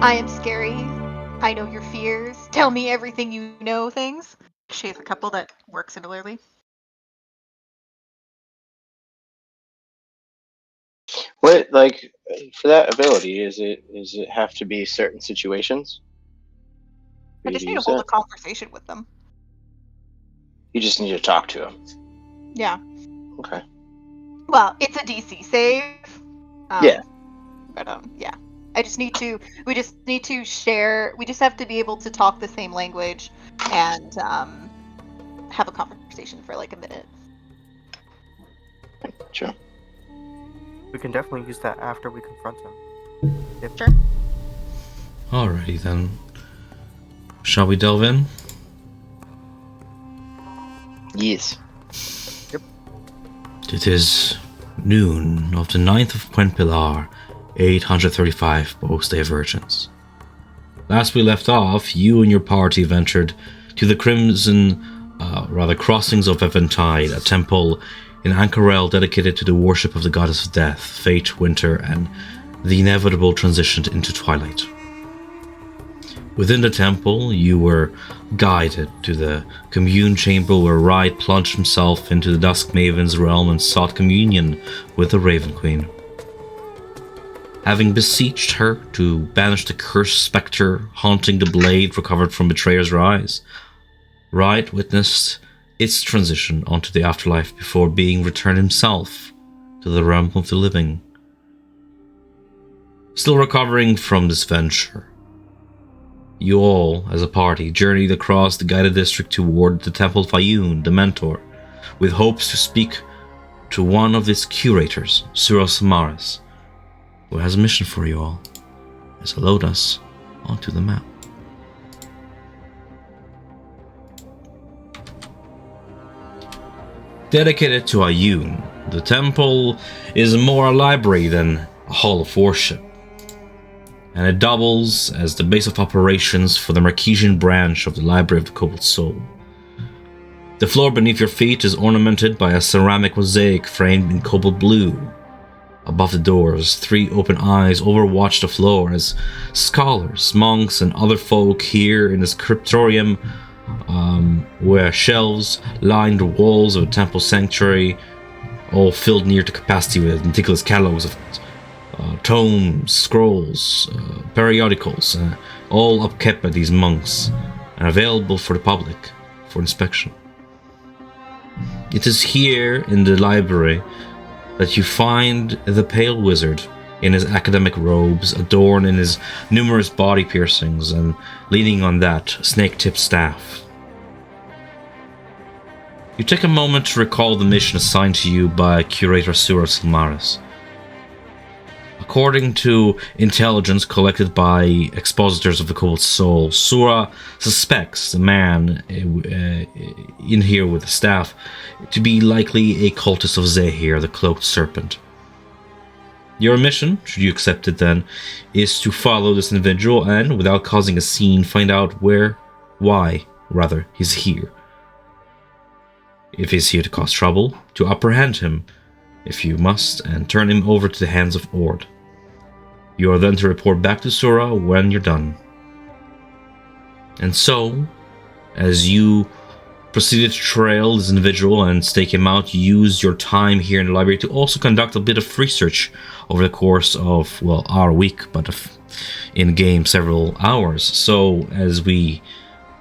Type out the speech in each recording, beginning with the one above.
I am scary. I know your fears. Tell me everything you know things. She has a couple that work similarly. What, like, for that ability, is it have to be certain situations for I you to just need to use hold a that? conversation with them. You just need to talk to him. Yeah. Okay. Well, it's a DC save. Yeah. Um, but yeah. I just need to. We just need to share. We just have to be able to talk the same language and have a conversation for like a minute. Sure. We can definitely use that after we confront him. Sure. Alrighty then. Shall we delve in? Yes. Yep. It is noon of the 9th of Quenpilar, 835 post-day Virgins. Last we left off, you and your party ventured to the crossings of Eventide, a temple in Ankarel dedicated to the worship of the goddess of death, fate, winter, and the inevitable transition into twilight. Within the temple, you were guided to the commune chamber where Ride plunged himself into the Dusk Maven's realm and sought communion with the Raven Queen. Having beseeched her to banish the cursed spectre haunting the blade recovered from Betrayer's rise, Ride witnessed its transition onto the afterlife before being returned himself to the realm of the living. Still recovering from this venture, you all, as a party, journeyed across the guided district toward the Temple of Ayun, the Mentor, with hopes to speak to one of its curators, Cyril Samaras, who has a mission for you all, as he load us onto the map. Dedicated to Ayun, the temple is more a library than a hall of worship, and it doubles as the base of operations for the Marquesian branch of the Library of the Cobalt Soul. The floor beneath your feet is ornamented by a ceramic mosaic framed in cobalt blue. Above the doors, 3 open eyes overwatch the floor as scholars, monks, and other folk here in the scriptorium, where shelves line the walls of a temple sanctuary, all filled near to capacity with meticulous catalogs of tomes, scrolls, periodicals, all upkept by these monks and available for the public for inspection. It is here in the library that you find the Pale Wizard in his academic robes, adorned in his numerous body piercings, and leaning on that snake-tipped staff. You take a moment to recall the mission assigned to you by Curator Sura Silmaris. According to intelligence collected by expositors of the Cobalt Soul, Sura suspects the man in here with the staff to be likely a cultist of Zahir, the Cloaked Serpent. Your mission, should you accept it then, is to follow this individual and, without causing a scene, find out why he's here. If he's here to cause trouble, to apprehend him, if you must, and turn him over to the hands of Ord. You are then to report back to Sura when you're done. And so, as you proceeded to trail this individual and stake him out, you used your time here in the library to also conduct a bit of research over the course of, well, our week, but in-game several hours. So, as we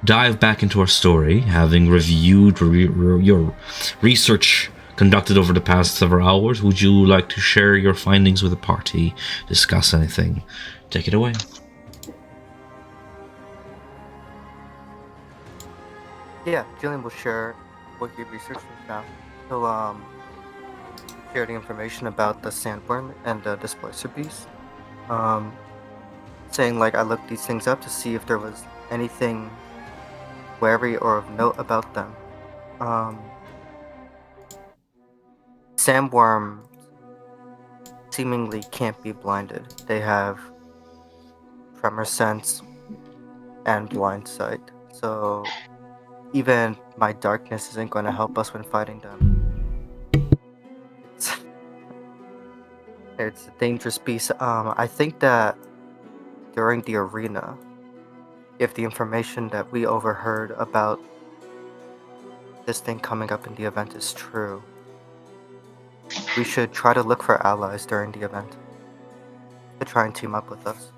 dive back into our story, having reviewed your research conducted over the past several hours, would you like to share your findings with the party? Discuss anything? Take it away. Yeah, Jillian will share what he researched now. He'll share the information about the sandworm and the displacer beast. Saying like I looked these things up to see if there was anything wary or of note about them. Sandworms seemingly can't be blinded. They have tremor sense and blind sight. So even my darkness isn't going to help us when fighting them. It's a dangerous beast. I think that during the arena, if the information that we overheard about this thing coming up in the event is true, we should try to look for allies during the event to try and team up with us.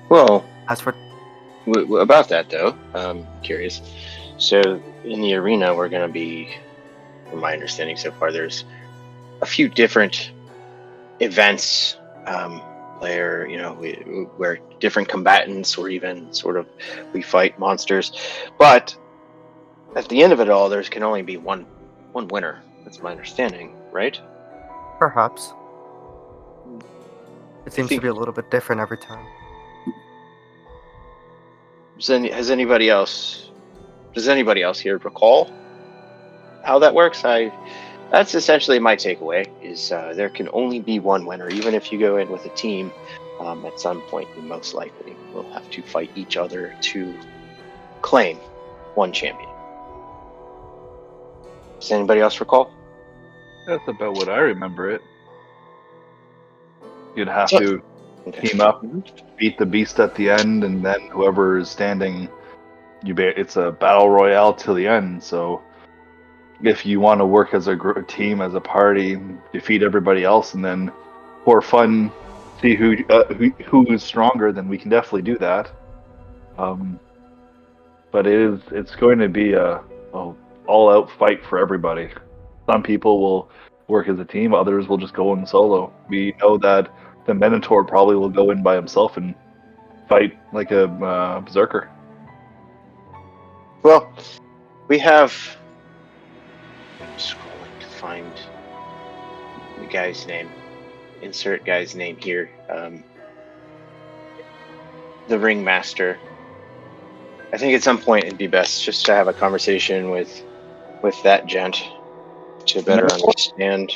Well, As for about that though, I'm curious. So in the arena, we're going to be, from my understanding so far, there's a few different events where where different combatants or even sort of we fight monsters, but at the end of it all, there can only be one winner. That's my understanding, right? perhaps it seems to think- be a little bit different every time. Does anybody else here recall how that works? That's essentially my takeaway. Is there can only be one winner, even if you go in with a team. At some point, you most likely will have to fight each other to claim one champion. Does anybody else recall? That's about what I remember it. You'd have to team up, beat the beast at the end, and then whoever is standing, it's a battle royale till the end. So if you want to work as a team, as a party, defeat everybody else, and then for fun, see who is stronger, then we can definitely do that. But it's going to be a all-out fight for everybody. Some people will work as a team, others will just go in solo. We know that the Minotaur probably will go in by himself and fight like a berserker. Well, we have. I'm scrolling to find the guy's name. Insert guy's name here. The ringmaster. I think at some point it'd be best just to have a conversation with that gent to better understand.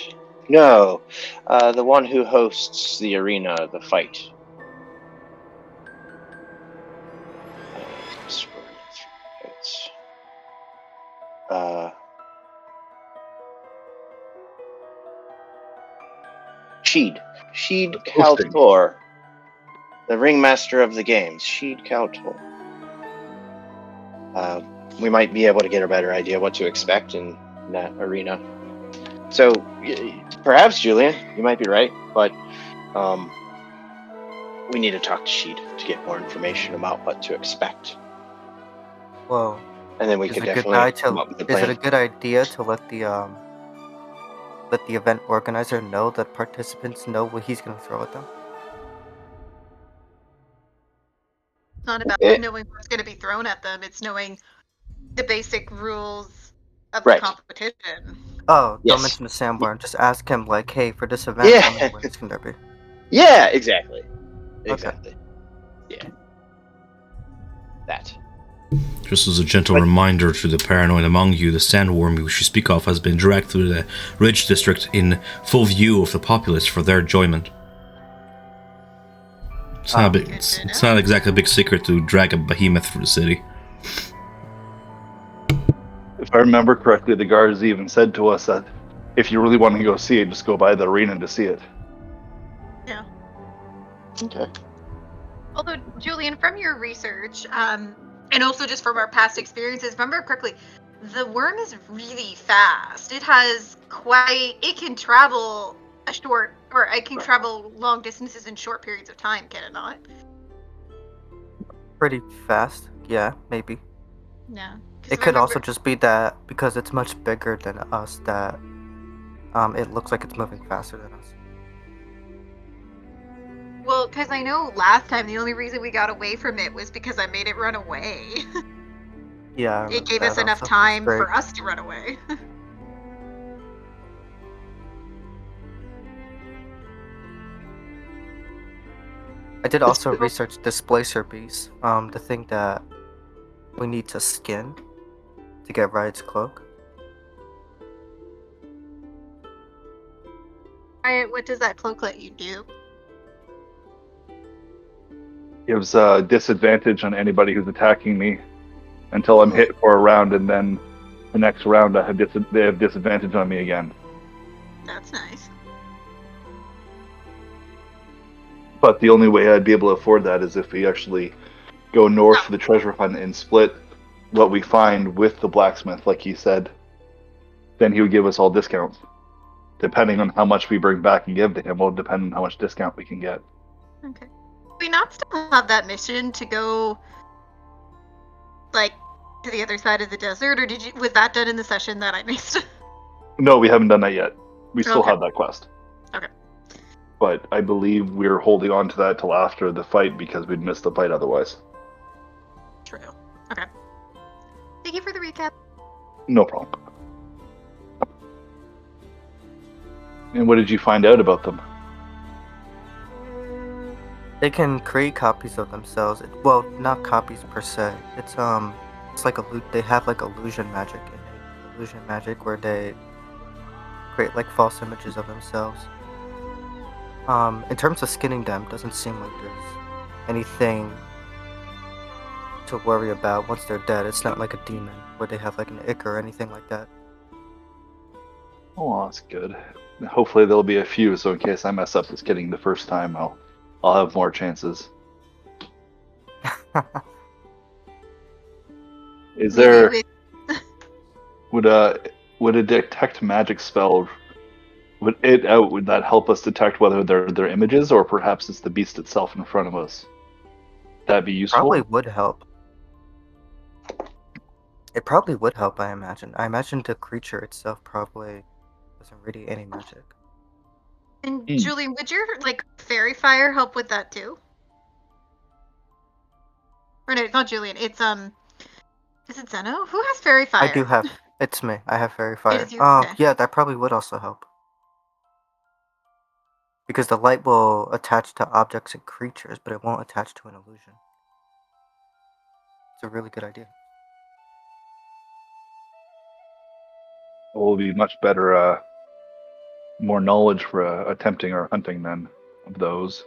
No, the one who hosts the arena, the fight. Sheed Kaltor, the ringmaster of the games. Sheed Kaltor. We might be able to get a better idea what to expect in that arena. So, perhaps, Julian, you might be right, but we need to talk to Sheed to get more information about what to expect. Well, And then we could definitely come up with a plan. Is it a good idea to let the event organizer know that participants know what he's going to throw at them? It's not about knowing what's going to be thrown at them. It's knowing the basic rules of the competition. Oh, don't mention the sandworm. Just ask him, like, hey, for this event, how many winners can there be? Yeah, exactly. Exactly. Okay. Yeah. That. Just as a gentle reminder to the paranoid among you, the sandworm which you speak of has been dragged through the Ridge District in full view of the populace for their enjoyment. It's not exactly a big secret to drag a behemoth through the city. If I remember correctly, the guards even said to us that if you really want to go see it, just go by the arena to see it. Yeah. Okay. Although, Julian, from your research, and also just from our past experiences, if I remember correctly, the worm is really fast. It can travel it can travel long distances in short periods of time, can it not? Pretty fast, yeah, maybe. Yeah. It could also just be that because it's much bigger than us that it looks like it's moving faster than us. Well, because I know last time the only reason we got away from it was because I made it run away. Yeah. It gave us enough time for us to run away. I did also research Displacer Beast, the thing that we need to skin to get Riot's cloak. Riot, what does that cloak let you do? Gives a disadvantage on anybody who's attacking me until I'm hit for a round, and then the next round they have disadvantage on me again. That's nice. But the only way I'd be able to afford that is if we actually go north to the treasure hunt and split what we find with the blacksmith, like he said. Then he would give us all discounts. Depending on how much we bring back and give to him will depend on how much discount we can get. Okay. Do we not still have that mission to go, like, to the other side of the desert, or was that done in the session that I missed? No, we haven't done that yet. We still Okay. have that quest. Okay. But I believe we're holding on to that till after the fight because we'd miss the fight otherwise. True. Okay. Thank you for the recap. No problem. And what did you find out about them? They can create copies of themselves. Well, not copies per se. It's like they have like illusion magic in it. Illusion magic where they create like false images of themselves. In terms of skinning them, doesn't seem like there's anything to worry about once they're dead. It's not like a demon where they have like an ick or anything like that. Oh, that's good. Hopefully there'll be a few, so in case I mess up this kidding the first time, I'll have more chances. Is there would a detect magic spell would that help us detect whether they're images or perhaps it's the beast itself in front of us? That'd be useful. Probably would help. It probably would help, I imagine. I imagine the creature itself probably doesn't radiate any magic. And Julian, would your fairy fire help with that too? Or no, it's not Julian. It's is it Zeno? Who has fairy fire? I do have. It's me. I have fairy fire. It is you? Okay. Yeah, that probably would also help. Because the light will attach to objects and creatures, but it won't attach to an illusion. It's a really good idea. It will be much better, more knowledge for attempting our hunting then of those.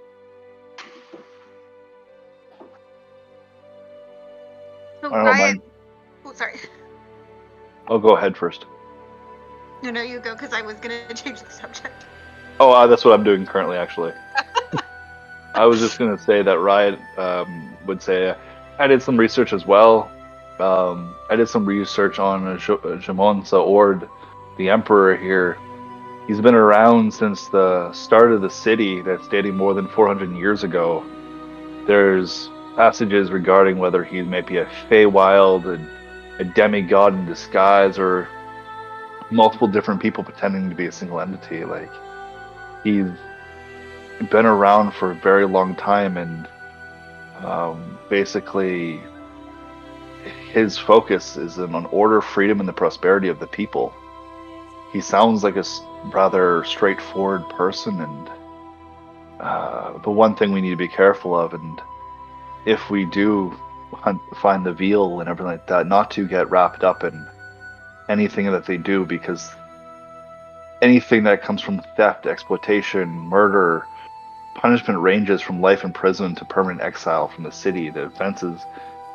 So I don't mind. Oh, sorry. I'll go ahead first. No, you go, because I was gonna change the subject. Oh, that's what I'm doing currently, actually. I was just gonna say that Riot would say I did some research as well. I did some research on Jamonsa Ord, the Emperor here. He's been around since the start of the city, that's dating more than 400 years ago. There's passages regarding whether he may be a Feywild, a demigod in disguise, or multiple different people pretending to be a single entity. Like, he's been around for a very long time, and basically his focus is on order, freedom, and the prosperity of the people. He sounds like a rather straightforward person, and the one thing we need to be careful of, and if we do find the veal and everything like that, not to get wrapped up in anything that they do, because anything that comes from theft, exploitation, murder, punishment ranges from life in prison to permanent exile from the city. The offenses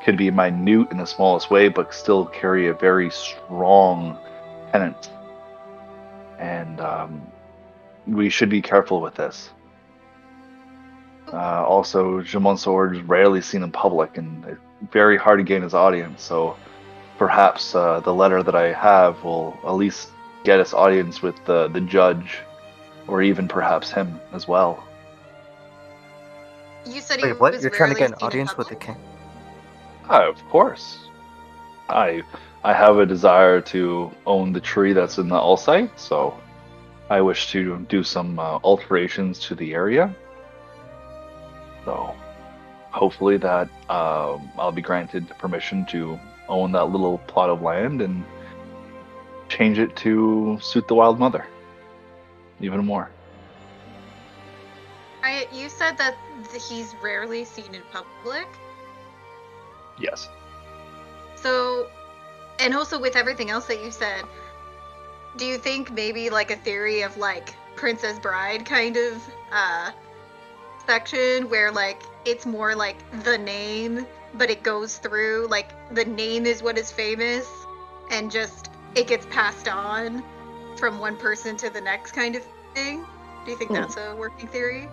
could be minute in the smallest way, but still carry a very strong penance. And we should be careful with this. Also, Jamon Sword is rarely seen in public, and it's very hard to gain his audience. So perhaps the letter that I have will at least get us audience with the judge, or even perhaps him as well. You said Wait, what? You're trying to get an audience with the king? Of course. I have a desire to own the tree that's in the All site, so I wish to do some alterations to the area. So hopefully that I'll be granted permission to own that little plot of land and change it to suit the Wild Mother even more. You said that he's rarely seen in public. Yes. So, and also with everything else that you said, do you think maybe like a theory of like Princess Bride kind of section where like it's more like the name, but it goes through, like the name is what is famous, and just it gets passed on from one person to the next kind of thing? Do you think that's a working theory?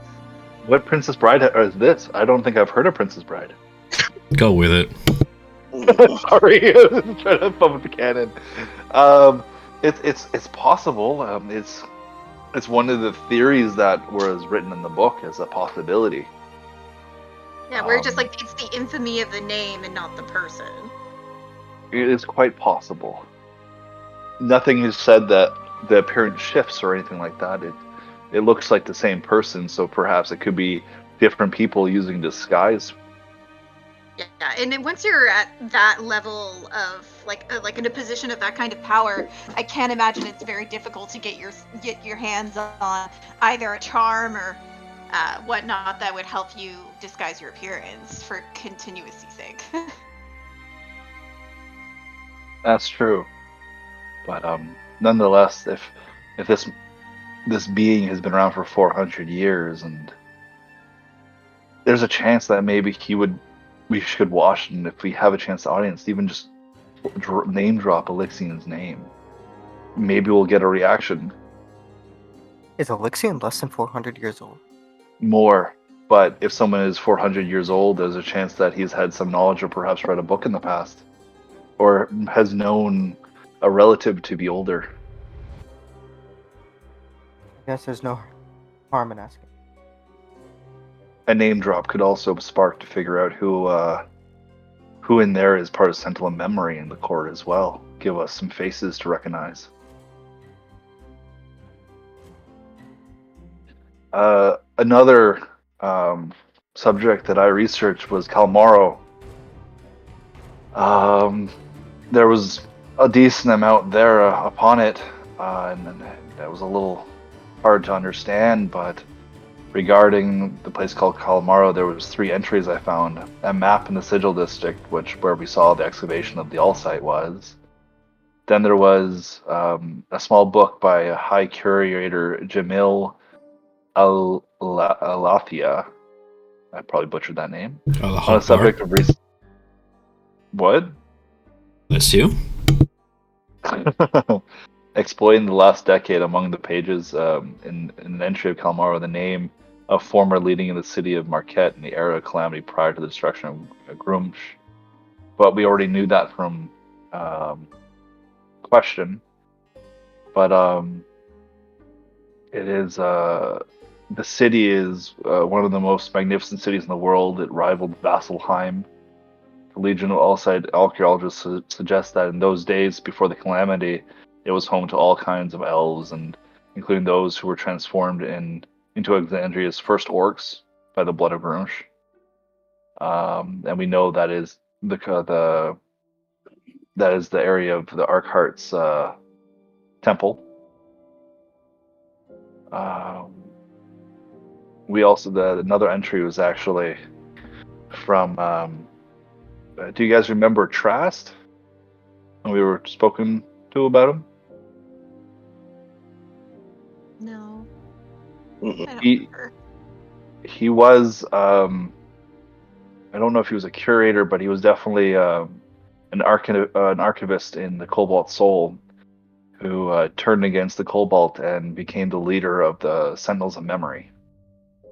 What Princess Bride is this? I don't think I've heard of Princess Bride. Go with it. Sorry, trying to bump the cannon. It's possible. It's one of the theories that was written in the book as a possibility. Yeah, we're just like, it's the infamy of the name and not the person. It is quite possible. Nothing is said that the appearance shifts or anything like that. It looks like the same person, so perhaps it could be different people using disguise. Yeah, and then once you're at that level of like in a position of that kind of power, I can't imagine it's very difficult to get your hands on either a charm or whatnot that would help you disguise your appearance for continuity's sake. That's true. But nonetheless, if this being has been around for 400 years, and there's a chance that maybe we should watch, and if we have a chance, the audience, even just name drop Elixian's name. Maybe we'll get a reaction. Is Elixion less than 400 years old? More, but if someone is 400 years old, there's a chance that he's had some knowledge or perhaps read a book in the past, or has known a relative to be older. I guess there's no harm in asking. A name drop could also spark to figure out who in there is part of Sentinel memory in the court as well. Give us some faces to recognize. Another subject that I researched was Kalmaro. There was a decent amount there upon it, and that was a little hard to understand, but regarding the place called Kalmaro, there was 3 entries I found. A map in the Sigil district, where we saw the excavation of the All Site was. Then there was a small book by a High Curator Jamil Alathia. I probably butchered that name. On the subject of what? That's you. Exploiting the last decade. Among the pages in an entry of Kalmaro, the name of former leading in the city of Marquette in the era of calamity prior to the destruction of Grumsh. But we already knew that from Question. But it is the city is one of the most magnificent cities in the world. It rivaled Vasselheim. The Legion of All-Side archaeologists suggest that in those days before the calamity, it was home to all kinds of elves, and including those who were transformed into Alexandria's first orcs by the blood of Grunsh. And we know that is the area of the Arkhart's temple. We also another entry was actually from. Do you guys remember Trast? When we were spoken to about him. No. Mhm. I don't remember. He was. I don't know if he was a curator, but he was definitely an archivist in the Cobalt Soul, who turned against the Cobalt and became the leader of the Sentinels of Memory,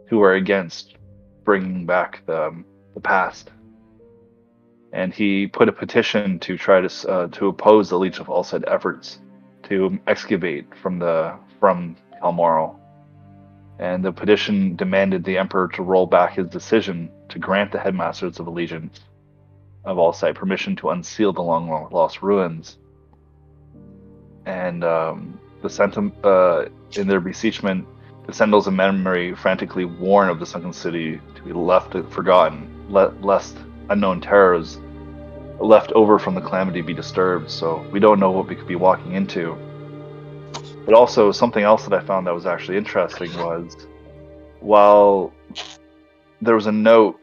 who were against bringing back the past. And he put a petition to try to oppose the Legion of All-Side efforts to excavate from Kalmaro. And the petition demanded the Emperor to roll back his decision to grant the headmasters of the Legion of All-Side permission to unseal the long-lost ruins. And in their beseechment, the Sentinels of Memory frantically warn of the sunken city to be left forgotten, lest unknown terrors left over from the calamity be disturbed. So we don't know what we could be walking into. But also, something else that I found that was actually interesting was, while there was a note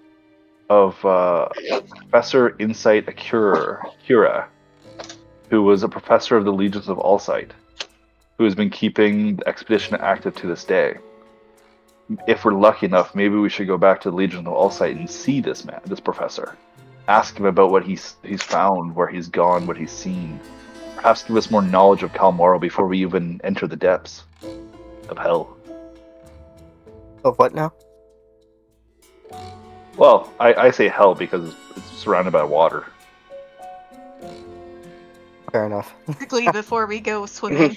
of Professor Insight Akira, who was a professor of the Legions of Allsight, who has been keeping the expedition active to this day. If we're lucky enough, maybe we should go back to the Legion of Allsight and see this professor. Ask him about what he's found, where he's gone, what he's seen. Perhaps give us more knowledge of Kalmaro before we even enter the depths of hell. Of what now? Well, I say hell because it's surrounded by water. Fair enough. Quickly before we go swimming.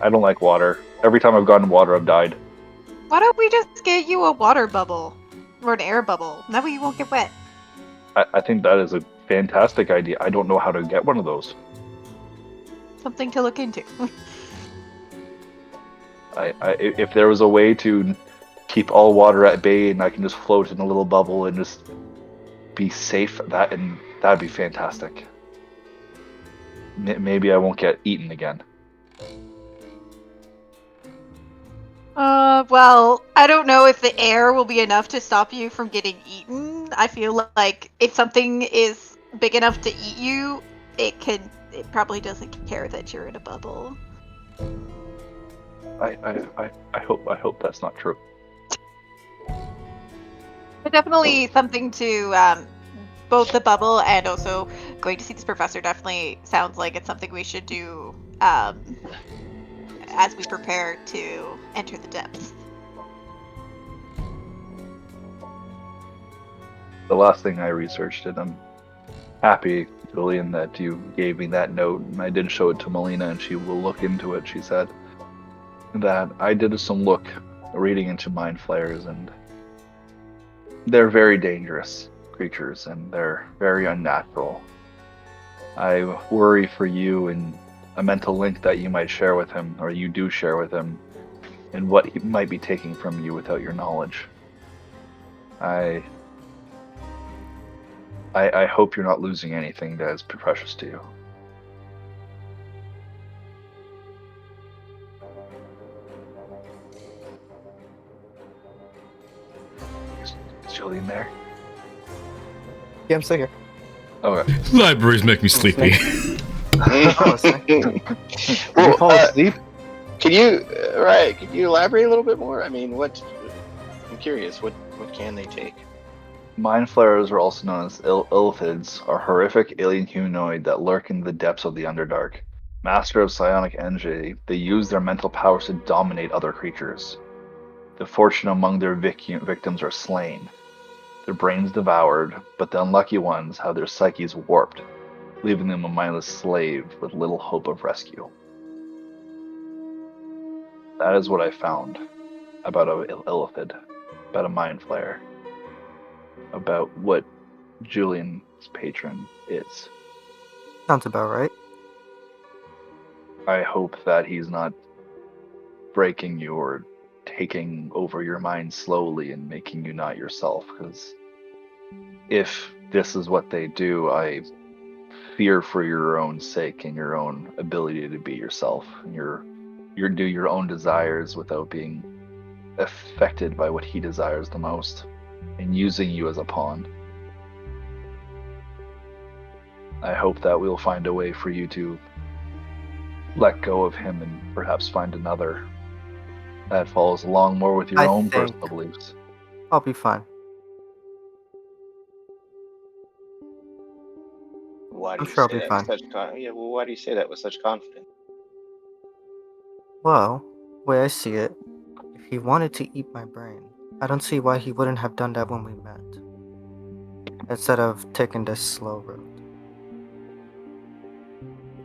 I don't like water. Every time I've gotten water, I've died. Why don't we just get you a water bubble? Or an air bubble. That way you won't get wet. I think that is a fantastic idea. I don't know how to get one of those. Something to look into. If there was a way to keep all water at bay and I can just float in a little bubble and just be safe, that'd be fantastic. Maybe I won't get eaten again. Well, I don't know if the air will be enough to stop you from getting eaten. I feel like if something is big enough to eat you, it probably doesn't care that you're in a bubble. I hope that's not true. But definitely something to both the bubble and also going to see this professor definitely sounds like it's something we should do as we prepare to enter the depths. The last thing I researched, and I'm happy, Julian, that you gave me that note, and I did show it to Melina, and she will look into it. She said that I did some reading into mind flayers, and they're very dangerous creatures, and they're very unnatural. I worry for you and a mental link that you might share with him, or you do share with him, and what he might be taking from you without your knowledge. I hope you're not losing anything that is precious to you. Is Julian there? Yeah, I'm still here. Okay. Libraries make me sleepy. Oh, sorry. Did you fall asleep? Can you elaborate a little bit more? I mean, I'm curious. What can they take? Mind flayers, are also known as illithids, are horrific alien humanoid that lurk in the depths of the Underdark. Master of psionic energy, they use their mental powers to dominate other creatures. The fortunate among their victims are slain, their brains devoured, but the unlucky ones have their psyches warped, leaving them a mindless slave with little hope of rescue. That is what I found about an illithid, about a mind flayer, about what Julian's patron is. Sounds about right. I hope that he's not breaking you or taking over your mind slowly and making you not yourself, because if this is what they do, I fear for your own sake and your own ability to be yourself, and do your own desires without being affected by what he desires the most and using you as a pawn. I hope that we'll find a way for you to let go of him and perhaps find another that follows along more with your I own think- personal beliefs. I'll be fine. Why do I'm you sure I'll say be that fine. with such why do you say that with such confidence? Well, the way I see it, if he wanted to eat my brain, I don't see why he wouldn't have done that when we met. Instead of taking this slow road.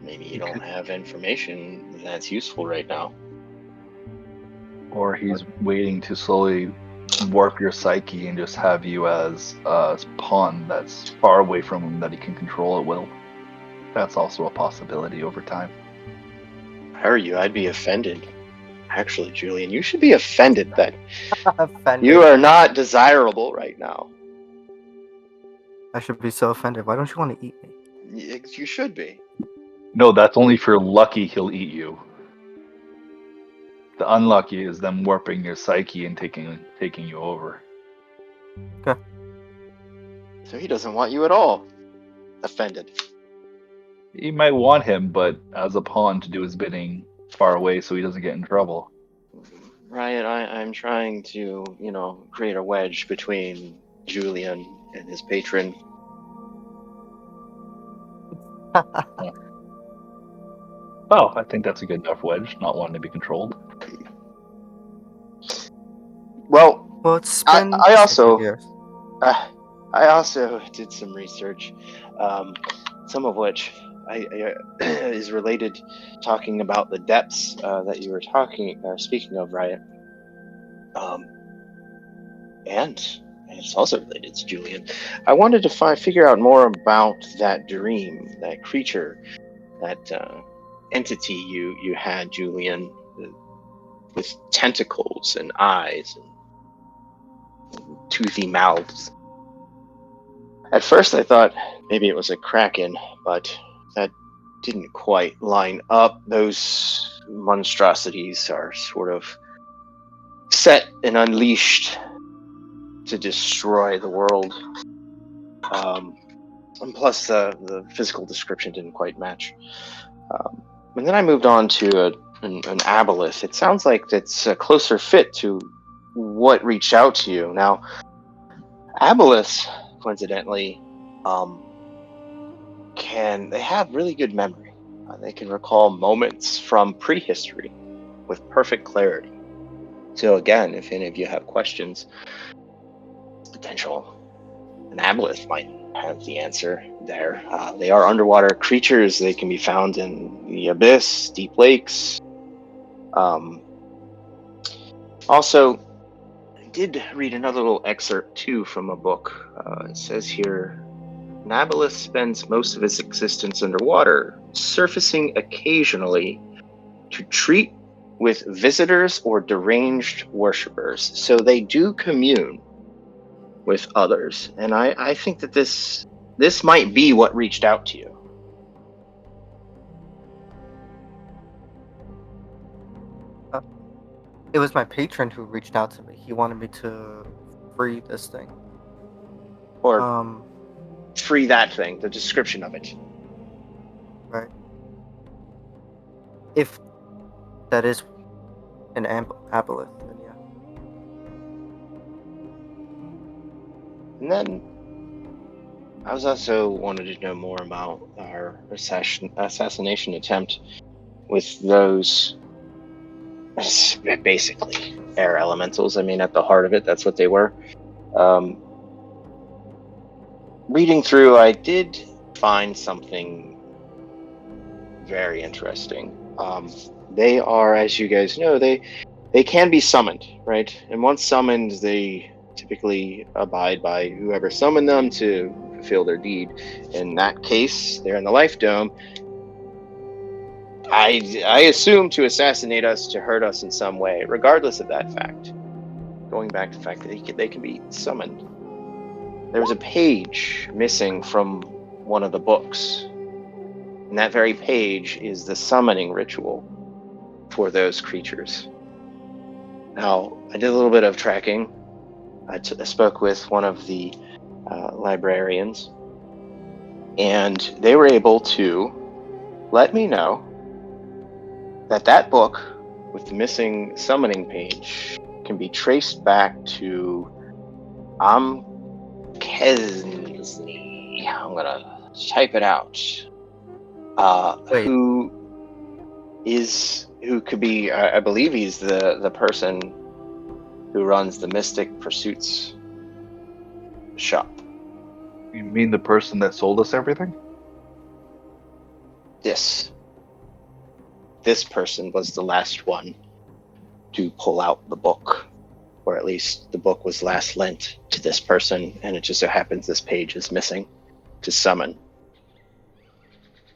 Maybe you don't have information that's useful right now. Or he's waiting to slowly warp your psyche and just have you as a pawn that's far away from him that he can control at will. That's also a possibility over time. If I were you, I'd be offended. Actually, Julian, you should be offended that Offended. you are not desirable right now. I should be so offended. Why don't you want to eat me? You should be. No, that's only if you're lucky he'll eat you. The unlucky is them warping your psyche and taking you over. Okay. So he doesn't want you at all. Offended. You might want him, but as a pawn to do his bidding far away so he doesn't get in trouble. Riot, I'm trying to, create a wedge between Julian and his patron. Oh, I think that's a good enough wedge, not wanting to be controlled. Well, Well, it's been I since also years. I also did some research, some of which is related, talking about the depths that you were speaking of, Riot. And it's also related to Julian. I wanted to figure out more about that dream, that creature, that entity you had, Julian, with tentacles and eyes and toothy mouths. At first, I thought maybe it was a kraken, but that didn't quite line up. Those monstrosities are sort of set and unleashed to destroy the world. And plus, the physical description didn't quite match. And then I moved on to an aboleth. It sounds like it's a closer fit to what reached out to you. Now, aboleths, coincidentally, they have really good memory. They can recall moments from prehistory with perfect clarity. So again, if any of you have questions, an aboleth might have the answer there. They are underwater creatures. They can be found in the abyss, deep lakes. Also, I did read another little excerpt too from a book. It says here, an aboleth spends most of its existence underwater, surfacing occasionally to treat with visitors or deranged worshippers. So they do commune with others, and I think that this might be what reached out to you. It was my patron who reached out to me. He wanted me to free this thing. Or free that thing, the description of it. Right. If that is an aboleth, then yeah. And then I was also wanted to know more about our assassination attempt with those basically air elementals. I mean, at the heart of it, that's what they were. Reading through, I did find something very interesting. They are, as you guys know, they can be summoned, right? And once summoned, they typically abide by whoever summoned them to fulfill their deed. In that case, they're in the Life Dome. I assume to assassinate us, to hurt us in some way, regardless of that fact. Going back to the fact that they can be summoned. There was a page missing from one of the books. And that very page is the summoning ritual for those creatures. Now, I did a little bit of tracking. I spoke with one of the librarians, and they were able to let me know that book with the missing summoning page can be traced back to Kesney. I'm gonna type it out. Who could be? I believe he's the person who runs the Mystic Pursuits shop. You mean the person that sold us everything? This person was the last one to pull out the book, or at least the book was last lent to this person, and it just so happens this page is missing to summon.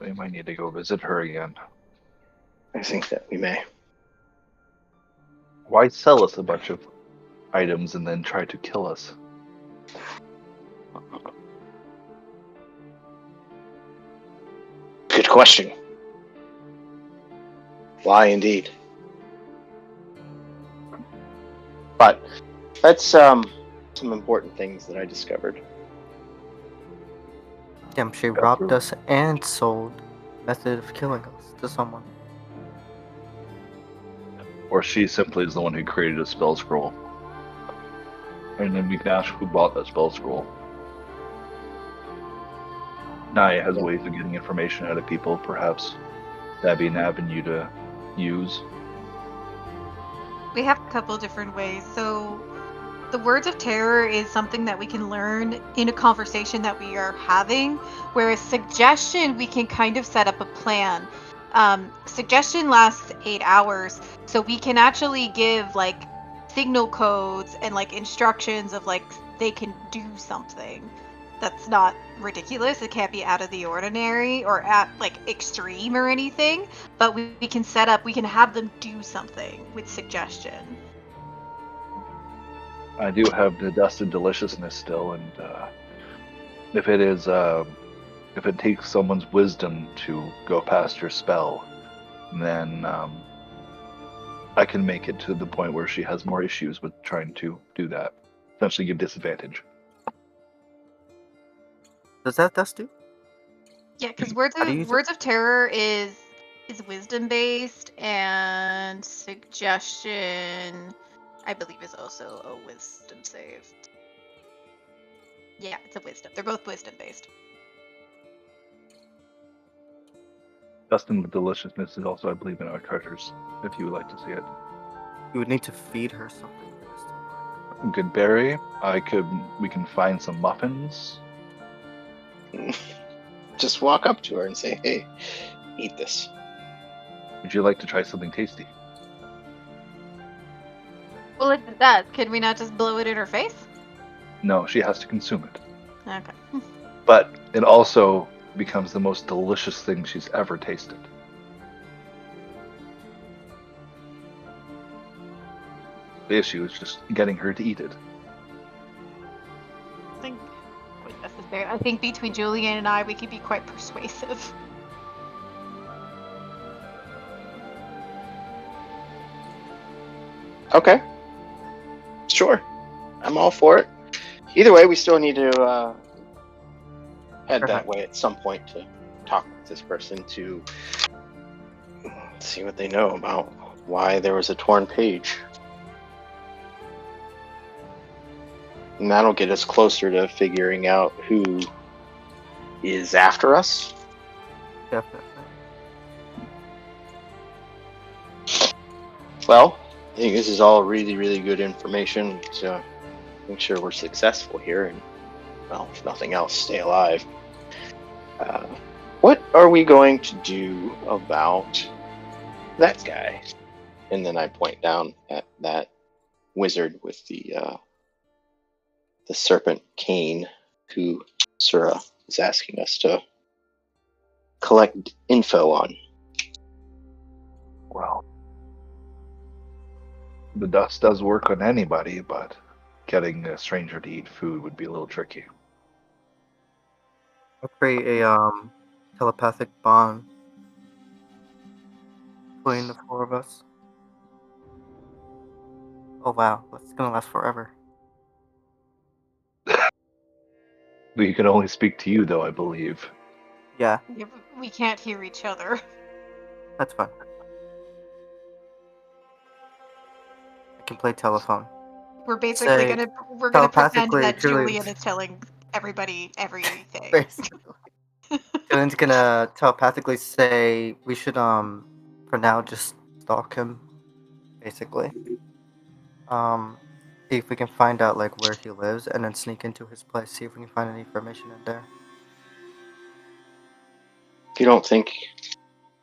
We might need to go visit her again. I think that we may. Why sell us a bunch of items and then try to kill us? Good question. Why indeed? But that's some important things that I discovered. Damn, she robbed us and sold method of killing us to someone. Or she simply is the one who created a spell scroll. And then we can ask who bought that spell scroll. Naya has ways of getting information out of people, perhaps. That'd be an avenue to use. We have a couple different ways. So the words of terror is something that we can learn in a conversation that we are having, whereas suggestion, we can kind of set up a plan. Suggestion lasts 8 hours, so we can actually give like signal codes and like instructions of like they can do something that's not ridiculous. It can't be out of the ordinary or at like extreme or anything, but we can set up, we can have them do something with suggestion. I do have the dust of deliciousness still, and if it takes someone's wisdom to go past your spell, then I can make it to the point where she has more issues with trying to do that. Essentially, give disadvantage. Does that dust do? Yeah, because How do you use it? words of terror is wisdom based, and suggestion, I believe, is also a wisdom save. Yeah, it's a wisdom. They're both wisdom based. Dust of deliciousness is also, I believe, in our charters. If you would like to see it. You would need to feed her something for this to work. Good berry. We can find some muffins. Just walk up to her and say, "Hey, eat this." Would you like to try something tasty? Well, if it does, could we not just blow it in her face? No, she has to consume it. Okay. But it also becomes the most delicious thing she's ever tasted. The issue is just getting her to eat it. I think necessary. I think between Julian and I, we could be quite persuasive. Okay. Sure. I'm all for it. Either way, we still need to head that way at some point to talk with this person to see what they know about why there was a torn page. And that'll get us closer to figuring out who is after us. Definitely. Well, I think this is all really, really good information to make sure we're successful here and, well, if nothing else, stay alive. What are we going to do about that guy? And then I point down at that wizard with the serpent cane who Sura is asking us to collect info on. Well, the dust does work on anybody, but getting a stranger to eat food would be a little tricky. I'll create a telepathic bond between the four of us. Oh wow, that's gonna last forever. We can only speak to you, though, I believe. Yeah, We can't hear each other. that's fine. I can play telephone. We're basically Say, we're gonna pretend telepathically, that Julian. Julian is telling everybody everything. Basically. Julian's gonna telepathically say we should for now just stalk him, basically. See if we can find out like where he lives and then sneak into his place, see if we can find any information in there. If you don't think,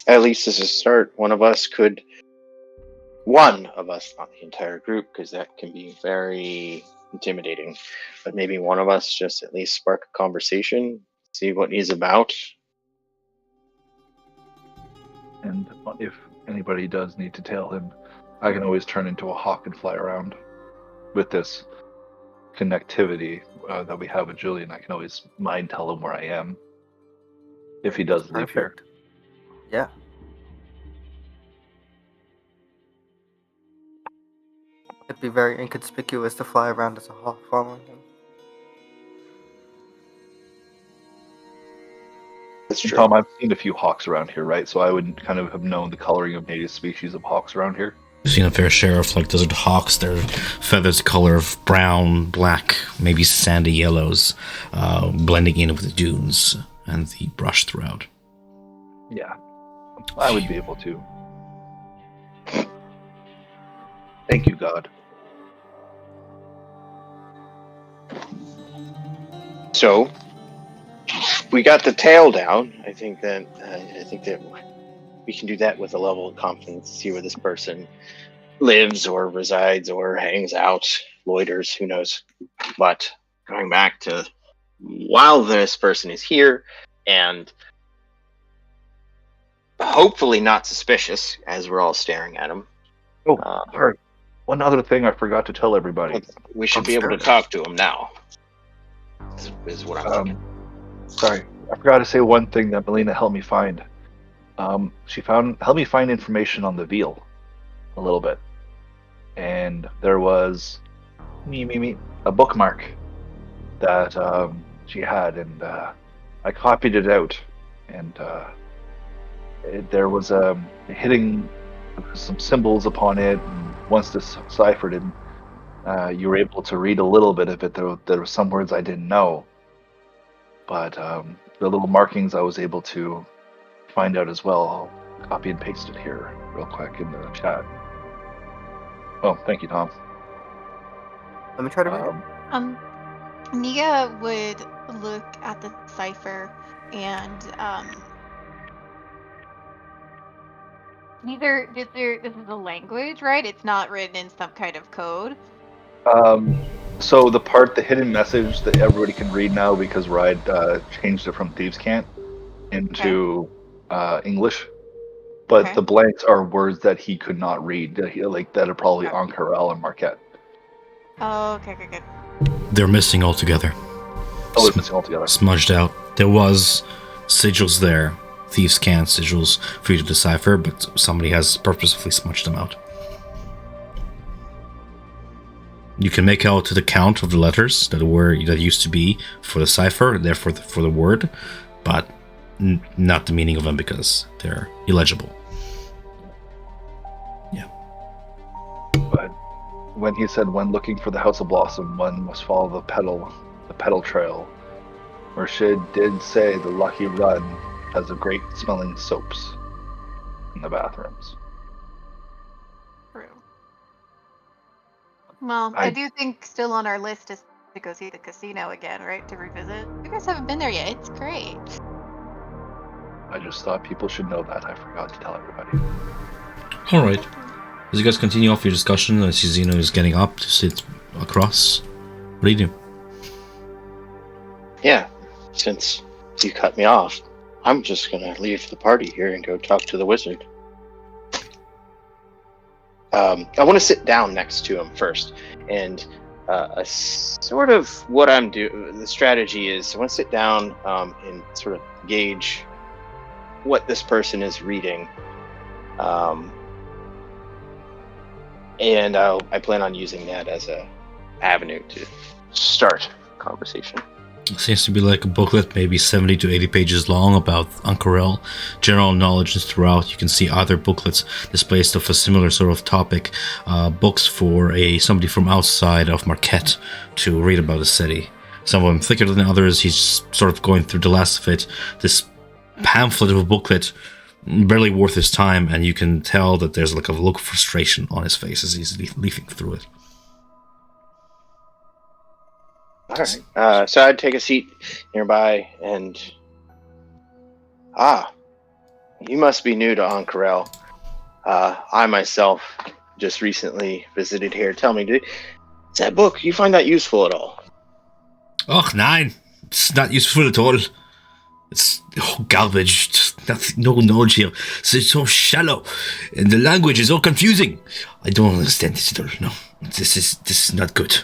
at least as a start, one of us, not the entire group, because that can be very intimidating, but maybe one of us just at least spark a conversation, see what he's about. And if anybody does need to tail him, I can always turn into a hawk and fly around. With this connectivity that we have with Julian, I can always mind tell him where I am if he does leave here. Perfect. Yeah. It'd be very inconspicuous to fly around as a hawk following him. That's true. Tom, I've seen a few hawks around here, right? So I would kind of have known the coloring of native species of hawks around here. I've seen a fair share of like desert hawks. Their feathers the color of brown, black, maybe sandy yellows, blending in with the dunes and the brush throughout. Yeah, I would be able to. Thank you, God. So we got the tail down. I think that we can do that with a level of confidence. See where this person lives or resides or hangs out, loiters, who knows. But going back to while this person is here and hopefully not suspicious as we're all staring at him. Oh, sorry. One other thing I forgot to tell everybody. We should be able to talk to him now. Is what I'm thinking. Sorry, I forgot to say one thing that Melina helped me find. She helped me find information on the veal a little bit, and there was a bookmark that she had, and I copied it out, and there was hitting some symbols upon it, and once deciphered it, you were able to read a little bit of it. There were some words I didn't know, but the little markings I was able to find out as well. I'll copy and paste it here real quick in the chat. Oh, thank you, Tom. Let me try to read it. Nia would look at the cipher and this is a language, right? It's not written in some kind of code. So the hidden message that everybody can read now, because Ride changed it from Thieves' Cant into English, but the blanks are words that he could not read. That are probably Ank'Harel and Marquette. Oh, okay, good. They're missing altogether. Oh, it's missing altogether. Smudged out. There was sigils there, Thieves' Cant sigils for you to decipher, but somebody has purposefully smudged them out. You can make out the count of the letters that used to be for the cipher, therefore for the word, but not the meaning of them because they're illegible. Yeah. But when he said, when looking for the House of Blossom, one must follow the petal trail, Murshid did say the Lucky Run has a great smelling soaps in the bathrooms. True. Well, I do think still on our list is to go see the casino again, right? To revisit. You guys haven't been there yet. It's great. I just thought people should know that. I forgot to tell everybody. All right. As you guys continue off your discussion, as Zeno is getting up to sit across, what do you do? Yeah, since you cut me off, I'm just gonna leave the party here and go talk to the wizard. I want to sit down next to him first, and sort of what I'm doing. The strategy is I want to sit down and sort of gauge what this person is reading, and I plan on using that as a avenue to start conversation. It seems to be like a booklet, maybe 70 to 80 pages long, about Ank'Harel. General knowledge is throughout. You can see other booklets displaced of a similar sort of topic. Books for somebody from outside of Marquette to read about the city. Some of them thicker than others. He's sort of going through the last of it. This pamphlet of a booklet, barely worth his time, and you can tell that there's like a look of frustration on his face as he's leafing through it. All right. So I'd take a seat nearby, and you must be new to Ank'Harel. I myself just recently visited here. Tell me, is that book, you find that useful at all? Oh, nein, it's not useful at all. It's garbage. Just no knowledge here. It's so shallow, and the language is all confusing. I don't understand this at all. No, this is not good.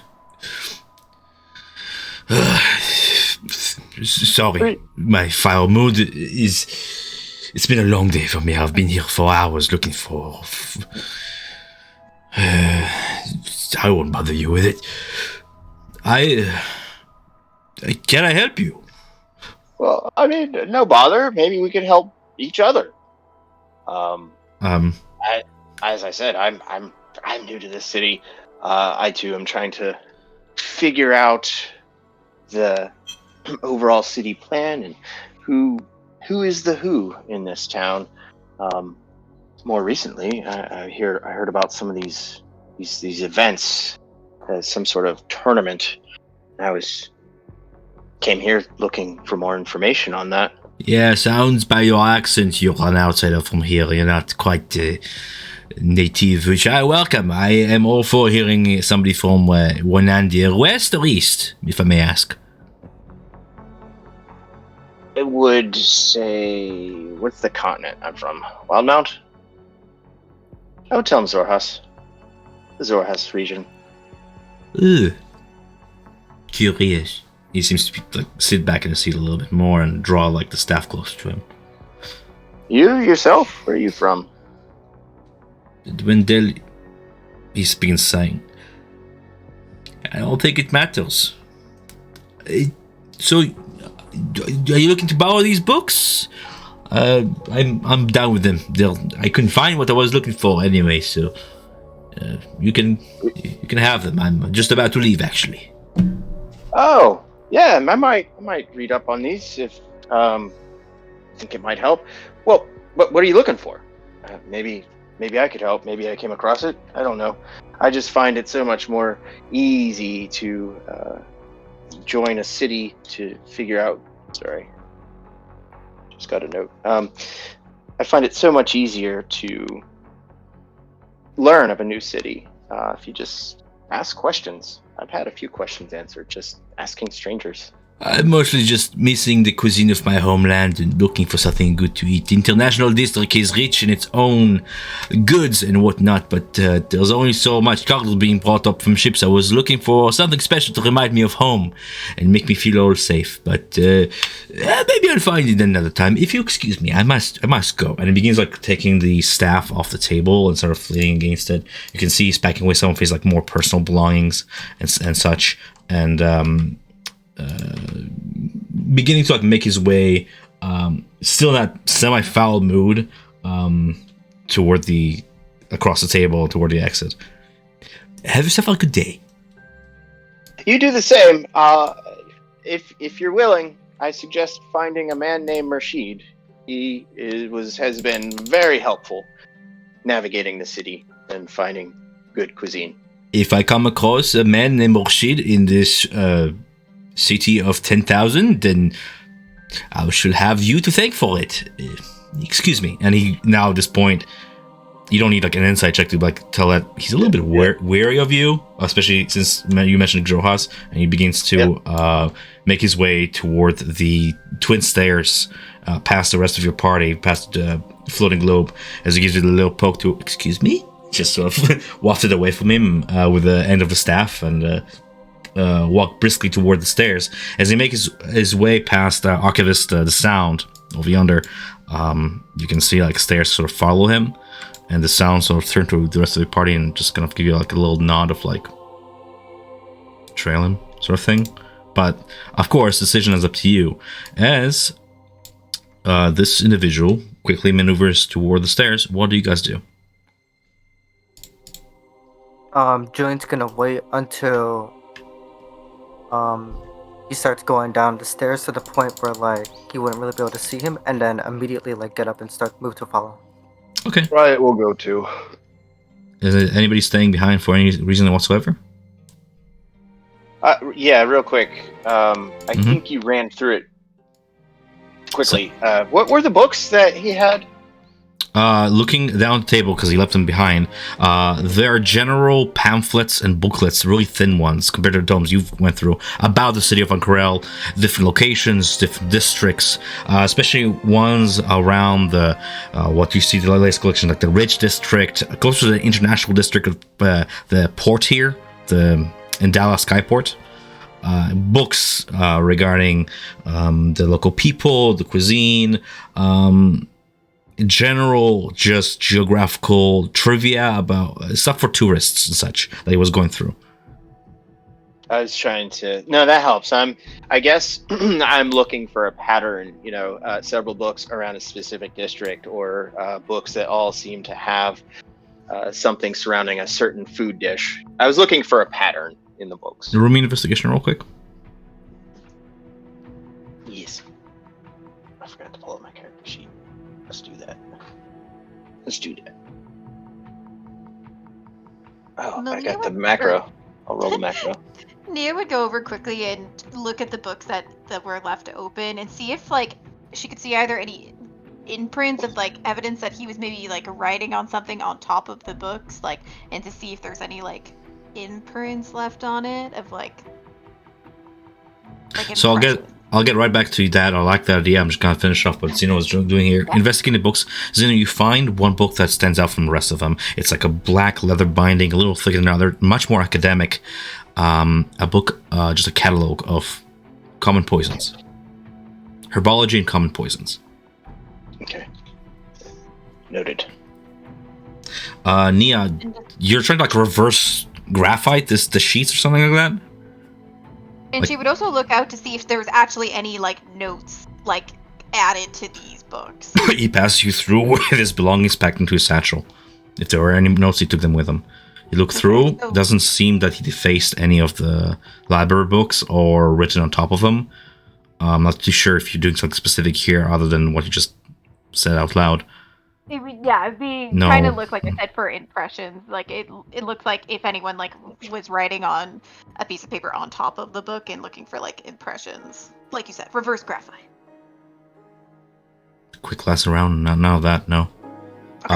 Sorry, my foul mood is... It's been a long day for me. I've been here for hours looking for... I won't bother you with it. Can I help you? Well, I mean, no bother. Maybe we could help each other. As I said, I'm new to this city. I too am trying to figure out the overall city plan and who is the who in this town. More recently, I heard about some of these events, some sort of tournament came here looking for more information on that. Yeah, sounds by your accent you're an outsider from here. You're not quite native, which I welcome. I am all for hearing somebody from Wanandir, west or east, if I may ask. I would say, what's the continent I'm from? Wildmount? I would tell him Zorhas. The Zorhas region. Ugh. Curious. He seems to be, sit back in his seat a little bit more and draw the staff closer to him. You yourself? Where are you from? Wendell, he begins saying, I don't think it matters. So, are you looking to borrow these books? I'm down with them. I couldn't find what I was looking for anyway, so you can have them. I'm just about to leave, actually. Oh, yeah. I might read up on these if think it might help. Well, what are you looking for? Maybe I could help. Maybe I came across it. I don't know. I just find it so much more easy to join a city to figure out. Sorry, just got a note. I find it so much easier to learn of a new city if you just ask questions. I've had a few questions answered just asking strangers. I'm mostly just missing the cuisine of my homeland and looking for something good to eat. The international district is rich in its own goods and whatnot, but there's only so much cargo being brought up from ships. I was looking for something special to remind me of home and make me feel all safe. But maybe I'll find it another time. If you excuse me, I must go. And he begins taking the staff off the table and sort of leaning against it. You can see he's packing away some of his more personal belongings and such. And beginning to make his way, still in that semi-foul mood, toward across the table toward the exit. Have yourself a good day. You do the same. If you're willing, I suggest finding a man named Murshid. He has been very helpful navigating the city and finding good cuisine. If I come across a man named Murshid in this city of 10,000, then I shall have you to thank for it. Excuse me. And he now at this point, you don't need an insight check to tell that he's a little bit wary of you, especially since you mentioned Grohas, and he begins to make his way toward the twin stairs, past the rest of your party, past the floating globe, as he gives you the little poke to, excuse me, just sort of wafted away from him with the end of the staff and walk briskly toward the stairs. As he makes his way past Archivist the Sound over yonder, you can see stairs sort of follow him, and the Sound sort of turn to the rest of the party and just kind of give you a little nod of trail him sort of thing. But of course, the decision is up to you, as this individual quickly maneuvers toward the stairs. What do you guys do? Julian's gonna wait until he starts going down the stairs to the point where he wouldn't really be able to see him, and then immediately get up and move to follow. Okay. Riot will go too. Is anybody staying behind for any reason whatsoever? Yeah, real quick. I think you ran through it quickly. What were the books that he had? Looking down the table, because he left them behind, there are general pamphlets and booklets, really thin ones compared to the tomes you've went through, about the city of Ankarel, different locations, different districts, especially ones around the what you see the latest collection, the Ridge district, close to the international district of the port here, the Indala Skyport. Books regarding the local people, the cuisine, general just geographical trivia about stuff for tourists and such that he was going through. I was trying to. No, that helps. I guess I'm looking for a pattern. Several books around a specific district, or books that all seem to have something surrounding a certain food dish. I was looking for a pattern in the books. Roll me an investigation real quick. Yes. I forgot to pull up my character sheet. Let's do that. Oh, I got the macro. I'll roll the macro. Nia would go over quickly and look at the books that were left open and see if like she could see either any imprints of like evidence that he was maybe like writing on something on top of the books, like, and to see if there's any like imprints left on it of like So impressions. I'll get right back to that. I like that idea. I'm just gonna finish off what Zeno was doing here. Investigating the books, Zeno, you find one book that stands out from the rest of them. It's like a black leather binding, a little thicker than another, much more academic. A book, just a catalog of common poisons, herbology and common poisons. Okay. Noted. Nia, you're trying to like reverse graphite the sheets or something like that. And like- she would also look out to see if there was actually any like notes like added to these books. He passes you through with his belongings packed into his satchel. If there were any notes, he took them with him. You look through. so- It doesn't seem that he defaced any of the library books or written on top of them. I'm not too sure if you're doing something specific here other than what you just said out loud. It'd be No. trying to look like I said for impressions. Like it looks like if anyone like was writing on a piece of paper on top of the book and looking for like impressions, like you said, reverse graphite. Quick glance around. None of that. No.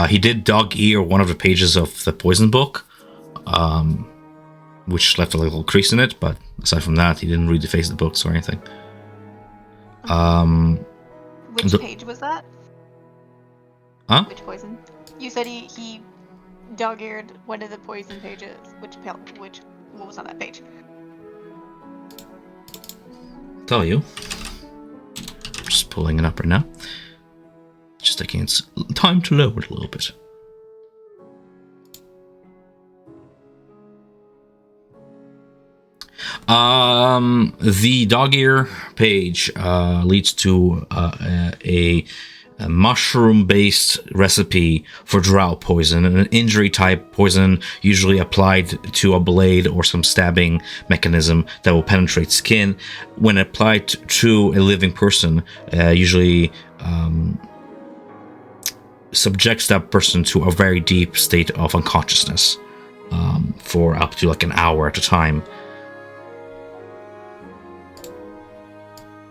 He did dog ear one of the pages of the poison book, which left a little crease in it. But aside from that, he didn't really deface the books or anything. Which The- page was that? Huh? Which poison? You said he dog-eared one of the poison pages. What was on that page? Tell you. Just pulling it up right now. Just taking its time to load a little bit. The dog ear page leads to a mushroom-based recipe for drow poison, an injury-type poison usually applied to a blade or some stabbing mechanism that will penetrate skin. When applied to a living person, usually subjects that person to a very deep state of unconsciousness for up to like an hour at a time.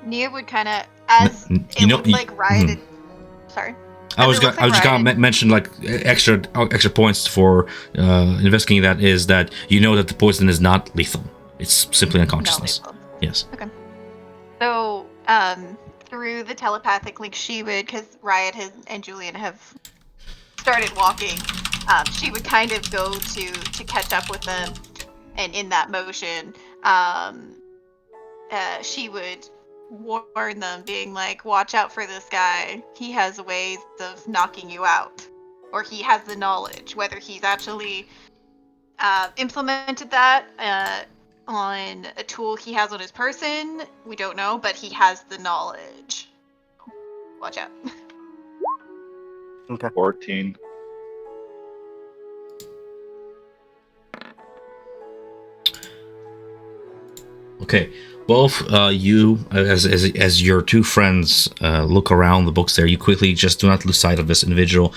Nia would kind of, as You know, Riot. Sorry. I was just gonna mention like extra points for investigating that is that you know that the poison is not lethal. It's simply unconsciousness. Yes. Okay. So, through the telepathic link, she would, because Riot and Julian have started walking, she would kind of go to catch up with them, and in that motion, she would warn them, being like, watch out for this guy. He has ways of knocking you out, or he has the knowledge. Whether he's actually implemented that on a tool he has on his person, we don't know, but he has the knowledge. Watch out. Okay. 14. Okay. Both you, as your two friends look around the books there, you quickly just do not lose sight of this individual.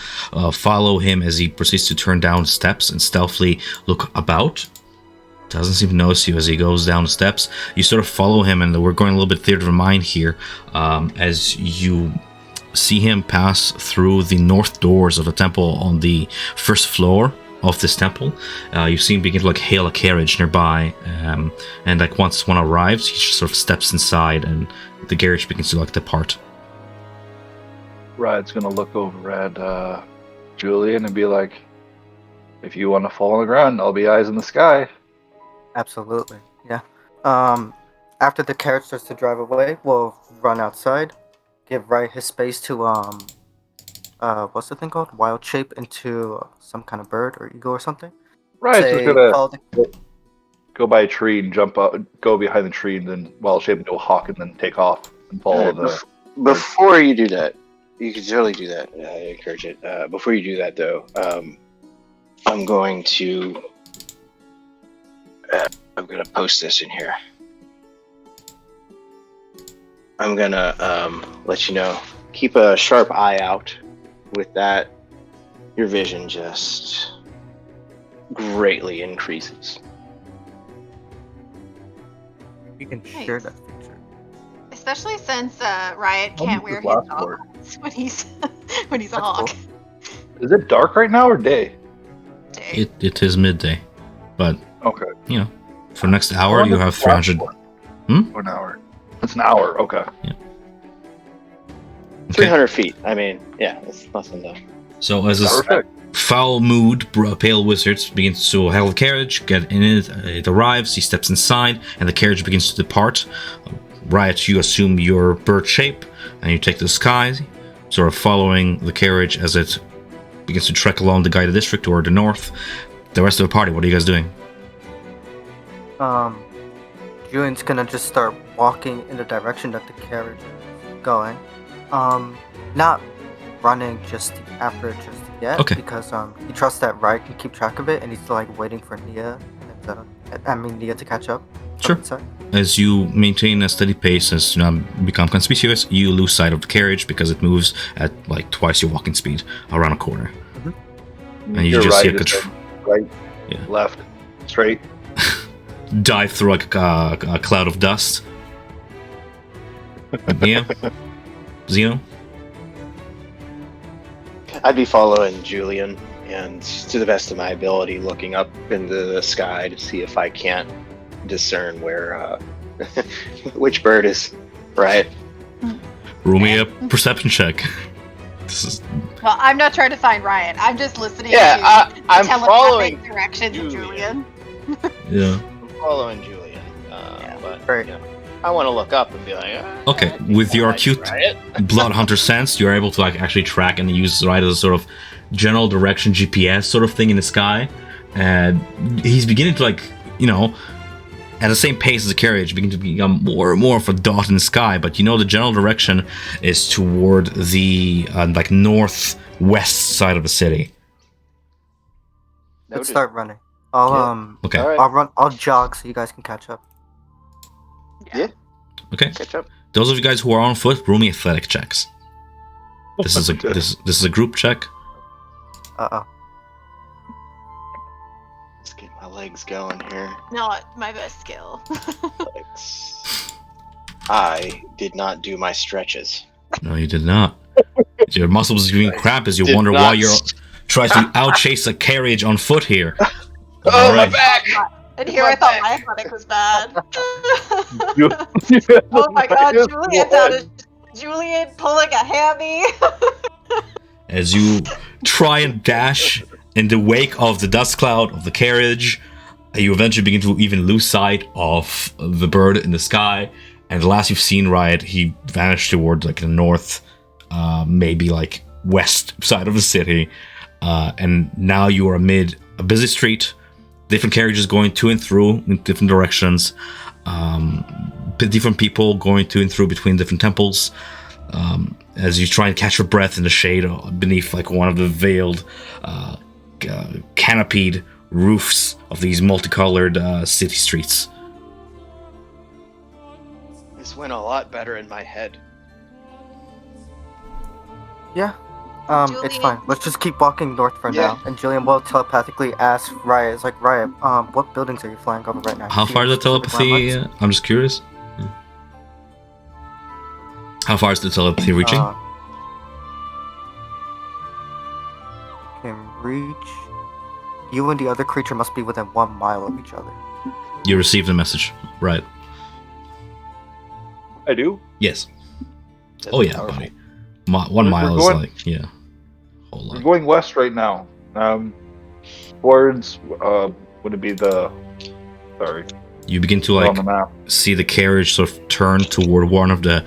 Follow him as he proceeds to turn down steps and stealthily look about. Doesn't seem to notice you as he goes down the steps. You sort of follow him, and we're going a little bit theater of mind here as you see him pass through the north doors of the temple on the first floor of this temple. You see him begin to like hail a carriage nearby, and like once one arrives, he just sort of steps inside, and the carriage begins to like depart. Riot's gonna look over at Julian and be like, if you want to fall on the ground, I'll be eyes in the sky. Absolutely, yeah. After the carriage starts to drive away, we'll run outside, give Riot his space to what's the thing called? Wild shape into some kind of bird or eagle or something. Riot's Say, just gonna follow the- go by a tree and jump up, go behind the tree, and then wild shape into a hawk, and then take off and follow the. Before you do that, you can totally do that. I encourage it. Before you do that, though, I'm going to post this in here. I'm gonna let you know. Keep a sharp eye out. With that, your vision just greatly increases. You can Nice. share that feature. Especially since Riot How can't much wear is his last for? goggles when he's when he's a That's hawk. cool. Is it dark right now or day? Dang. It is midday, but Okay. you know, for the next How hour long you does have this last 300. for? Hmm? For an hour. It's an hour. Okay. Okay. 300 feet. I mean, yeah, it's nothing to. So as this Perfect. foul mood pale wizard begins to hail the carriage, get in it. It arrives. He steps inside, and the carriage begins to depart. Riot, you assume your bird shape, and you take the sky, sort of following the carriage as it begins to trek along the guided district toward the north. The rest of the party, what are you guys doing? Julian's gonna just start walking in the direction that the carriage is going. Not running just after it just yet, Okay. because he trusts that Riot can keep track of it, and he's still like waiting for Nia to catch up. Sure. As you maintain a steady pace, as you not become conspicuous, you lose sight of the carriage because it moves at like twice your walking speed around a corner. And you Your just see right a is right, Yeah. left, straight. dive through like a cloud of dust. Yeah. Zeno? I'd be following Julian and, to the best of my ability, looking up into the sky to see if I can't discern where which bird is right. Roll me a perception check. This is Well, I'm not trying to find Riot. I'm just listening Yeah, to I'm telepathic following directions of Julian. Julian. yeah. I'm following Julian, but Right. you know, I want to look up and be like, Okay, with your acute blood hunter sense, you're able to like actually track and use Riot as a sort of general direction GPS sort of thing in the sky. And he's beginning to like, you know, at the same pace as the carriage, begin to become more and more of a dot in the sky. But you know the general direction is toward the like northwest side of the city. Let's start running. I'll Okay. All right. I'll run. I'll jog so you guys can catch up. Yeah. Okay. Catch up. Those of you guys who are on foot, roll me athletic checks. This is a this is a group check. Let's get my legs going here. Not my best skill. Legs. I did not do my stretches. No, you did not. Your muscles are giving crap as you Did wonder not why you're trying to outchase a carriage on foot here. Oh, All my right. back! And here I thought my athletic was bad. Oh Oh my god, Julian pulling a hammy. As you try and dash in the wake of the dust cloud of the carriage, you eventually begin to even lose sight of the bird in the sky. And the last you've seen Riot, he vanished toward like the north, maybe like west side of the city. And now you are amid a busy street, different carriages going to and through in different directions, different people going to and through between different temples. As you try and catch your breath in the shade beneath like one of the veiled, canopied roofs of these multicolored city streets. This went a lot better in my head. Yeah. It's Julian. fine. Let's just keep walking north for Yeah. now. And Julian will telepathically ask Riot. It's like, Riot, what buildings are you flying over right now? How See far is any the specific telepathy? landmarks? I'm just curious. How far is the telepathy reaching? Can reach. You and the other creature must be within 1 mile of each other. You received the message, right? I do. Yes. That's Oh yeah, powerful. buddy. 1 mile is going- like whole We're lot. going west right now. Towards would it be the? Sorry, You begin to on like the map. see the carriage sort of turn toward one of the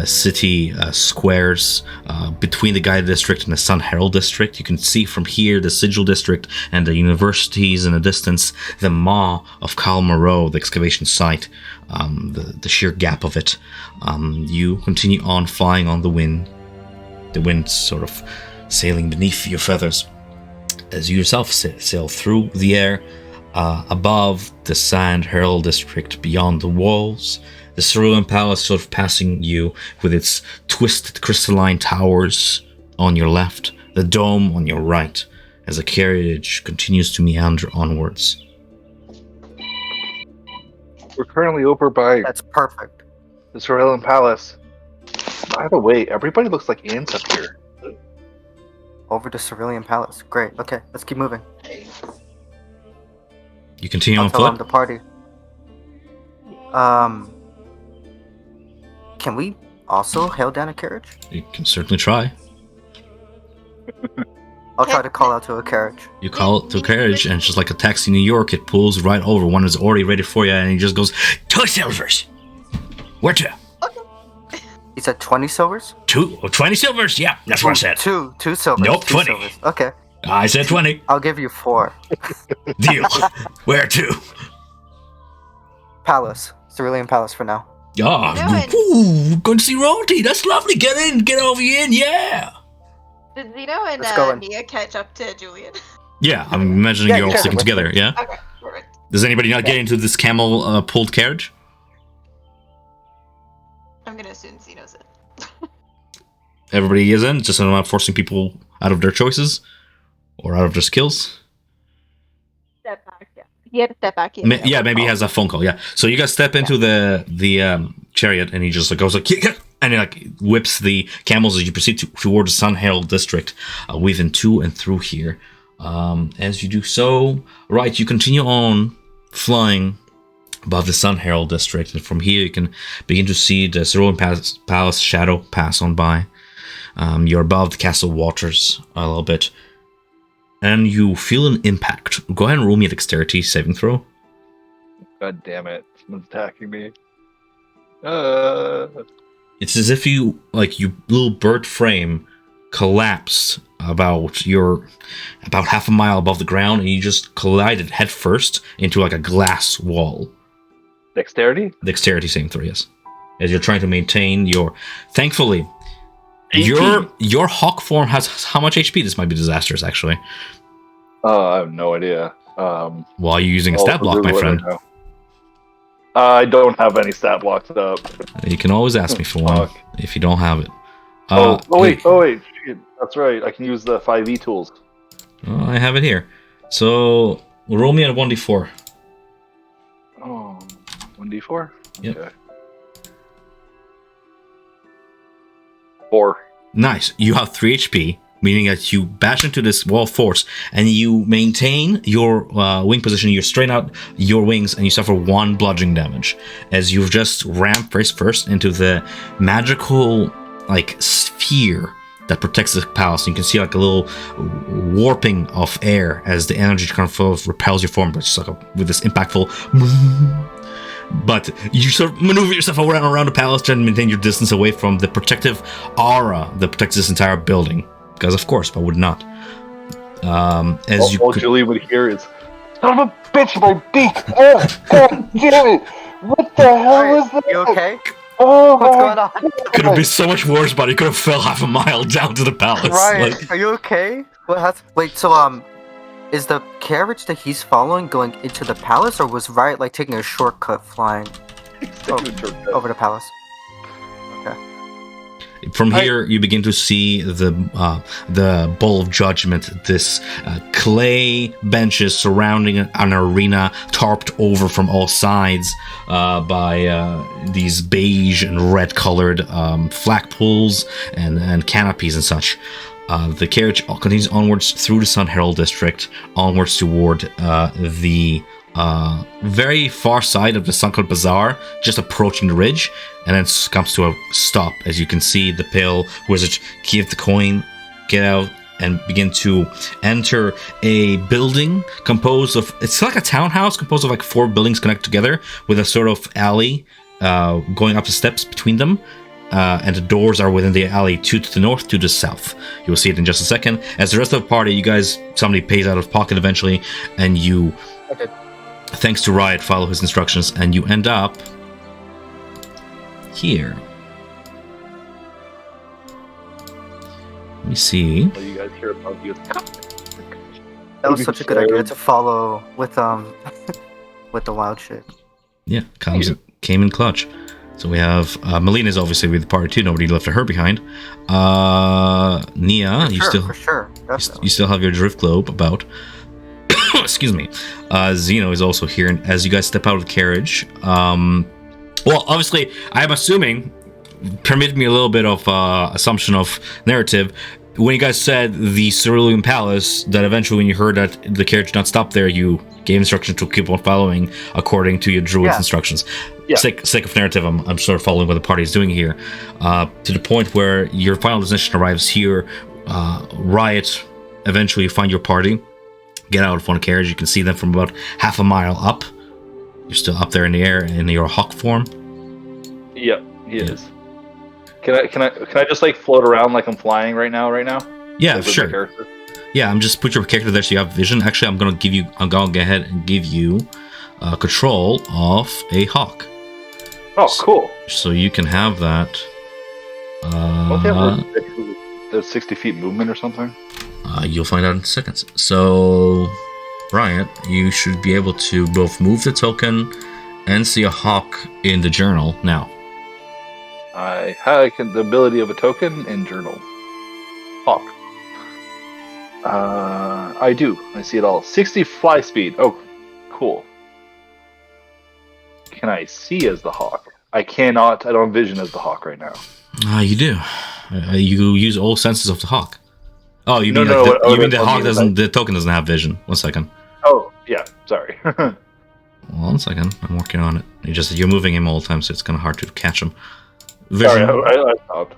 city squares between the Guided District and the Sun Herald District. You can see from here the Sigil District and the universities in the distance, the maw of Cal Moreau, the excavation site, the sheer gap of it. You continue on flying on the wind sort of sailing beneath your feathers as you yourself sail through the air. Above the Sand Herald District, beyond the walls, the Cerulean Palace sort of passing you with its twisted crystalline towers on your left, the dome on your right, as the carriage continues to meander onwards. We're currently over by That's perfect. the Cerulean Palace. By the way, everybody looks like ants up here. Over to Cerulean Palace. Great. Okay, let's keep moving. You continue I'll on tell them foot? to party. Can we also hail down a carriage? You can certainly try. I'll try to call out to a carriage. You call it to a carriage, and it's just like a taxi in New York. It pulls right over. One is already ready for you, and he just goes, 2 silvers. Where to? You said 20 silvers? 20 silvers? Yeah, that's what I said. Two silvers. Nope, 2 20. silvers. Okay. I said 20. I'll give you 4. Deal. Where to? Palace. Cerulean Palace for now. Ooh, going to see royalty. That's lovely. Get in. Get over here. Yeah. Did Zeno and Let's go in. Mia catch up to Julian? Yeah, I'm imagining Yeah, you're all you guys sticking are together, yeah? Okay, perfect. Does anybody not get into this camel pulled carriage? I'm gonna assume Zeno's in. Everybody is in, just so I'm not forcing people out of their choices or out of their skills. Step back, yeah. He had to step back. Maybe he has a phone call. Yeah. So you guys step into the chariot, and he just like goes like, "Yeah," and he like whips the camels as you proceed toward the Sun Herald district, weaving to and through here. As you do so, right, you continue on flying above the Sun Herald district, and from here you can begin to see the Cerulean Palace shadow pass on by. You're above the castle waters a little bit. And you feel an impact. Go ahead and roll me a dexterity saving throw. God damn it. Someone's attacking me. It's as if your little bird frame collapsed about half a mile above the ground, and you just collided head first into like a glass wall. Dexterity? Dexterity saving throw, yes. As you're trying to maintain your... Thankfully, 18. your hawk form has how much HP? This might be disastrous, actually. I have no idea. While you're using a stat block, my friend. I don't have any stat blocks up. You can always ask me for one if you don't have it. Wait. Shit, that's right. I can use the 5e tools. Oh, I have it here. So, roll me at a 1d4. Oh, 1d4? Yep. Okay. 4. Nice. You have 3 HP, meaning that you bash into this wall force, and you maintain your wing position. You straighten out your wings, and you suffer 1 bludgeoning damage, as you've just rammed face first into the magical sphere that protects the palace. You can see like a little warping of air as the energy kind of repels your form, but it's like with this impactful. But you sort of maneuver yourself around the palace, trying to maintain your distance away from the protective aura that protects this entire building. Because of course, why would not? Julie would hear is, son of a bitch, my beak! Oh, god damn it! What the hell is that? You okay? Oh, What's going on? Could have been so much worse, buddy. Could have fell half a mile down to the palace. Ryan, are you okay? Wait, so is the carriage that he's following going into the palace, or was Riot taking a shortcut flying over the palace? Okay. From here, you begin to see the bowl of judgment. This clay benches surrounding an arena, tarped over from all sides by these beige and red-colored flagpoles and canopies and such. The carriage continues onwards through the Sun Herald district, onwards toward the very far side of the Sunken Bazaar, just approaching the ridge, and then comes to a stop as you can see the pale wizard give the coin, get out, and begin to enter a building composed of... It's like a townhouse composed of 4 buildings connected together with a sort of alley going up the steps between them. And the doors are within the alley, 2 to the north, 2 to the south. You'll see it in just a second. As the rest of the party, somebody pays out of pocket eventually, and you, thanks to Riot, follow his instructions, and you end up here. Let me see. Well, you guys hear about you. That was such a good idea to follow with with the wild shit. Yeah, came in clutch. So we have Melina's obviously with the party too. Nobody left her behind. Nia, For sure. you still have your drift globe about. excuse me, Zeno is also here. And as you guys step out of the carriage, well, obviously, I'm assuming, permit me a little bit of assumption of narrative. When you guys said the Cerulean Palace, that eventually when you heard that the carriage did not stop there, you gave instructions to keep on following according to your druid's instructions. Yeah. Sake of narrative, I'm sort of following what the party is doing here. To the point where your final destination arrives here, Riot, eventually you find your party, get out of one carriage, you can see them from about half a mile up. You're still up there in the air in your hawk form. Yep, he is. Can I just like float around like I'm flying right now? Yeah, like, sure. Yeah, I'm just put your character there so you have vision. Actually, I'm gonna go ahead and give you control of a hawk. Oh, cool. So you can have that. Don't they have there's 60 feet movement or something? You'll find out in seconds. So, Riot, you should be able to both move the token and see a hawk in the journal now. I have the ability of a token in journal. Hawk. I do. I see it all. 60 fly speed. Oh, cool. Can I see as the hawk? I cannot. I don't vision as the hawk right now. You do. You use all senses of the hawk. Oh, you mean the hawk doesn't? The token doesn't have vision. 1 second. Oh, yeah. Sorry. 1 second. I'm working on it. You're moving him all the time, so it's kind of hard to catch him. Vision, sorry, I stopped.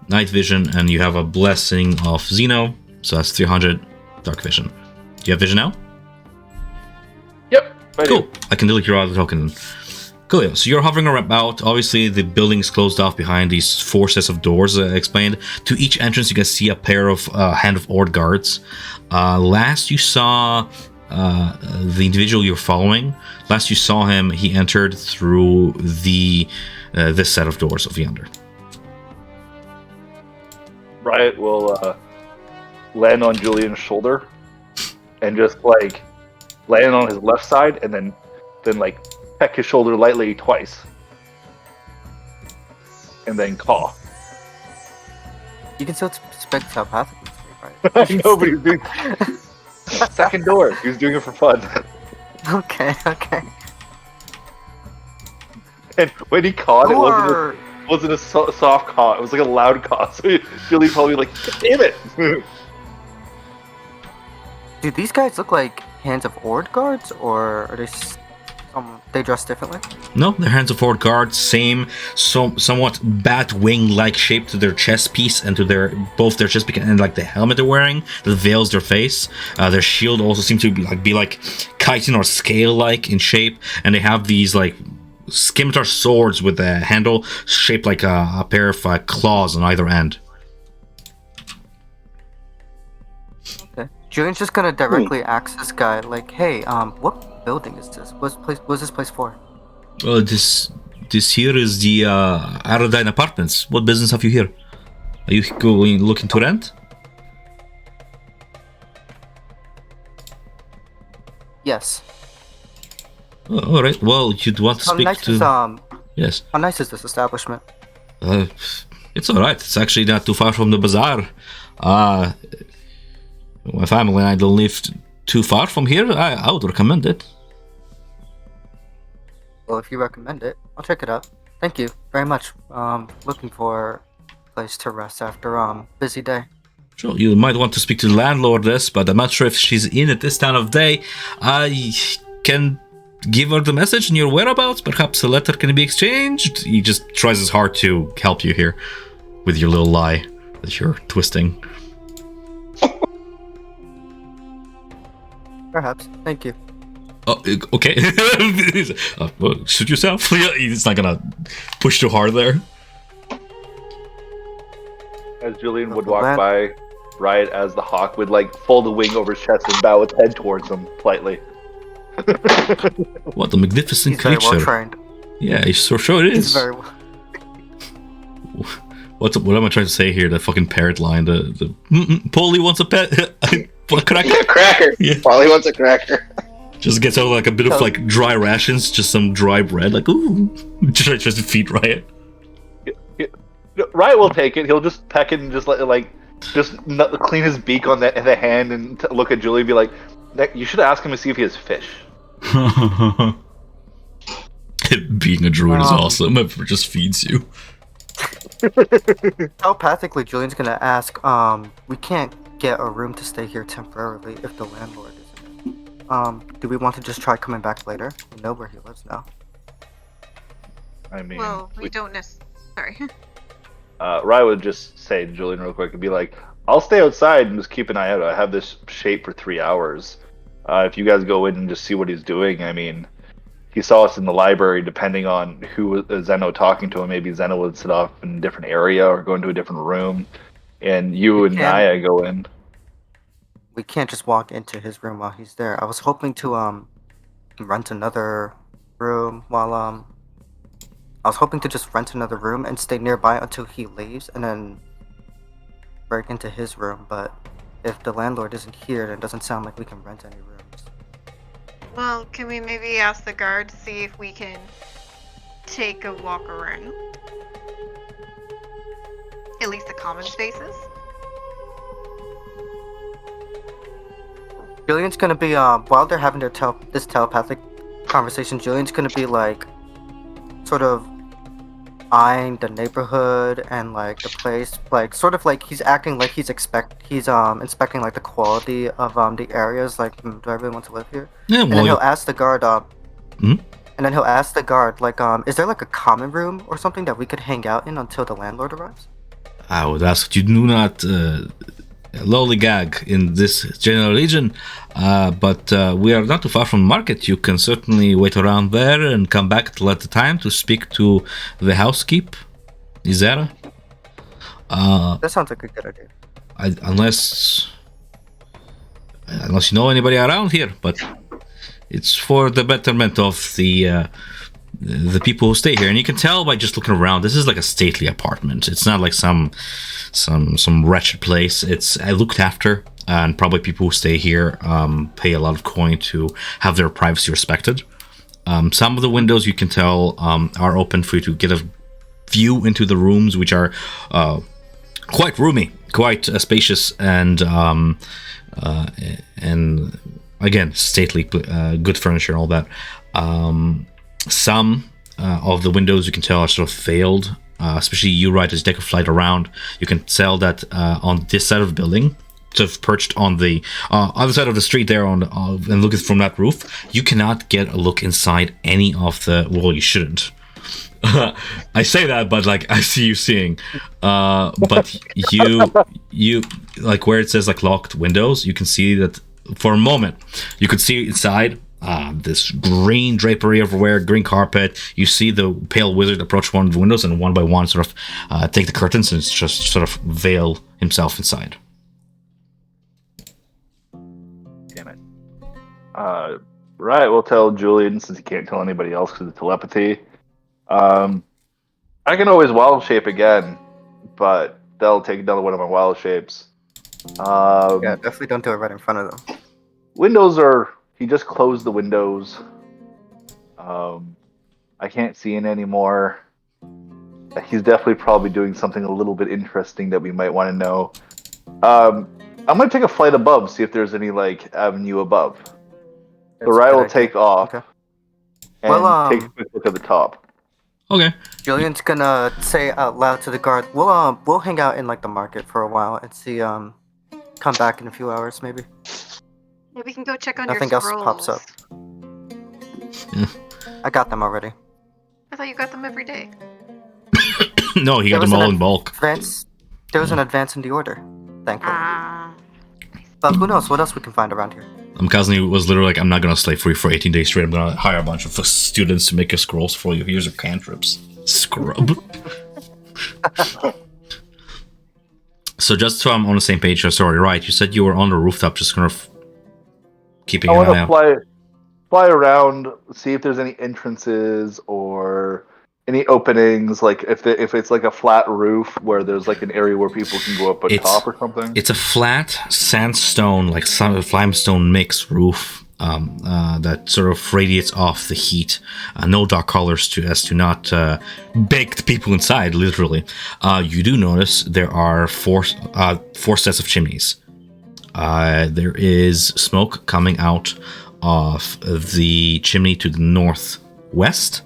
night vision, and you have a blessing of Zeno, so that's 300 dark vision. Do you have vision now? Yep. Cool. I can delete your other token. Cool. Yeah. So you're hovering about. Obviously, the building's closed off behind these 4 sets of doors. Explained. To each entrance, you can see a pair of hand of Ord guards. Last you saw the individual you're following. Last you saw him, he entered through the this set of doors of yonder. Riot will land on Julian's shoulder and just like land on his left side, and then like peck his shoulder lightly twice, and then caw. You can still expect telepathically, right? I know, but he's doing second door. He was doing it for fun. Okay. And when he cawed, it wasn't a soft caw. It was like a loud caw. So Julie probably like, damn it. Do these guys look like hands of Ord guards, or are they they dress differently? No, they're hands of Ord guards. Same, somewhat bat wing-like shape to their chest piece and to both their chest piece and like the helmet they're wearing that veils their face. Their shield also seems to be like chitin or scale-like in shape, and they have these like scimitar swords with a handle shaped like a pair of claws on either end. Okay. Julian's just gonna directly ask this guy, like, "Hey, what building is this? What's this place for?" This here is the Aradine Apartments. What business have you here? Are you looking to rent? Yes. Oh, all right. Well, you'd want to speak to. Yes. How nice is this establishment? It's all right. It's actually not too far from the bazaar. My family and I don't live too far from here. I would recommend it. Well, if you recommend it, I'll check it out. Thank you very much. Looking for a place to rest after busy day. Sure, you might want to speak to the landlordess, but I'm not sure if she's in at this time of day. I can give her the message and your whereabouts. Perhaps a letter can be exchanged. He just tries his hard to help you here with your little lie that you're twisting. Perhaps. Thank you. Oh, okay. Well, shoot yourself. He's not gonna push too hard there. As Julian would walk by, Riot as the hawk would like fold the wing over his chest and bow its head towards him politely. What a magnificent He's very creature! well trained. Yeah, sure it is. He's very well. What am I trying to say here? That fucking parrot line. The Polly wants a pet. A cracker. A cracker. Yeah. Polly wants a cracker. Just gets out like a bit of like dry rations, just some dry bread. Like ooh, tries to feed Riot. Riot will take it. He'll just peck it and just clean his beak on the hand and look at Julie and be like, You should ask him to see if he has fish. Being a druid is awesome. It just feeds you. Telepathically, Julian's gonna ask, we can't get a room to stay here temporarily if the landlord isn't in. Do we want to just try coming back later? We know where he lives now. I mean, Well, we don't Sorry. Rye would just say to Julian real quick and be like, I'll stay outside and just keep an eye out. I have this shape for 3 hours. If you guys go in and just see what he's doing, I mean, he saw us in the library. Depending on who Zeno talking to him, maybe Zeno would sit off in a different area or go into a different room, and you and Naya go in. We can't just walk into his room while he's there. I was hoping to rent another room while I was hoping to just rent another room and stay nearby until he leaves, and then break into his room. But if the landlord isn't here, then it doesn't sound like we can rent any rooms. Well, can we maybe ask the guard to see if we can take a walk around? At least the common spaces? Julian's gonna be, while they're having their this telepathic conversation, Julian's gonna be, like, sort of eyeing the neighborhood and, like, the place, like, sort of like he's acting like he's inspecting, like, the quality of, the areas, like, do I really want to live here? Yeah, and well, then he'll ask the guard, Mhm. and then he'll ask the guard, like, is there, like, a common room or something that we could hang out in until the landlord arrives? I would ask you do not lollygag in this general region, but we are not too far from the market. You can certainly wait around there and come back at the time to speak to the housekeep, Izera. That sounds like a good idea. Unless you know anybody around here, but it's for the betterment of the people who stay here, and you can tell by just looking around. This is like a stately apartment. It's not like some wretched place. It's looked after, and probably people who stay here pay a lot of coin to have their privacy respected. Some of the windows you can tell are open for you to get a view into the rooms, which are quite roomy, quite spacious, and again stately, good furniture and all that. Some of the windows you can tell are sort of veiled, especially you, right, as you take a flight around. You can tell that on this side of the building, sort of perched on the other side of the street there, and looking from that roof, you cannot get a look inside any of the. Well, you shouldn't. I say that, but like I see you seeing. But you like where it says like locked windows, you can see that for a moment you could see inside. This green drapery everywhere, green carpet. You see the pale wizard approach one of the windows and one by one sort of take the curtains and just sort of veil himself inside. Damn it. Right, we'll tell Julian since he can't tell anybody else because of telepathy. I can always wild shape again, but they'll take another one of my wild shapes. Yeah, definitely don't do it right in front of them. Windows are... He just closed the windows. I can't see in anymore. He's definitely probably doing something a little bit interesting that we might want to know. I'm going to take a flight above, see if there's any, like, avenue above. So Rye will take off and take a quick look at the top. Okay. Julian's gonna say out loud to the guard, we'll hang out in, like, the market for a while and see, come back in a few hours, maybe. Yeah, we can go check on Nothing your else scrolls. pops up. I got them already. I thought you got them every day. No, he got them all in bulk. There was an advance in the order, thankfully. But who knows what else we can find around here. Kazni was literally like, I'm not gonna slave for you for 18 days straight. I'm gonna hire a bunch of students to make your scrolls for you. Here's your cantrips. Scrub. So just so I'm on the same page, sorry, right, you said you were on the rooftop just kind of keeping an eye out. I want to fly around, see if there's any entrances or any openings, like if it's like a flat roof where there's like an area where people can go up on top or something. It's a flat sandstone, like limestone mix roof that sort of radiates off the heat. No dark colors as to not bake the people inside, literally. You do notice there are four sets of chimneys. There is smoke coming out of the chimney to the northwest,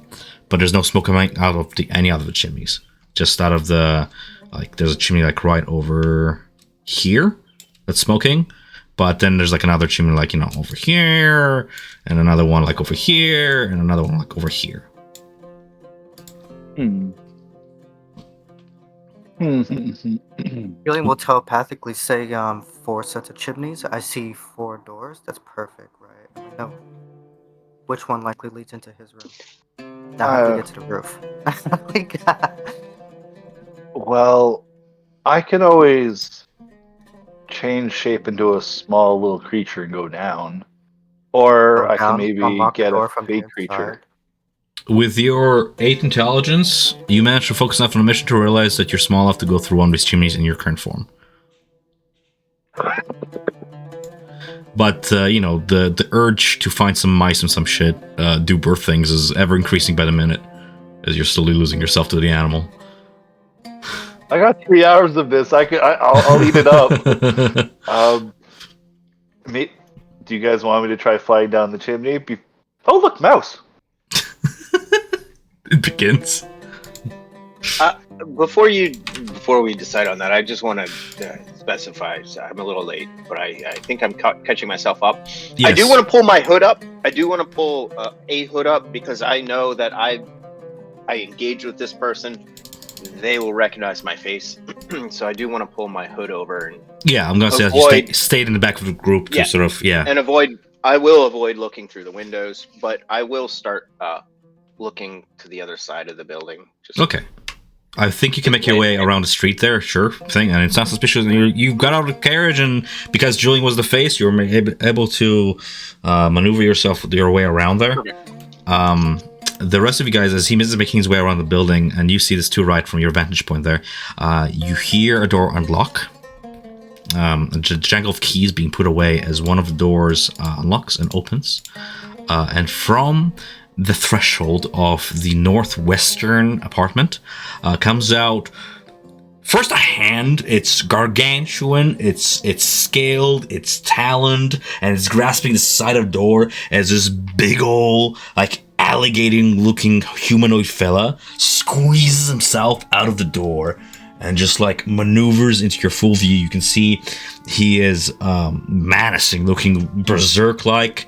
but there's no smoke coming out of any other chimneys. Just out of the, like, there's a chimney like right over here that's smoking, but then there's like another chimney like, you know, over here, and another one like over here, and another one like over here. Julian will telepathically say, 4 sets of chimneys. I see 4 doors. That's perfect, right? We know which one likely leads into his room. Now have to get to the roof. Well, I can always change shape into a small little creature and go down. Or I can maybe get a fake creature. With your 8 intelligence, you manage to focus enough on a mission to realize that you're small enough to go through one of these chimneys in your current form. But, you know, the urge to find some mice and some shit, do birth things is ever increasing by the minute, as you're slowly losing yourself to the animal. I got 3 hours of this. I'll eat it up. Do you guys want me to try flying down the chimney? Oh, look, mouse! It begins. Before we decide on that, I just want to specify. So I'm a little late, but I think I'm catching myself up. Yes. I do want to pull my hood up. I do want to pull a hood up because I know that I engage with this person. They will recognize my face, so I do want to pull my hood over and I'm gonna say that you stayed in the back of the group to sort of and avoid. I will avoid looking through the windows, but I will start looking to the other side of the building. Okay, I think you can make your way around the street there, sure thing, and it's not suspicious. You got out of the carriage, and because Julian was the face, you were able to maneuver your way around there. Okay. The rest of you guys, as he is making his way around the building, and you see this to right from your vantage point there, you hear a door unlock. A jangle of keys being put away as one of the doors unlocks and opens. And from the threshold of the northwestern apartment comes out first a hand. It's gargantuan, it's scaled, it's taloned, and it's grasping the side of the door as this big ol' like alligator-looking humanoid fella squeezes himself out of the door and just like maneuvers into your full view. You can see he is menacing, looking berserk-like,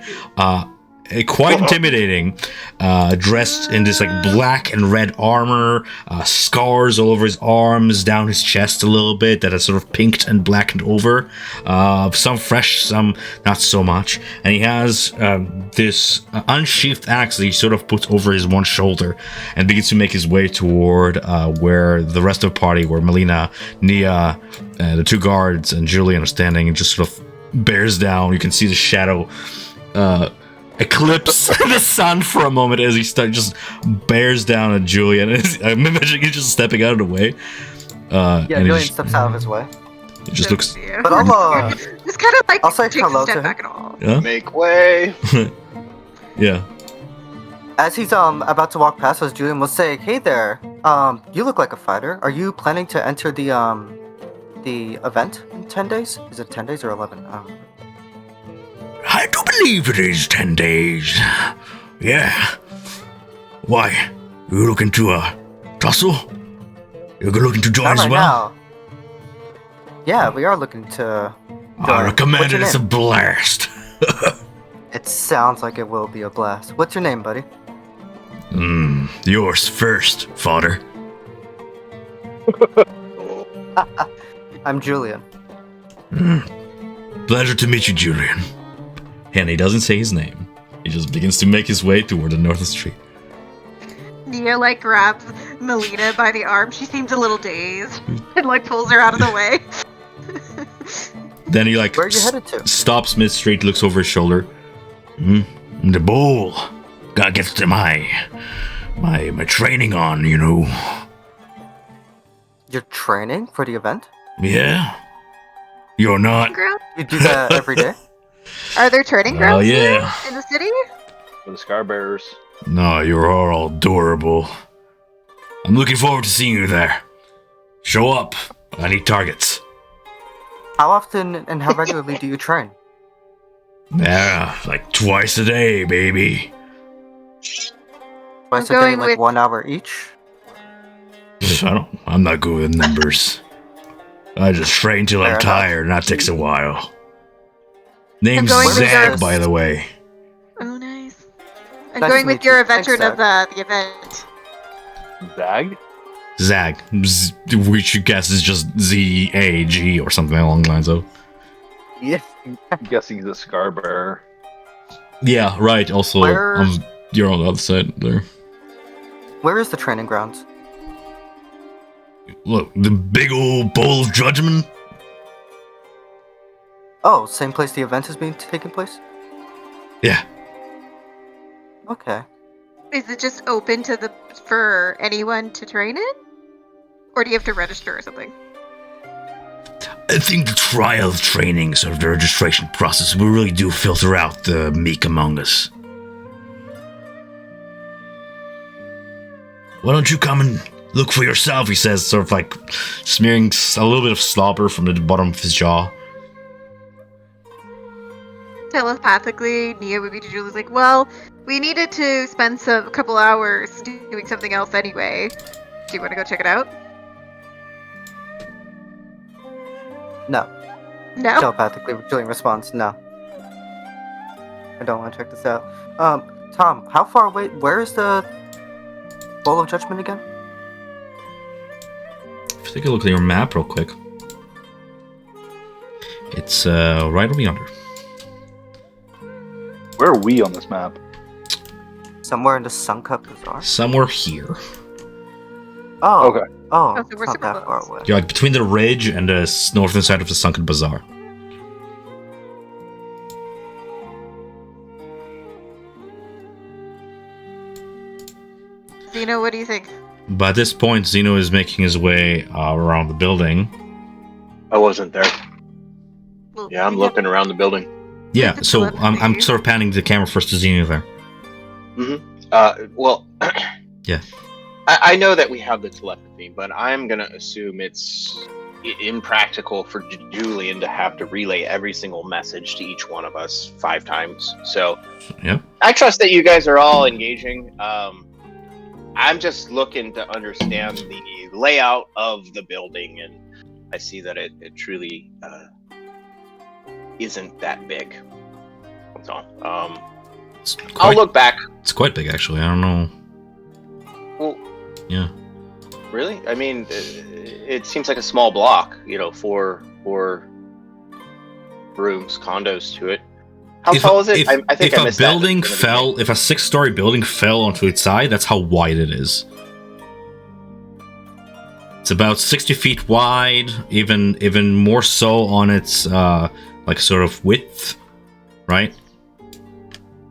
quite intimidating, dressed in this like black and red armor, scars all over his arms, down his chest a little bit that are sort of pinked and blackened over, some fresh, some not so much, and he has this unsheathed axe that he sort of puts over his one shoulder and begins to make his way toward where the rest of the party, where Melina, Nia, the 2 guards, and Julian are standing, and just sort of bears down. You can see the shadow eclipse the sun for a moment as he just bears down at Julian. I'm imagining he's just stepping out of the way. Julian steps out of his way. It just looks. But I'll just kind of like I'll say take hello a step to back him. at all. Yeah? Make way. Yeah. As he's about to walk past us, Julian will say, "Hey there. You look like a fighter. Are you planning to enter the event in 10 days? Is it 10 days or 11? I do believe it is 10 days. Yeah. Why? You looking to tussle? You're looking to join as well? Now. Yeah, we are looking to join. I recommend it. It's a blast. It sounds like it will be a blast. What's your name, buddy? Yours first, fodder. I'm Julian. Pleasure to meet you, Julian. And he doesn't say his name. He just begins to make his way toward the north of the street. Nia like grabs Melina by the arm. She seems a little dazed and like pulls her out of the way. Then he like Where are you headed to? Stops mid-street, looks over his shoulder. The bowl. Gotta get to my training on, you know. You're training for the event? Yeah. You're not. You do that every day? Are there training grounds yeah. here in the city? For the Scar Bearers. No, you're all adorable. I'm looking forward to seeing you there. Show up. I need targets. How often and how regularly do you train? Yeah, like twice a day, baby. Twice a day, going like with- 1 hour each? I'm not good with numbers. I just train till Fair I'm enough. tired, and that takes a while. Name's going with Zach, your- by the way. Oh, nice. I'm Nice going to with meet your you. a veteran Thanks, of the event. Zag? Zag, which you guess is just Z-A-G or something along the lines of. Yeah. I'm guessing he's a scar bearer. Yeah, right. Also, Where's- you're on the other side there. Where is the training grounds? Look, the big old bowl of judgment. Oh, same place the event is being taking place? Yeah. Okay. Is it just open for anyone to train in? Or do you have to register or something? I think the trial training, sort of the registration process, will really do filter out the meek among us. Why don't you come and look for yourself, he says, sort of like smearing a little bit of slobber from the bottom of his jaw. Telepathically, Nia would be to Julie's like, well, we needed to spend a couple hours doing something else anyway. Do you want to go check it out? No. No? Telepathically doing response, no. I don't want to check this out. Tom, how far away, where is the Bowl of Judgment again? Take a look at your map real quick. It's right over yonder. Where are we on this map? Somewhere in the Suncup Bazaar? Somewhere here. Oh. Okay. Oh, Oh, so it's we're not super that far close. away. You're like between the ridge and the northern side of the sunken bazaar. Zeno, what do you think? By this point, Zeno is making his way around the building. I wasn't there. Well, Yeah, I'm we have- looking around the building. Yeah, the so I'm telepathy. sort of panning the camera first to Zeno there. Well, Yeah. I know that we have the telepathy, but I'm gonna assume it's impractical for Julian to have to relay every single message to each one of us 5 times. So Yep. I trust that you guys are all engaging. I'm just looking to understand the layout of the building, and I see that it truly isn't that big. So It's I'll quite, look back. it's quite big, actually. I don't know. Well, Yeah. really? I mean, it seems like a small block. 4 rooms, condos to it. How tall is it? I think if I a missed that. building fell, if a 6-story building fell onto its side, that's how wide it is. It's about 60 feet wide, even more so on its like sort of width, right?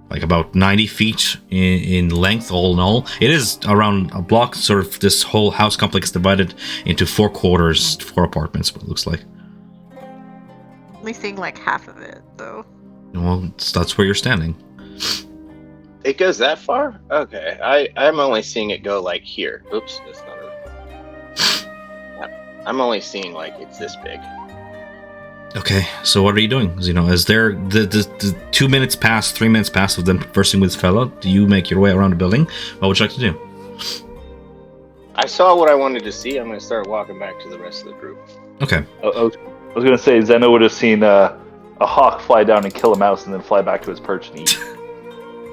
Like about 90 feet in length, all in all. It is around a block. Sort of this whole house complex divided into 4 quarters, 4 apartments. What it looks like. Only seeing like half of it, though. Well, that's where you're standing. It goes that far? Okay. I'm only seeing it go like here. Oops, that's not it. I'm only seeing like it's this big. Okay, so what are you doing? You know, is there the 2 minutes pass, 3 minutes pass of them conversing with this fella? Do you make your way around the building? What would you like to do? I saw what I wanted to see. I'm going to start walking back to the rest of the group. Okay. I was going to say Zeno would have seen a hawk fly down and kill a mouse and then fly back to his perch and eat.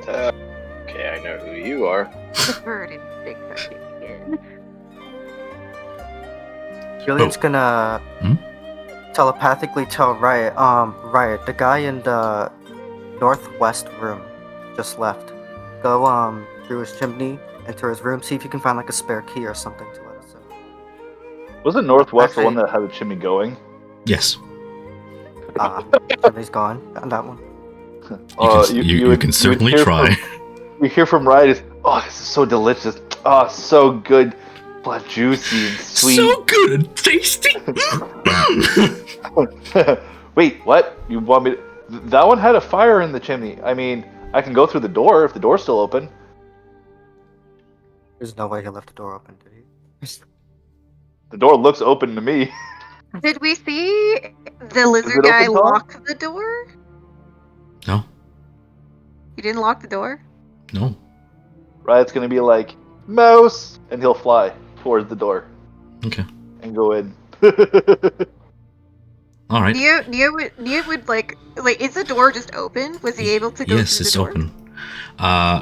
Okay, I know who you are. The bird in big fucking again. Julian's gonna Hmm? telepathically tell Riot, Riot, the guy in the northwest room just left. Go, through his chimney, enter his room, see if you can find like a spare key or something to let us in. Wasn't Northwest the Actually- one that had the chimney going? Yes. Chimney's gone on that one. You can certainly hear try. You hear from Riot is, oh, this is so delicious. Oh, so good. But juicy and sweet. So good and tasty. Wait, what? You want me to... That one had a fire in the chimney. I mean, I can go through the door if the door's still open. There's no way he left the door open, did he? The door looks open to me. Did we see the lizard it guy open, Tom? lock the door? No, You didn't lock the door? no. Riot's gonna be like, mouse! And he'll fly towards the door Okay. and go in. All right. Neo would like, is the door just open? Was he able to go Yes, through it's the door? open.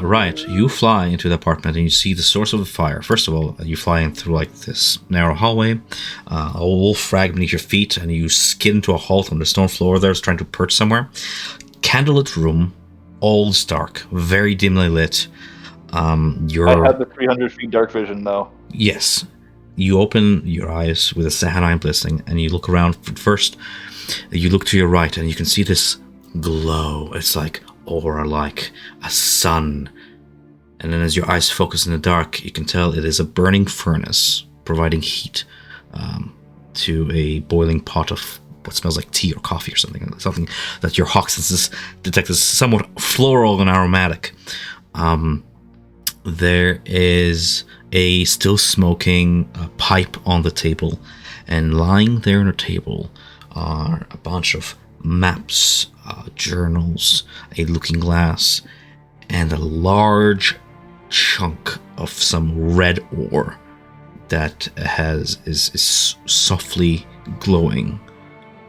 Right, you fly into the apartment and you see the source of the fire. First of all, you fly in through like this narrow hallway, a wolf frag beneath your feet, and you skid into a halt on the stone floor there, trying to perch somewhere. Candlelit room, all is dark, very dimly lit. I have the 300 feet dark vision, though. Yes. You open your eyes with a second eye blissing, and you look around. First, you look to your right, and you can see this glow. It's like aura, like a sun. And then as your eyes focus in the dark, you can tell it is a burning furnace, providing heat to a boiling pot of what smells like tea or coffee or something that your hawk senses detect as somewhat floral and aromatic. There is a still smoking pipe on the table, and lying there on the table are a bunch of maps, journals, a looking glass, and a large chunk of some red ore that is softly glowing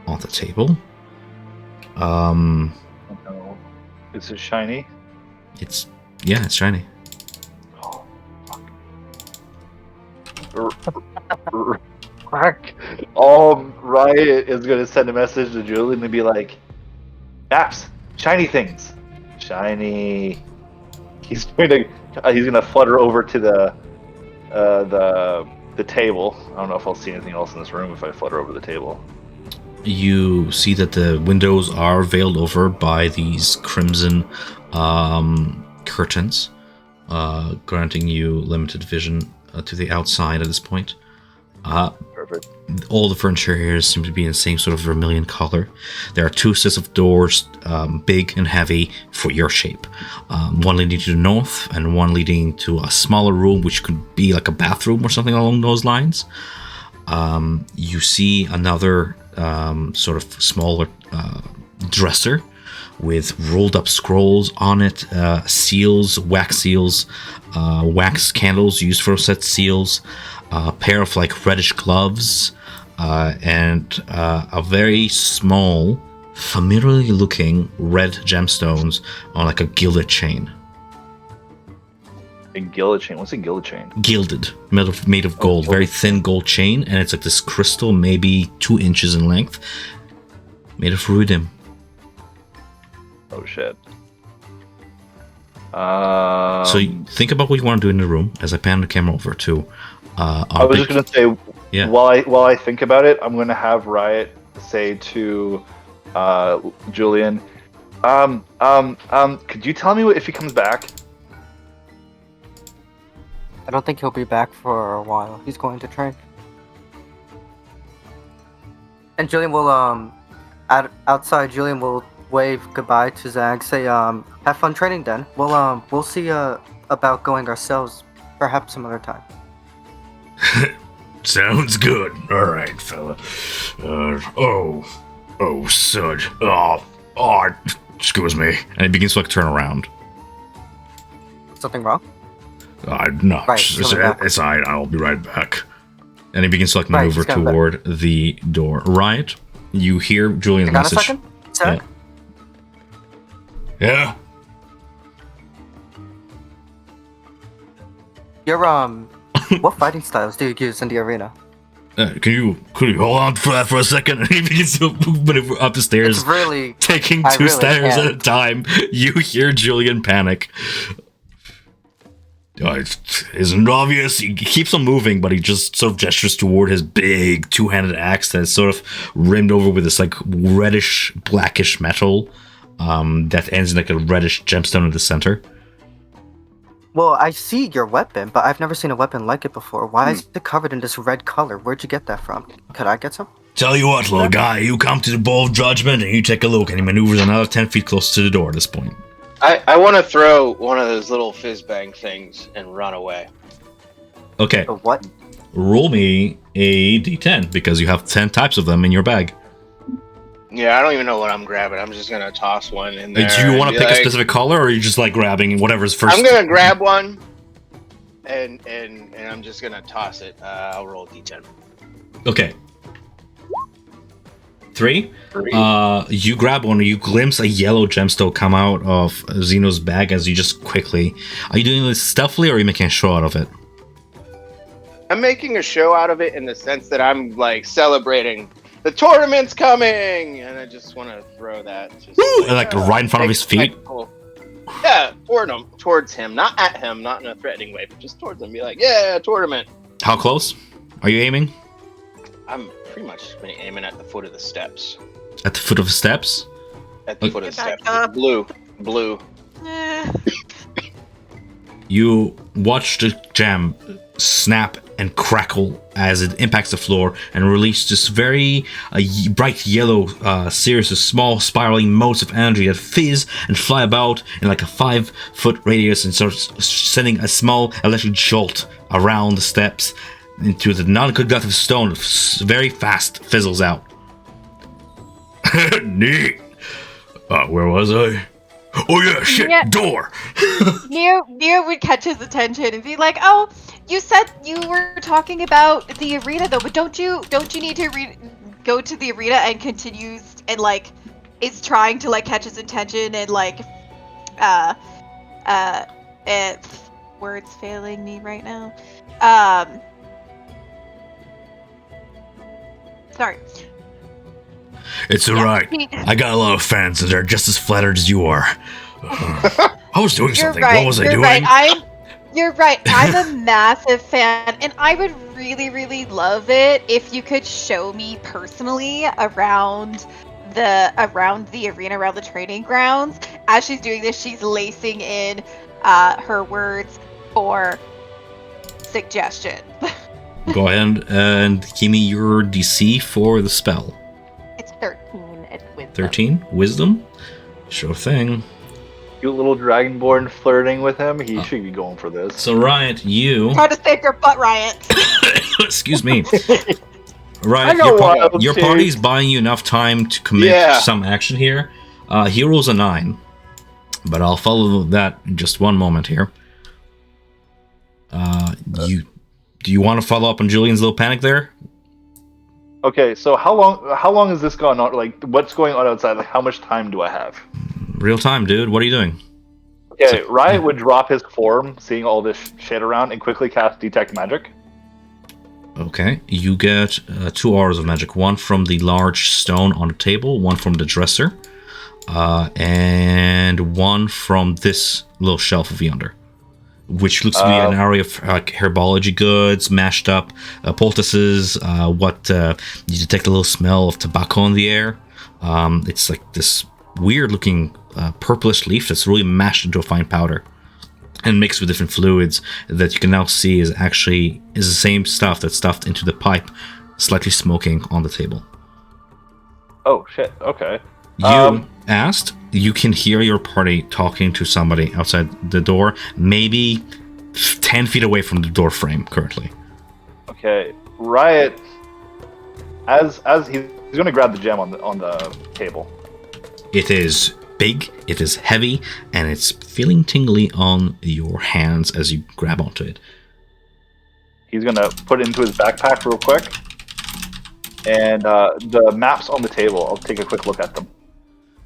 on the table. No. Is it shiny? It's shiny. Crack. Riot is gonna send a message to Julian and be like, "Apps, shiny things, shiny." He's gonna flutter over to the table. I don't know if I'll see anything else in this room if I flutter over the table. You see that the windows are veiled over by these crimson curtains, granting you limited vision to the outside at this point. Perfect. All the furniture here seems to be in the same sort of vermilion color. There are two sets of doors, big and heavy for your shape. One leading to the north and one leading to a smaller room, which could be like a bathroom or something along those lines. You see another sort of smaller dresser with rolled up scrolls on it, seals, wax candles used for set seals, a pair of like reddish gloves, and a very small, familiarly looking red gemstones on like a gilded chain. A gilded chain? What's a gilded chain? Gilded, made of gold, very thin gold chain, and it's like this crystal, maybe 2 inches in length, made of ruidium. Oh shit. So you think about what you want to do in the room as I pan the camera over to. I was just gonna say, yeah. while I think about it, I'm gonna have Riot say to Julian, could you tell me if he comes back? I don't think he'll be back for a while. He's going to train. And Julian will outside. Julian will wave goodbye to Zag. Say have fun training then. We'll see about going ourselves perhaps some other time. Sounds good. All right, fella. Sud. Excuse me. And he begins to like turn around. Something wrong? No, Right, it's alright. I'll be right back. And he begins to like maneuver toward the door. Right? You hear Julian's Hang on message. a second. Zag? Yeah? Your what fighting styles do you use in the arena? Could you hold on for that for a second? And he begins to maneuver up the stairs, It's really taking I two really stairs can't. at a time. You hear Julian panic. It isn't obvious. He keeps on moving, but he just sort of gestures toward his big two-handed axe that's sort of rimmed over with this like reddish, blackish metal that ends in like a reddish gemstone in the center. Well, I see your weapon, but I've never seen a weapon like it before. Why is it covered in this red color? Where'd you get that from? Could I get some? Tell you what, little guy, you come to the bowl of judgment and you take a look. And he maneuvers another 10 feet close to the door at this point. I want to throw one of those little fizz bang things and run away. Okay. The what? roll me a d10 because you have 10 types of them in your bag. Yeah, I don't even know what I'm grabbing. I'm just gonna toss one in there. Do you want to pick like, a specific color, or are you just like grabbing whatever's first? I'm gonna grab one, and I'm just gonna toss it. I'll roll a d10. Okay. 3. 3. You grab one, you glimpse a yellow gemstone come out of Zeno's bag as you just quickly. Are you doing this stealthily, or are you making a show out of it? I'm making a show out of it in the sense that I'm like celebrating. The tournament's coming, and I just want to throw that. Just Like right in front of his feet. Cool. Yeah, towards him, not at him, not in a threatening way, but just towards him. Be like, yeah, tournament. How close are you aiming? I'm pretty much aiming at the foot of the steps. At the foot of the steps? At the foot of the Get back steps. up. Blue. Eh. You watch the gem snap and crackle as it impacts the floor and release this very bright yellow series of small spiraling motes of energy that fizz and fly about in like a 5-foot radius and starts sending a small electric jolt around the steps into the non-conductive stone. Very fast fizzles out. Neat. Where was I? Oh yeah, shit, Yeah. door. Neo would catch his attention and be like, "Oh, you said you were talking about the arena though, but don't you need to go to the arena and continues and like is trying to like catch his attention and like words failing me right now. Sorry. It's alright. I got a lot of fans and they're just as flattered as you are. I was doing You're something. right. What was I You're doing? right. You're right. I'm a massive fan, and I would really, really love it if you could show me personally around the arena, around the training grounds. As she's doing this, she's lacing in her words for suggestion. Go ahead and give me your DC for the spell. It's 13. It's wisdom. 13? Wisdom? Sure thing. Cute little dragonborn flirting with him. He should be going for this. So, Riot, you... Try to save your butt, Riot. Excuse me. Riot, I got wild your too. party's buying you enough time to commit some action here. He rolls a 9. But I'll follow that in just one moment here. Do you want to follow up on Julian's little panic there? Okay, so how long has this gone on? Like, what's going on outside? Like, how much time do I have? Real time, dude. What are you doing? Okay, Riot would drop his form, seeing all this shit around, and quickly cast Detect Magic. Okay, you get 2 auras of magic. One from the large stone on the table, one from the dresser, and one from this little shelf of yonder, which looks to be an area of herbology goods, mashed up poultices. You detect a little smell of tobacco in the air. It's like this weird-looking purplish leaf that's really mashed into a fine powder and mixed with different fluids that you can now see is the same stuff that's stuffed into the pipe, slightly smoking on the table. Oh shit! Okay. You asked. You can hear your party talking to somebody outside the door, maybe 10 feet away from the door frame currently. Okay, Riot. As he's going to grab the gem on the table. It is big, it is heavy, and it's feeling tingly on your hands as you grab onto it. He's going to put it into his backpack real quick. And the maps on the table, I'll take a quick look at them.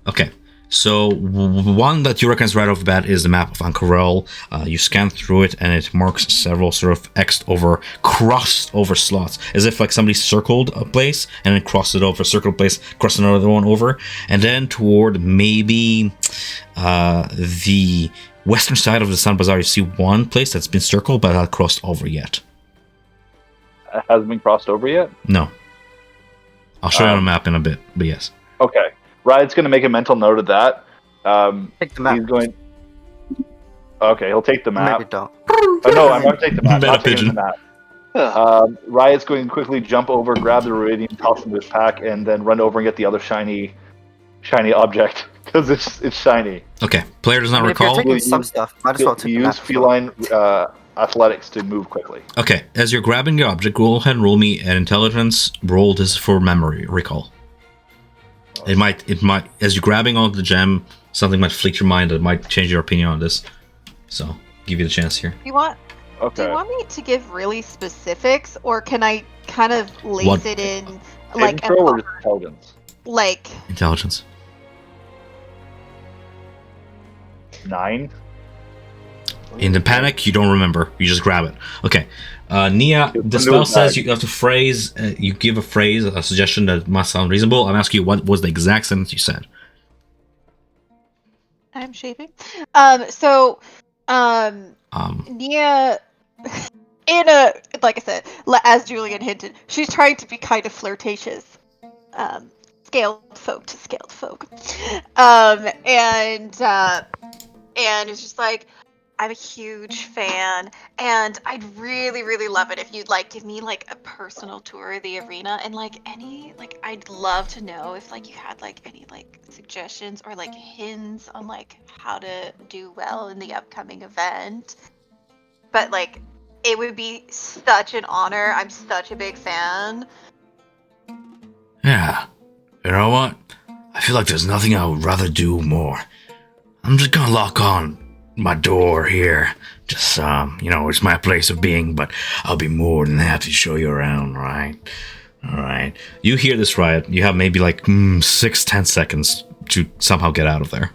Okay, so one that you recognize right off the bat is the map of Ankarel. You scan through it, and it marks several sort of crossed over slots, as if like somebody circled a place and then crossed it over, circled a place, crossed another one over, and then toward maybe the western side of the Sun Bazaar, you see one place that's been circled but not crossed over yet. It hasn't been crossed over yet? No. I'll show you on a map in a bit, but yes. Okay. Riot's going to make a mental note of that. Take the map. He's going... Okay, he'll take the map. Maybe don't. Oh, no, I'm going to take the map. Meta Not taking pigeon. the map. Riot's going to quickly jump over, grab the Ruidium, toss it into his pack, and then run over and get the other shiny object, because it's shiny. Okay, player does not I mean, if you're recall. taking some stuff, might as well take the Use map. feline athletics to move quickly. Okay, as you're grabbing the object, go ahead and roll me an intelligence roll. This is for memory recall. It might, as you're grabbing onto the gem, something might flick your mind that might change your opinion on this. So, give you the chance here. Do you want me to give really specifics, or can I kind of lace it in like Intro or intelligence? Like intelligence. 9. In the panic, you don't remember. You just grab it. Okay. Nia, the spell says you have to phrase, you give a phrase, a suggestion that must sound reasonable. I'm asking you what was the exact sentence you said. I'm shaping. Nia, like I said, as Julian hinted, she's trying to be kind of flirtatious. Scaled folk to scaled folk. And it's just like, I'm a huge fan, and I'd really, really love it if you'd like give me like a personal tour of the arena, and like I'd love to know if like you had like any like suggestions or like hints on like how to do well in the upcoming event. But like, it would be such an honor. I'm such a big fan. Yeah. You know what? I feel like there's nothing I would rather do more. I'm just gonna lock on my door here. Just, it's my place of being, but I'll be more than happy to show you around, right? Alright. You hear this riot. You have maybe like 6-10 seconds to somehow get out of there.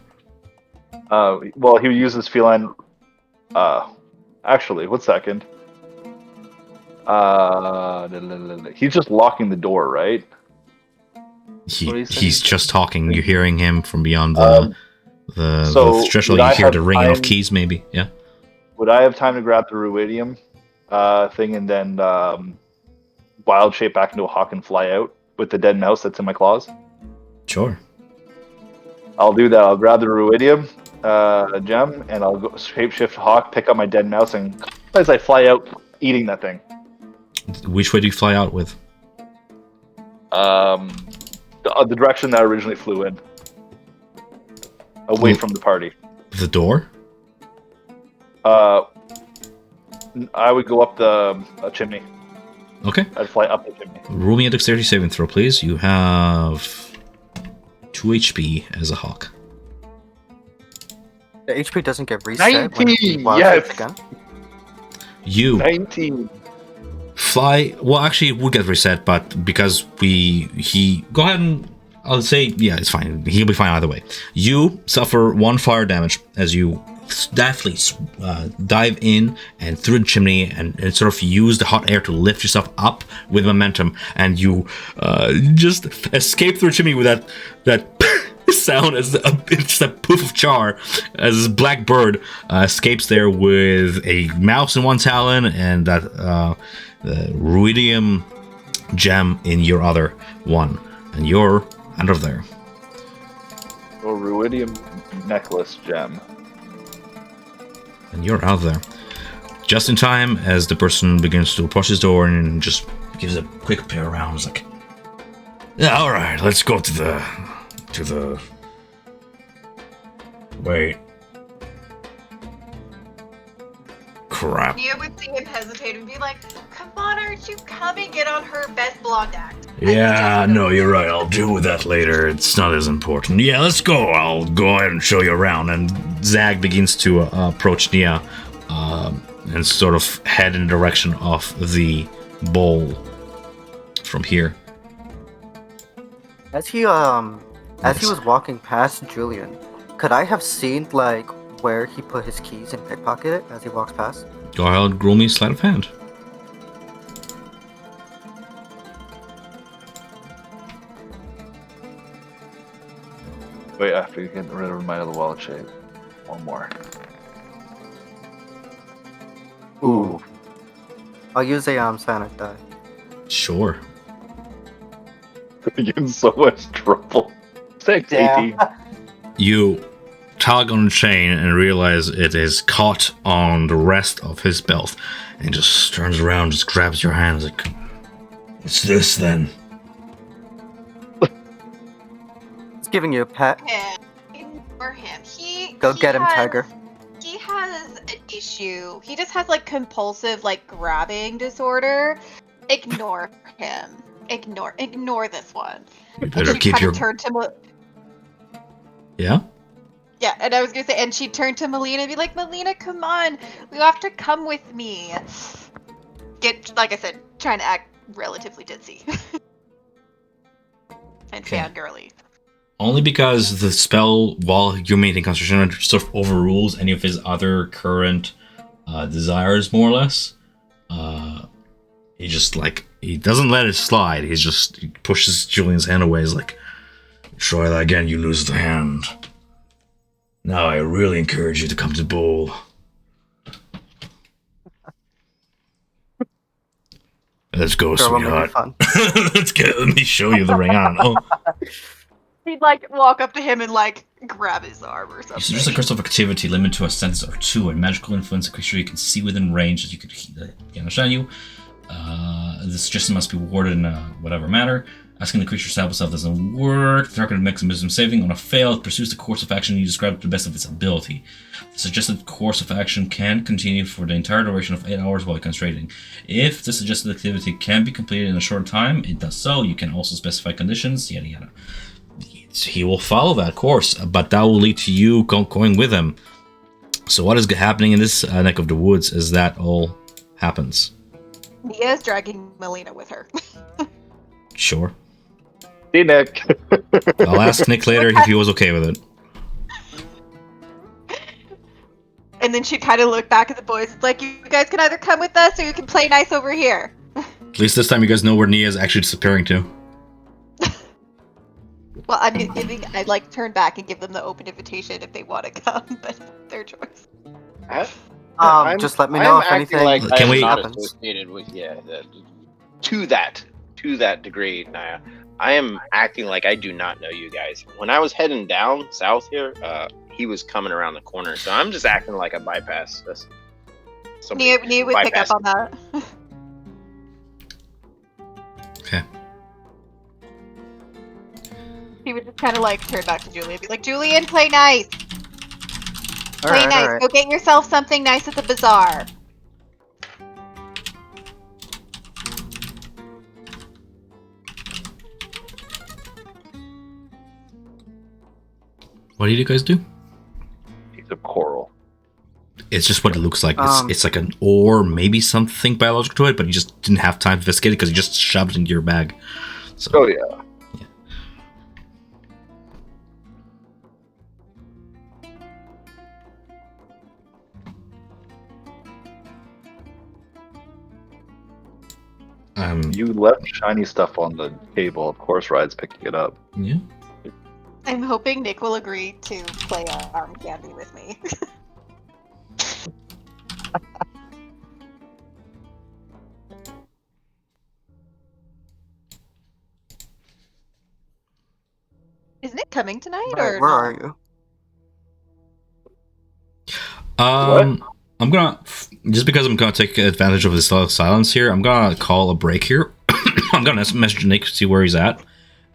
Well, he would use his feline. Actually, 1 second. He's just locking the door, right? He's just talking. You're hearing him from beyond the threshold. You hear the ringing of keys, maybe. Yeah. Would I have time to grab the ruidium thing and then wild shape back into a hawk and fly out with the dead mouse that's in my claws? Sure. I'll do that. I'll grab the ruidium gem and I'll go shapeshift hawk, pick up my dead mouse, and as I fly out, eating that thing. Which way do you fly out with? The direction that I originally flew in. Away from the party. The door? I would go up the chimney. Okay. I'd fly up the chimney. Roll me a dexterity saving throw, please. You have 2 HP as a hawk. The HP doesn't get reset. 19! Yes! Again. You 19! fly. Well, actually, it would get reset, but because go ahead and I'll say, yeah, it's fine. He'll be fine either way. You suffer 1 fire damage as you deftly dive in and through the chimney and sort of use the hot air to lift yourself up with momentum, and you just escape through the chimney with that sound as just a poof of char as this black bird escapes there with a mouse in one talon and that the ruidium gem in your other one, and you're out of there. A ruidium necklace gem. And you're out there. Just in time as the person begins to approach his door and just gives a quick peer around. It's like, Yeah, alright, let's go to the... Wait. Crap. Nia would see him hesitate and be like, come on, aren't you coming? Get on her best blonde act. Yeah, no, you're right. I'll deal with that later. It's not as important. Yeah, let's go. I'll go ahead and show you around. and Zag begins to approach Nia and sort of head in the direction of the bowl from here. As he was walking past Julian, could I have seen like where he put his keys and pickpocket it as he walks past? Go ahead, roll me sleight of hand. Wait, after you get rid of my other wallet shape. 1 more. Ooh. I'll use a psionic die. Sure. You're in so much trouble. 6, 18. You tug on the chain and realize it is caught on the rest of his belt, and just turns around, just grabs your hands like, What's this then? It's giving you a pat. Ignore him. Go get him, Tiger. He has issue. He just has like compulsive like grabbing disorder. Ignore him. Ignore this one. You better She keep kind your. of turned to Yeah? yeah, and I was gonna say, and she'd turn to Melina and be like, Melina, come on, you have to come with me. Like I said, trying to act relatively ditzy and Okay. fangirly. Only because the spell, while you're maintaining concentration, sort of overrules any of his other current desires, more or less. He just, like, he doesn't let it slide. He pushes Julian's hand away. He's like, try that again, you lose the hand. Now I really encourage you to come to the bowl. Let's go, Sure, will make it sweetheart. fun. Let me show you the ring. I don't know. He'd like walk up to him and like grab his arm or something. You suggest a crystal of activity limited to a sense or two, and magical influence a creature you can see within range that you can understand you. The suggestion must be worded in whatever manner. Asking the creature to establish itself doesn't work. The target makes a wisdom saving. On a fail, it pursues the course of action you describe to the best of its ability. The suggested course of action can continue for the entire duration of 8 hours while concentrating. If the suggested activity can be completed in a short time, it does so. You can also specify conditions, yada yada. He will follow that course, but that will lead to you going with him. So what is happening in this neck of the woods as that all happens? Nia's dragging Melina with her. Sure. Hey, Nick. I'll ask Nick later if he was okay with it. And then she'd kind of look back at the boys. It's like, you guys can either come with us or you can play nice over here. At least this time you guys know where Nia is actually disappearing to. Well, I'm giving, I'd like turn back and give them the open invitation if they want to come, but their choice. Just let me know if acting anything like Can I'm we- not happens. associated with to that degree, Naya. I am acting like I do not know you guys. When I was heading down south here, he was coming around the corner, so I'm just acting like I bypassed this. Nia would pick up on that. Okay. He would just kind of like turn back to Julian and be like, Julian, play nice. Play Alright, nice. alright. Go get yourself something nice at the bazaar. What did you guys do? Piece of coral. It's just what it looks like. Um, It's like an ore, maybe something biological to it, but you just didn't have time to investigate it because you just shoved it into your bag. So, Oh, yeah. You left shiny stuff on the table. Of course, Ride's picking it up. yeah. I'm hoping Nick will agree to play arm candy with me. Is Nick coming tonight Right, or where no? are you? I'm gonna just because I'm gonna take advantage of this silence here. I'm gonna call a break here. I'm gonna message Nick to see where he's at,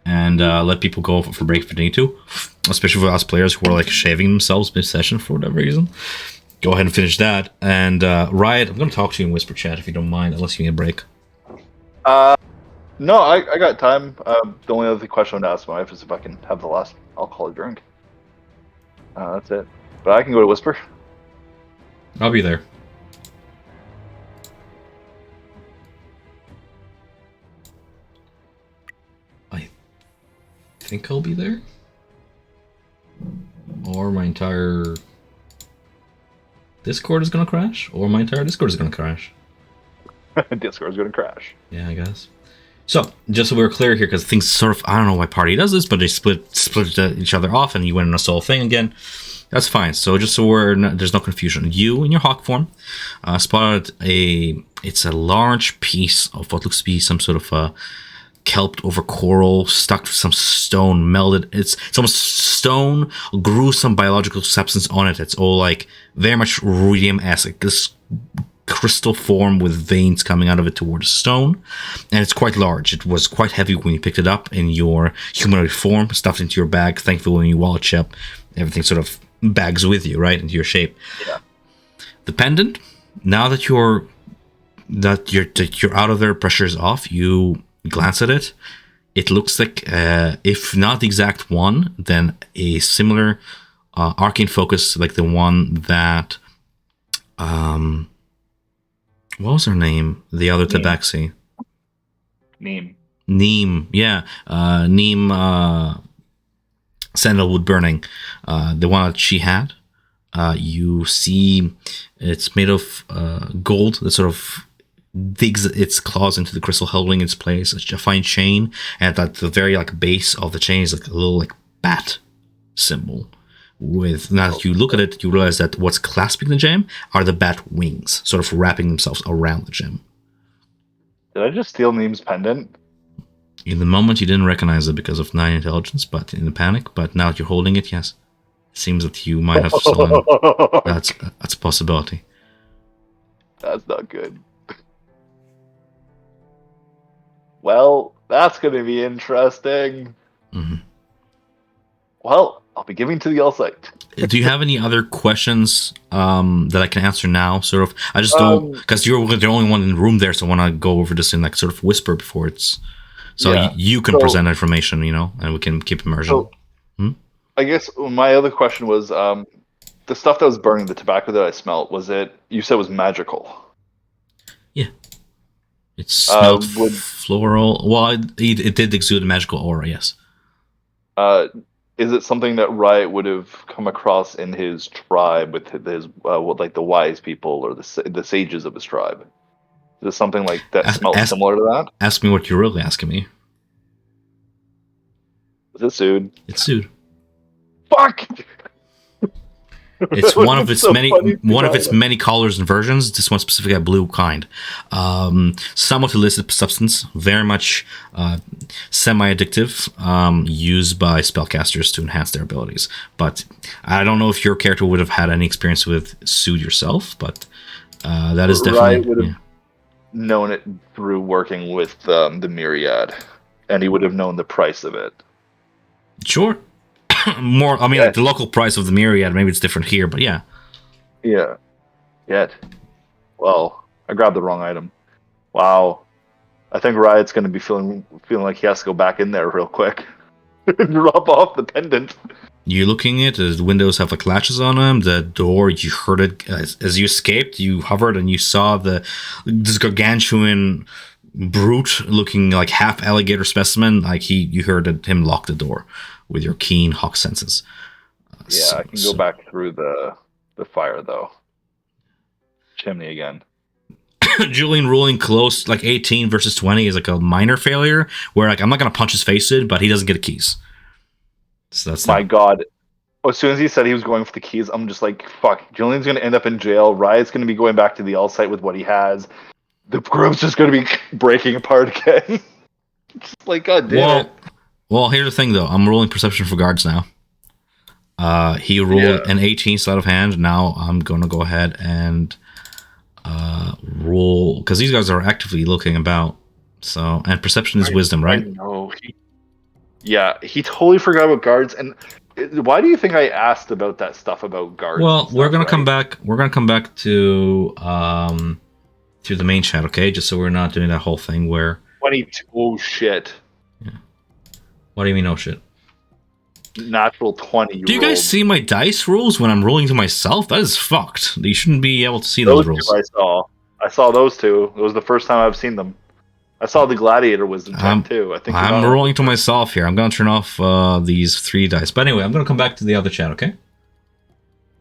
and let people go for break if they need to, especially for us players who are like shaving themselves mid session for whatever reason. Go ahead and finish that. And Riot, I'm gonna talk to you in whisper chat if you don't mind, unless you need a break. No, I got time. The only other question I'm gonna ask my wife is if I can have the last alcoholic drink. That's it. But I can go to Whisper. I'll be there. I think I'll be there. Or my entire Discord is gonna crash. Or my entire Discord is gonna crash. Discord's gonna crash. Yeah, I guess. So, just so we're clear here, because things sort of, I don't know why party does this, but they split each other off and you went in a solo thing again. That's fine. So just so there's no confusion. You, in your hawk form, spotted it's a large piece of what looks to be some sort of kelped over coral, stuck to some stone, melded. It's almost stone, grew some biological substance on it. It's all like very much ruidium-esque. This crystal form with veins coming out of it towards stone, and it's quite large. It was quite heavy when you picked it up in your humanoid form, stuffed into your bag. Thankfully, when you wallet chip, everything sort of bags with you, right, into your shape. Yeah. The pendant. Now that you're out of there, pressure is off. You glance at it. It looks like, if not the exact one, then a similar arcane focus, like the one that, what was her name? The other Tabaxi. Neem, yeah. Neem Sandalwood Burning. The one that she had. You see it's made of gold that sort of digs its claws into the crystal, holding its place. A fine chain, and at the very base of the chain is like a little bat symbol. With now that you look at it, you realize that what's clasping the gem are the bat wings, sort of wrapping themselves around the gem. Did I just steal Neem's pendant? In the moment, you didn't recognize it because of 9 intelligence, but in the panic. But now that you're holding it, yes, it seems that you might have stolen. That's a possibility. That's not good. Well, that's going to be interesting. Mm-hmm. Well, I'll be giving to the all site. Do you have any other questions that I can answer now? Sort of, I just don't, because you're the only one in the room there, so I want to go over this in sort of whisper before it's. So you can present information, and we can keep immersion. So, I guess my other question was, the stuff that was burning, the tobacco that I smelled, you said it was magical? Yeah. It smelled floral. Well, it did exude a magical aura, yes. Is it something that Riot would have come across in his tribe with his, the wise people or the sages of his tribe? Is it something like that smells similar to that? Ask me what you're really asking me. Is it Sood? It's Sood. Fuck! It's one of its many colors and versions. This one specifically a blue kind. Somewhat illicit substance, very much semi-addictive, used by spellcasters to enhance their abilities. But I don't know if your character would have had any experience with Sood yourself, but that is definitely... Riot would have known it through working with the Myriad, and he would have known the price of it. Sure. More, like the local price of the Myriad, maybe it's different here, but yeah. Yeah. Yet. Well, I grabbed the wrong item. Wow. I think Riot's going to be feeling like he has to go back in there real quick and rub off the pendant. You're looking at it, the windows have latches on them, the door, you heard it, as you escaped, you hovered and you saw this gargantuan brute looking like half alligator specimen, you heard him lock the door with your keen hawk senses. I can go back through the fire though. Chimney again. Julian ruling close, 18 versus 20 is a minor failure, where I'm not gonna punch his face in, but he doesn't get the keys. So that's God. As soon as he said he was going for the keys, I'm just like, fuck. Julian's gonna end up in jail. Riot's gonna be going back to the all site with what he has. The group's just gonna be breaking apart again. Just god damn it. Well, here's the thing, though. I'm rolling perception for guards now. He rolled an 18 sleight of hand. Now I'm going to go ahead and roll, because these guys are actively looking about. So, and perception is wisdom, right? No. He totally forgot about guards. And why do you think I asked about that stuff about guards? Well, we're going to come back. We're going to come back to the main chat, okay? Just so we're not doing that whole thing where 22. Oh shit. Yeah. What do you mean, oh shit? Natural 20. Do you guys see my dice rolls when I'm rolling to myself? That is fucked. You shouldn't be able to see those rolls. I saw those two. It was the first time I've seen them. I saw the gladiator wisdom check too. I'm rolling to myself here. I'm gonna turn off these 3 dice. But anyway, I'm gonna come back to the other chat, okay?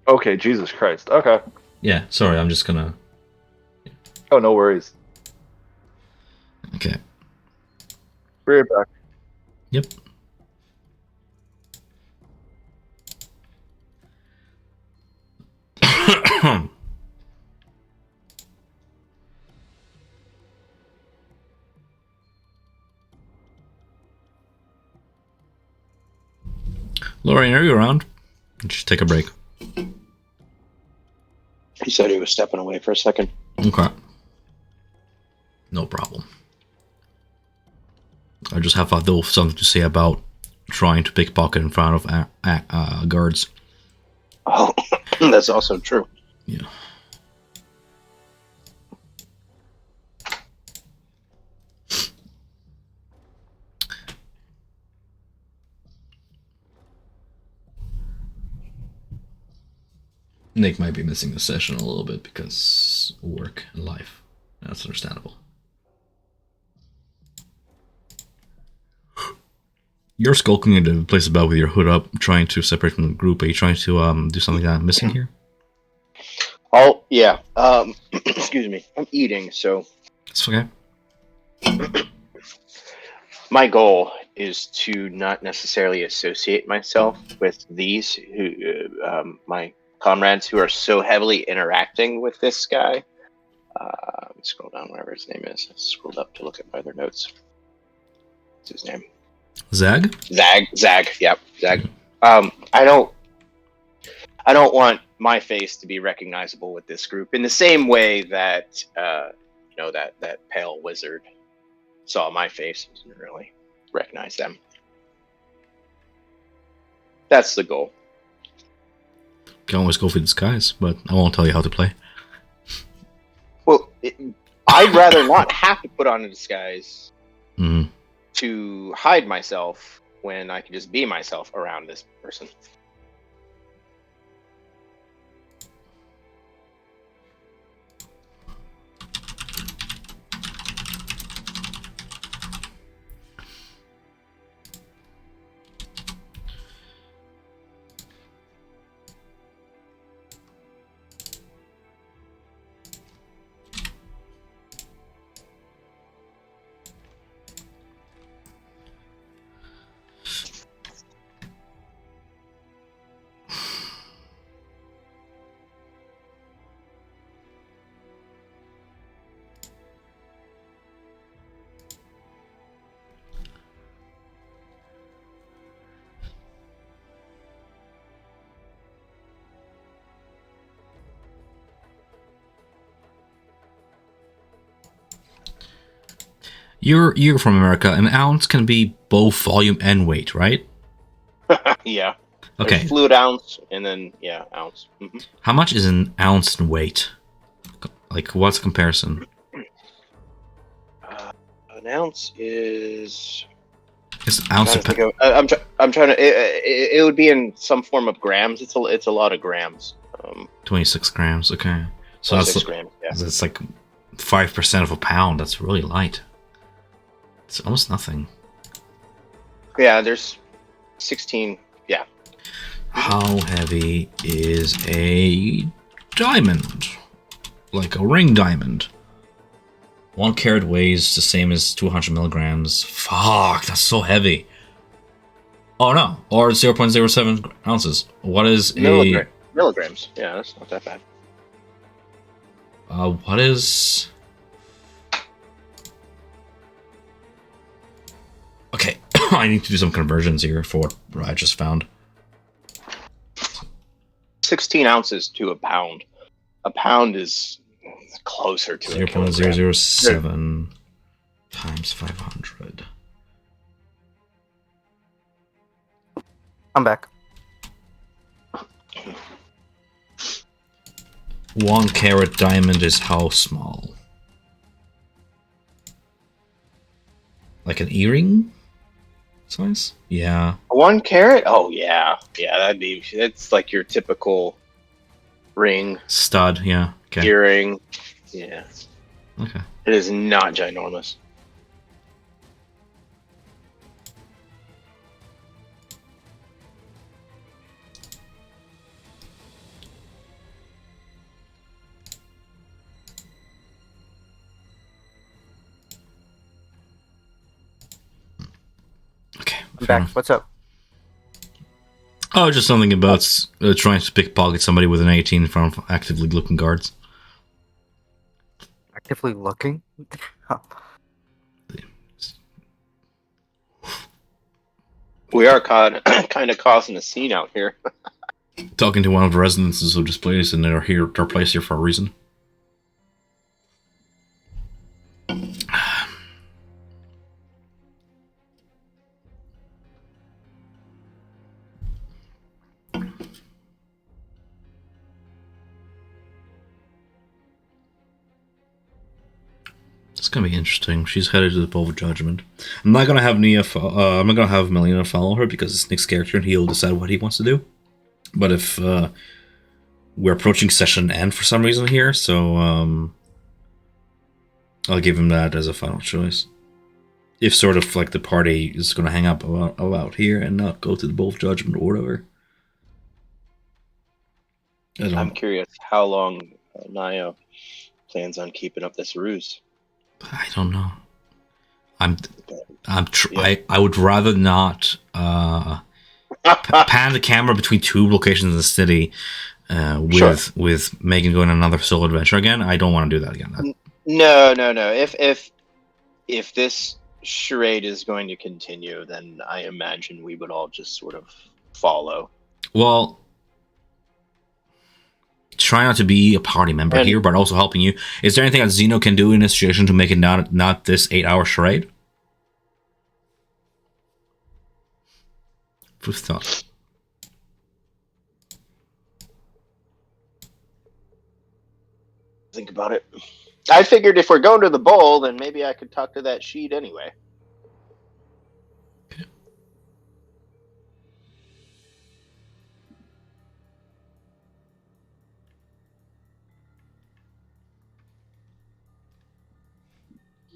Okay, Jesus Christ. Okay. Yeah, sorry, I'm just gonna... Oh, no worries. Okay. Be right back. Yep. Lorian, are you around? Just take a break. He said he was stepping away for a second. Okay. No problem. I just have a little something to say about trying to pickpocket in front of guards. Oh, that's also true. Yeah. Nick might be missing the session a little bit because work and life. That's understandable. You're skulking into the place about with your hood up, trying to separate from the group. Are you trying to do something that I'm missing here? Oh, yeah. Excuse me. I'm eating, so It's okay. my goal is to not necessarily associate myself with these my comrades who are so heavily interacting with this guy. Let me scroll down, whatever his name is. I scrolled up to look at my other notes. What's his name? Zag? Zag. Yep, Zag. I don't want my face to be recognizable with this group in the same way that that pale wizard saw my face and didn't really recognize them. That's the goal. Can always go for disguise, but I won't tell you how to play. Well, I'd rather not have to put on a disguise Mm. to hide myself when I can just be myself around this person. You're from America. An ounce can be both volume and weight, right? Yeah. Okay. There's fluid ounce and then ounce. Mm-hmm. How much is an ounce in weight? Like, what's the comparison? An ounce is. It's ounce of I'm trying to. It would be in some form of grams. It's a lot of grams. 26 grams. Okay, so 26 grams. Yeah. that's like 5% of a pound. That's really light. It's almost nothing. Yeah. There's 16. Yeah. How heavy is a diamond? Like a ring diamond. 1 carat weighs the same as 200 milligrams. Fuck, that's so heavy. Oh no, or 0.07 ounces. What is milligrams? Yeah, that's not that bad. What is? Okay, I need to do some conversions here for what I just found. 16 ounces to a pound. A pound is closer to 0.007 times 500. I'm back. 1 carat diamond is how small? Like an earring size? Yeah. 1 carat? Oh yeah, that's like your typical ring, Stud, yeah. Okay. earring. Yeah. Okay. It is not ginormous. Okay. I'm back. What's up? Oh, just something about trying to pickpocket somebody with an 18 in front of actively looking guards. Actively looking? We are kind of causing a scene out here. Talking to one of the residences of this place, and they're placed here for a reason. It's gonna be interesting. She's headed to the Bowl of Judgment. I'm not gonna have I'm not gonna have Melina follow her because it's Nick's character, and he'll decide what he wants to do. But if we're approaching session end for some reason here, so I'll give him that as a final choice. If sort of like the party is going to hang up about here and not go to the Bowl of Judgment or whatever. I'm curious how long Naya plans on keeping up this ruse. I don't know. I Yeah. would rather not pan the camera between two locations in the city with Megan going on another solo adventure again. I don't want to do that again. No. If this charade is going to continue, then I imagine we would all just sort of follow. Well, try not to be a party member here, but also helping you. Is there anything that Zeno can do in this situation to make it not this 8-hour charade? Food thought. Think about it. I figured if we're going to the bowl, then maybe I could talk to that sheet anyway. Okay.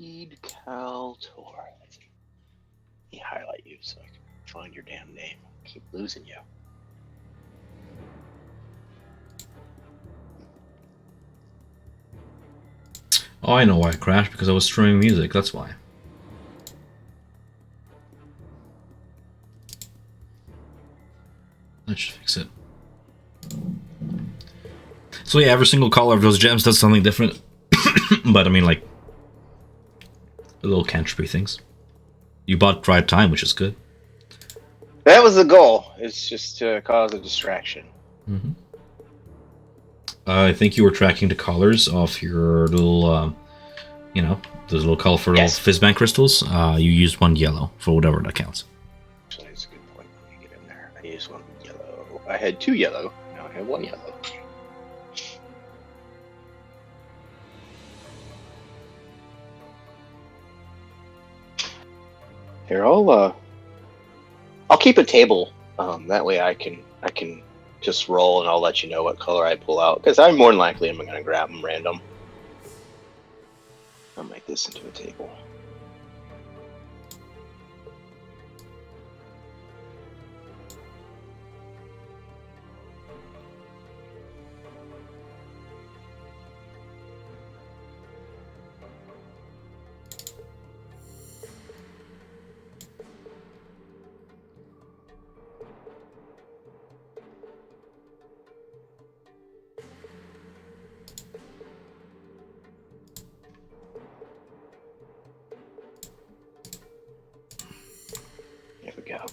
Eid Kaltor. Let me highlight you so I can find your damn name. I keep losing you. Oh, I know why I crashed, because I was streaming music, that's why. That should fix it. So yeah, every single color of those gems does something different. But I mean, like, little cantrip things. You bought dried time, which is good. That was the goal. It's just to cause a distraction. Mm-hmm. I think you were tracking the colors of your little, those little colorful fizzbang crystals. You used one yellow for whatever that counts. Actually, that's a good point. Let me get in there. I used one yellow. I had 2 yellow. Now I have 1 yellow. Here, I'll keep a table. That way I can just roll, and I'll let you know what color I pull out. Because I'm more than likely I'm going to grab them random. I'll make this into a table. There we go.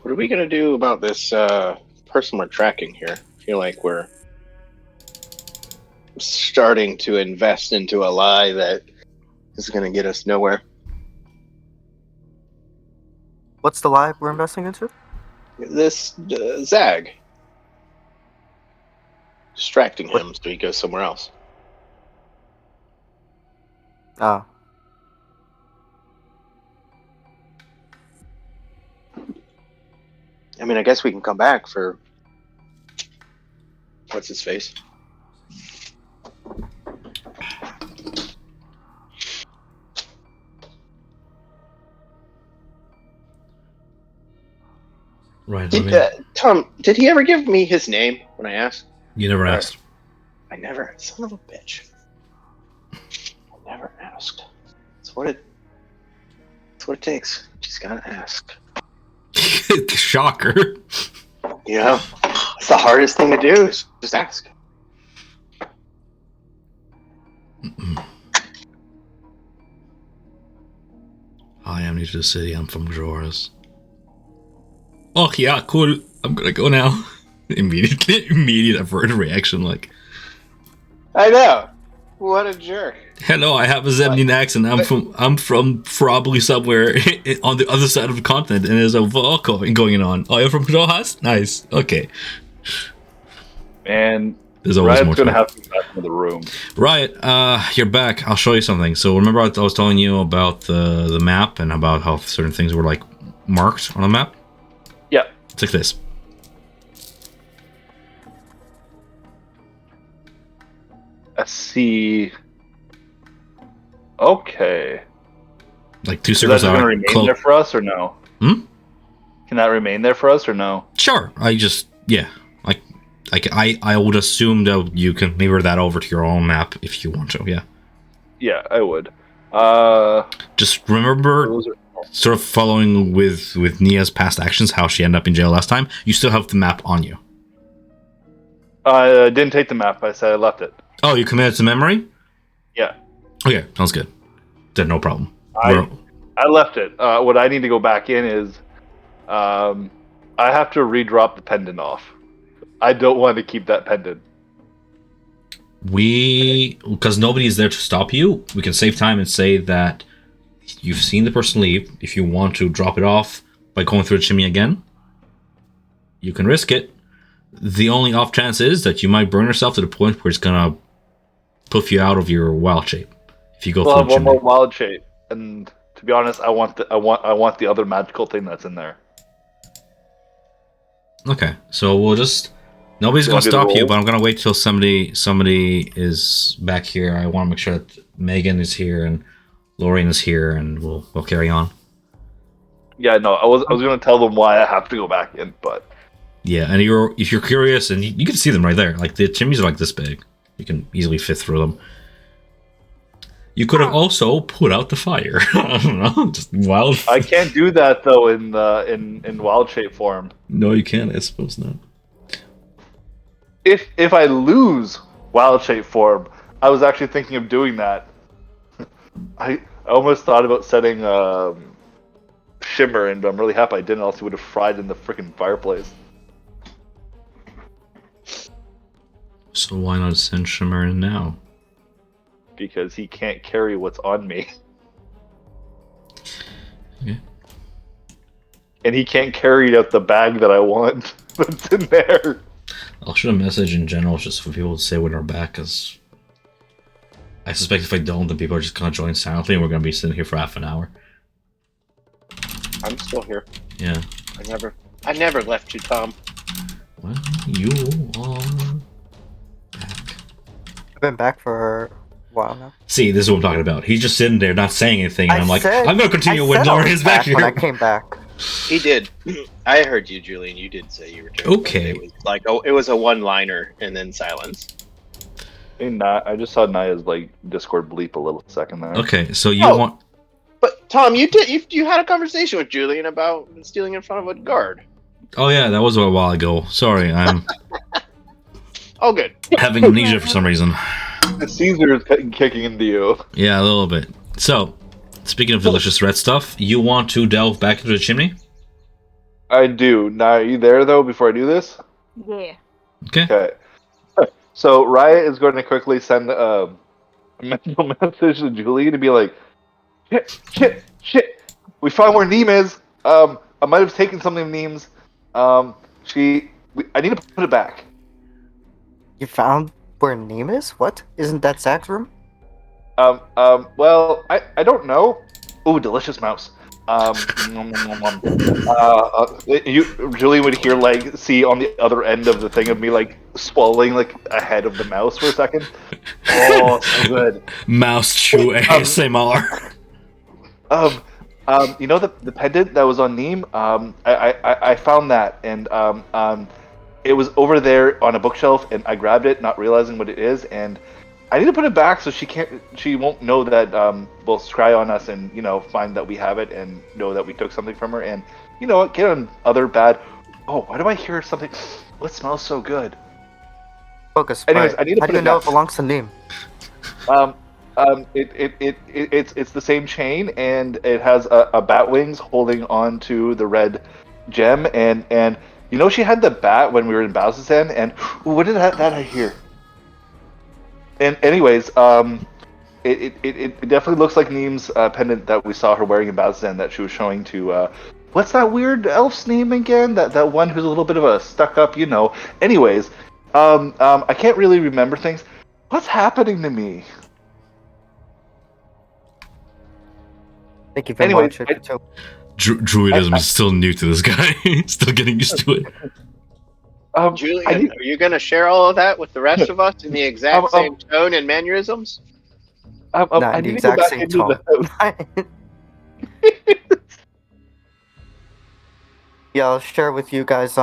What are we going to do about this person we're tracking here? I feel like we're starting to invest into a lie that is going to get us nowhere. What's the lie we're investing into? This Zag. distracting him so he goes somewhere else. Oh. I mean, I guess we can come back for what's his face. Right. Tom, did he ever give me his name when I asked? You never asked. I never. Son of a bitch. I never asked. That's what it takes. Just gotta ask. Shocker. You know, it's the hardest thing to do. Is just ask. Hi, I'm new to the city. I'm from Joras. Oh yeah, cool. I'm gonna go now. Immediate averted reaction, like. I know. What a jerk. Hello, I have a Zemnian accent. I'm from probably somewhere on the other side of the continent, and there's a war going on. Oh, you're from Rojas? Nice. Okay. And There's always Riot's more gonna to have to go back into the room. Riot, you're back. I'll show you something. So remember I was telling you about the map and about how certain things were like marked on a map? Yeah. It's like this. I see. Okay. Like two Is that circles going to are remain there for us or no? Hmm? Can that remain there for us or no? Sure. I would assume that you can mirror that over to your own map if you want to, yeah. Yeah, I would. Just remember, sort of following with Nia's past actions, how she ended up in jail last time, you still have the map on you. I didn't take the map. I said I left it. Oh, you committed to memory? Yeah. Okay, sounds good. Then no problem. I left it. What I need to go back in is I have to redrop the pendant off. I don't want to keep that pendant. Because nobody is there to stop you, we can save time and say that you've seen the person leave. If you want to drop it off by going through the chimney again, you can risk it. The only off chance is that you might burn yourself to the point where it's gonna poof you out of your wild shape. If you go We'll through have the one chimney. more wild shape, and to be honest, I want the other magical thing that's in there. Okay, so we'll just. Nobody's gonna stop you, but I'm gonna wait till somebody is back here. I want to make sure that Megan is here and Lorraine is here, and we'll carry on. Yeah, no, I was gonna tell them why I have to go back in, but Yeah, and if you're curious, and you can see them right there. Like the chimneys are like this big, you can easily fit through them. You could have also put out the fire. I don't know, just wild. I can't do that though in wild shape form. No, you can't. I suppose not. If I lose wild shape form, I was actually thinking of doing that. I almost thought about setting Shimmer in, but I'm really happy I didn't, else he would have fried in the freaking fireplace. So why not send Shimmer in now? Because he can't carry what's on me. Okay. And he can't carry out the bag that I want that's in there. I'll shoot a message in general just for people to say when they're back, because I suspect if I don't, then people are just gonna join silently and we're gonna be sitting here for half an hour. I'm still here. Yeah. I never left you, Tom. Well, you are back. I've been back for a while now. See, this is what I'm talking about. He's just sitting there not saying anything, and I'm like, said- I'm gonna continue I when said I Lauren was is back when I here. came back. He did. I heard you, Julian. You did say you returned. Okay. It was like it was a one-liner and then silence. Hey, I just saw Naya's Discord bleep a little second there. Okay, so you Oh. want... But Tom, you had a conversation with Julian about stealing in front of a guard. Oh yeah, that was a while ago. Sorry, I'm Oh, good. having amnesia for some reason. The Caesar is kicking into you. Yeah, a little bit. So, speaking of delicious red stuff, you want to delve back into the chimney? I do. Now, are you there though? Before I do this, Yeah. Okay. okay. So Riot is going to quickly send a mental message to Julie to be like, shit. We found where Neem is. I might have taken something of Neem's. I need to put it back. You found where Neem is? What? Isn't that Zach's room? Well, I don't know. Ooh, delicious mouse. Nom, nom, nom, nom. Julian would hear see on the other end of the thing of me swallowing ahead of the mouse for a second. Oh, so good. Mouse chew Um, ASMR. You know the pendant that was on Neem? I found that, and it was over there on a bookshelf, and I grabbed it, not realizing what it is, and I need to put it back so she won't know that will scry on us and find that we have it and know that we took something from her, and get on other bad. Oh, why do I hear something? What smells so good? Focus. Anyways, Right. I need to How put do you it know back. it belongs to Neem? It's the same chain, and it has a bat wings holding on to the red gem, and she had the bat when we were in Bazzoxan, and what did that I hear? And anyways, it definitely looks like Neem's pendant that we saw her wearing in Bazzoxan that she was showing to what's that weird elf's name again? That one who's a little bit of a stuck up, Anyways, I can't really remember things. What's happening to me? Thank you very Anyways, much. Druidism is still new to this guy. Still getting used to it. Julian, are you going to share all of that with the rest of us in the exact same tone and mannerisms? Not I in the need to go exact back same into tone. the house. Yeah, I'll share with you guys.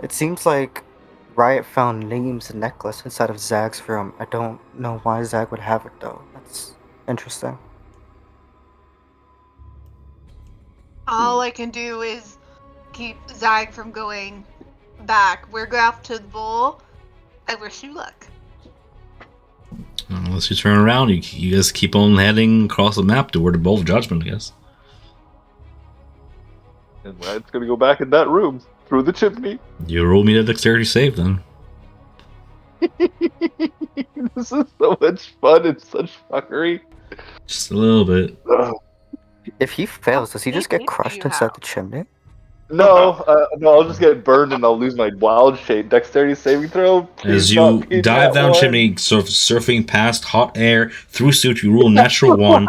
It seems like Riot found Neem's necklace inside of Zag's room. I don't know why Zag would have it though. That's interesting. All I can do is keep Zag from going back. We're going off to the bowl. I wish you luck. Unless you turn around, you guys keep on heading across the map toward the Bowl of Judgment, I guess. And Riot's gonna go back in that room through the chimney. You roll me a dexterity save then. This is so much fun and such fuckery. Just a little bit. Ugh. If he fails, does he just get crushed inside the chimney? No, I'll just get burned and I'll lose my wild shape. Dexterity saving throw. As Please you not be dive that down one. chimney, surfing past hot air through suit, you roll natural one.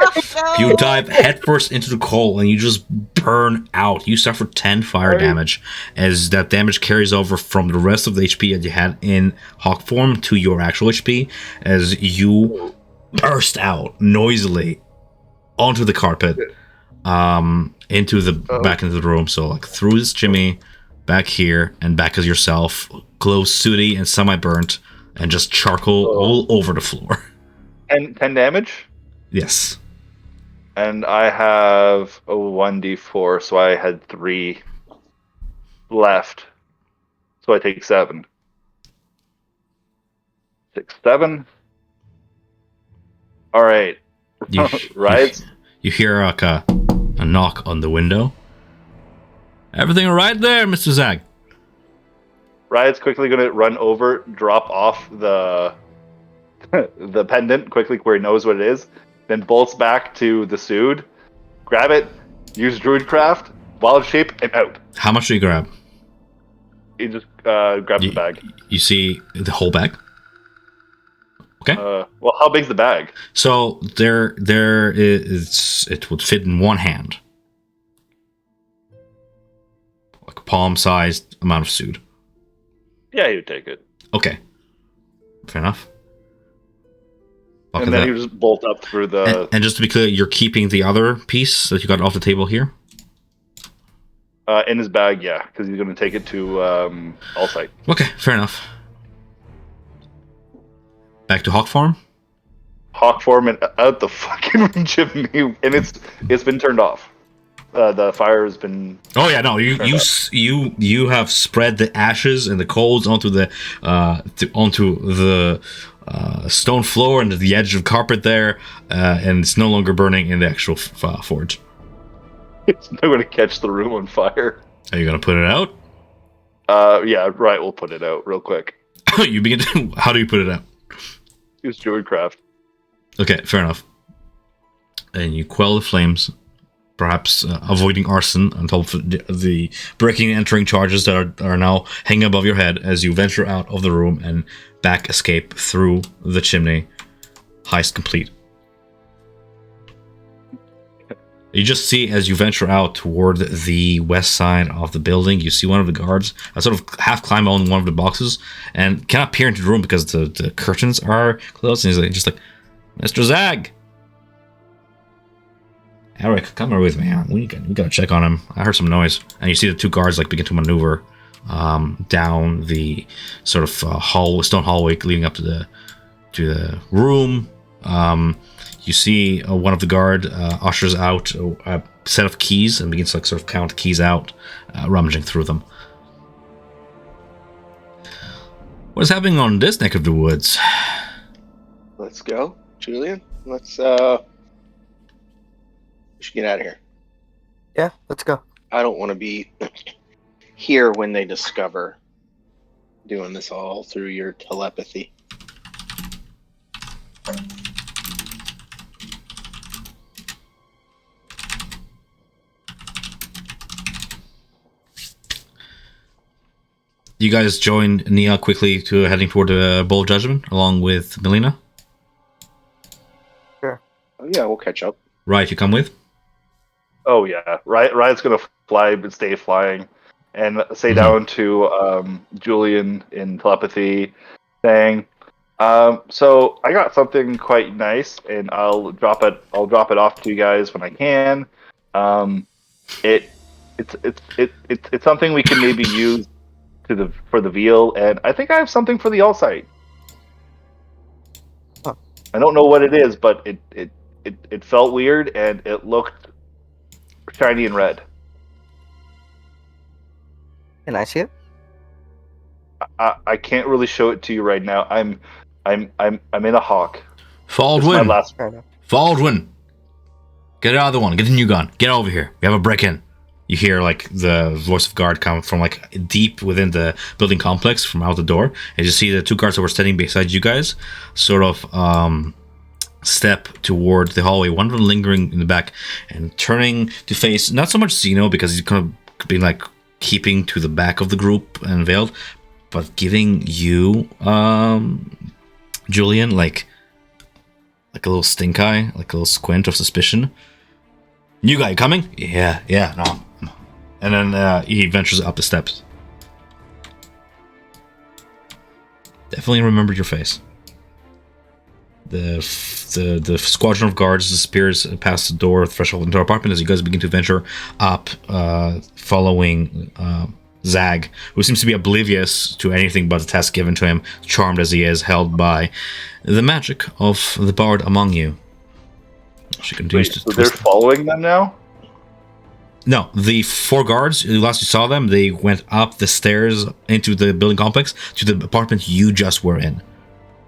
You dive headfirst into the coal and you just burn out. You suffer 10 fire damage, as that damage carries over from the rest of the HP that you had in hawk form to your actual HP, as you burst out noisily onto the carpet, into the back into the room. So like through this chimney, back here, and back as yourself, glow sooty and semi-burnt, and just charcoal all over the floor. And 10 damage. Yes. And I have a 1d4, so I had 3 left. So I take 7. 6, 7. All right. Right. You hear like a knock on the window. Everything all right there, Mr. Zag? Riot's quickly going to run over, drop off the the pendant quickly where he knows what it is, then bolts back to the Sood, grab it, use Druidcraft, wild shape, and out. How much do you grab? He just grabs the bag. You see the whole bag? Okay. Well, how big's the bag? So there is. It would fit in one hand, like a palm-sized amount of Sood. Yeah, he would take it. Okay. Fair enough. And then he would just bolt up through the... And just to be clear, you're keeping the other piece that you got off the table here? In his bag, yeah, because he's going to take it to Allsight. Okay, fair enough. Back to Hawk Farm? Hawk Farm and out the fucking chimney, and it's been turned off. The fire has been... Oh yeah, no, you have spread the ashes and the coals onto the stone floor and the edge of carpet there, and it's no longer burning in the actual forge. It's not going to catch the room on fire. Are you going to put it out? Yeah, right. We'll put it out real quick. You begin to... How do you put it out? Use Druidcraft. Okay, fair enough. And you quell the flames, perhaps avoiding arson on top of the breaking and entering charges that are now hanging above your head as you venture out of the room and back escape through the chimney. Heist complete. You just see as you venture out toward the west side of the building, you see one of the guards sort of half climb on one of the boxes and cannot peer into the room because the curtains are closed. And he's just like, Mr. Zag! Eric, come here with me. We gotta check on him. I heard some noise. And you see the 2 guards like begin to maneuver down the sort of stone hallway leading up to the room. You see one of the guard ushers out a set of keys and begins to like sort of count keys out, rummaging through them. What is happening on this neck of the woods? Let's go, Julian. Let's we should get out of here. Yeah, let's go. I don't want to be here when they discover doing this all through your telepathy. You guys join Nia quickly to heading toward the Bowl of Judgment along with Melina? Sure. Oh yeah, we'll catch up. Right, you come with? Oh yeah, Riot's gonna fly but stay flying, and say down to Julian in telepathy, saying, "So I got something quite nice, and I'll drop it off to you guys when I can. It's something we can maybe use for the veal, and I think I have something for the All-Sight. Huh. I don't know what it is, but it felt weird and it looked shiny and red. Can I see it? I can't really show it to you right now. I'm in a hawk. Faldwin! Fair enough. Faldwin! Get out of the one. Get the new gun. Get over here. We have a break-in. You hear like the voice of guard come from like deep within the building complex from out the door, and you see the 2 guards that were standing beside you guys sort of step toward the hallway, one of them lingering in the back and turning to face not so much Zeno because he's kind of being like keeping to the back of the group and veiled, but giving you Julian like a little stink eye, like a little squint of suspicion. New guy coming? Yeah, no. And then he ventures up the steps. Definitely remembered your face. The squadron of guards disappears past the door, threshold into our apartment as you guys begin to venture up, following Zag, who seems to be oblivious to anything but the task given to him, charmed as he is, held by the magic of the bard among you. She continues to so they're following them now? No, the 4 guards, last you saw them, they went up the stairs into the building complex to the apartment you just were in.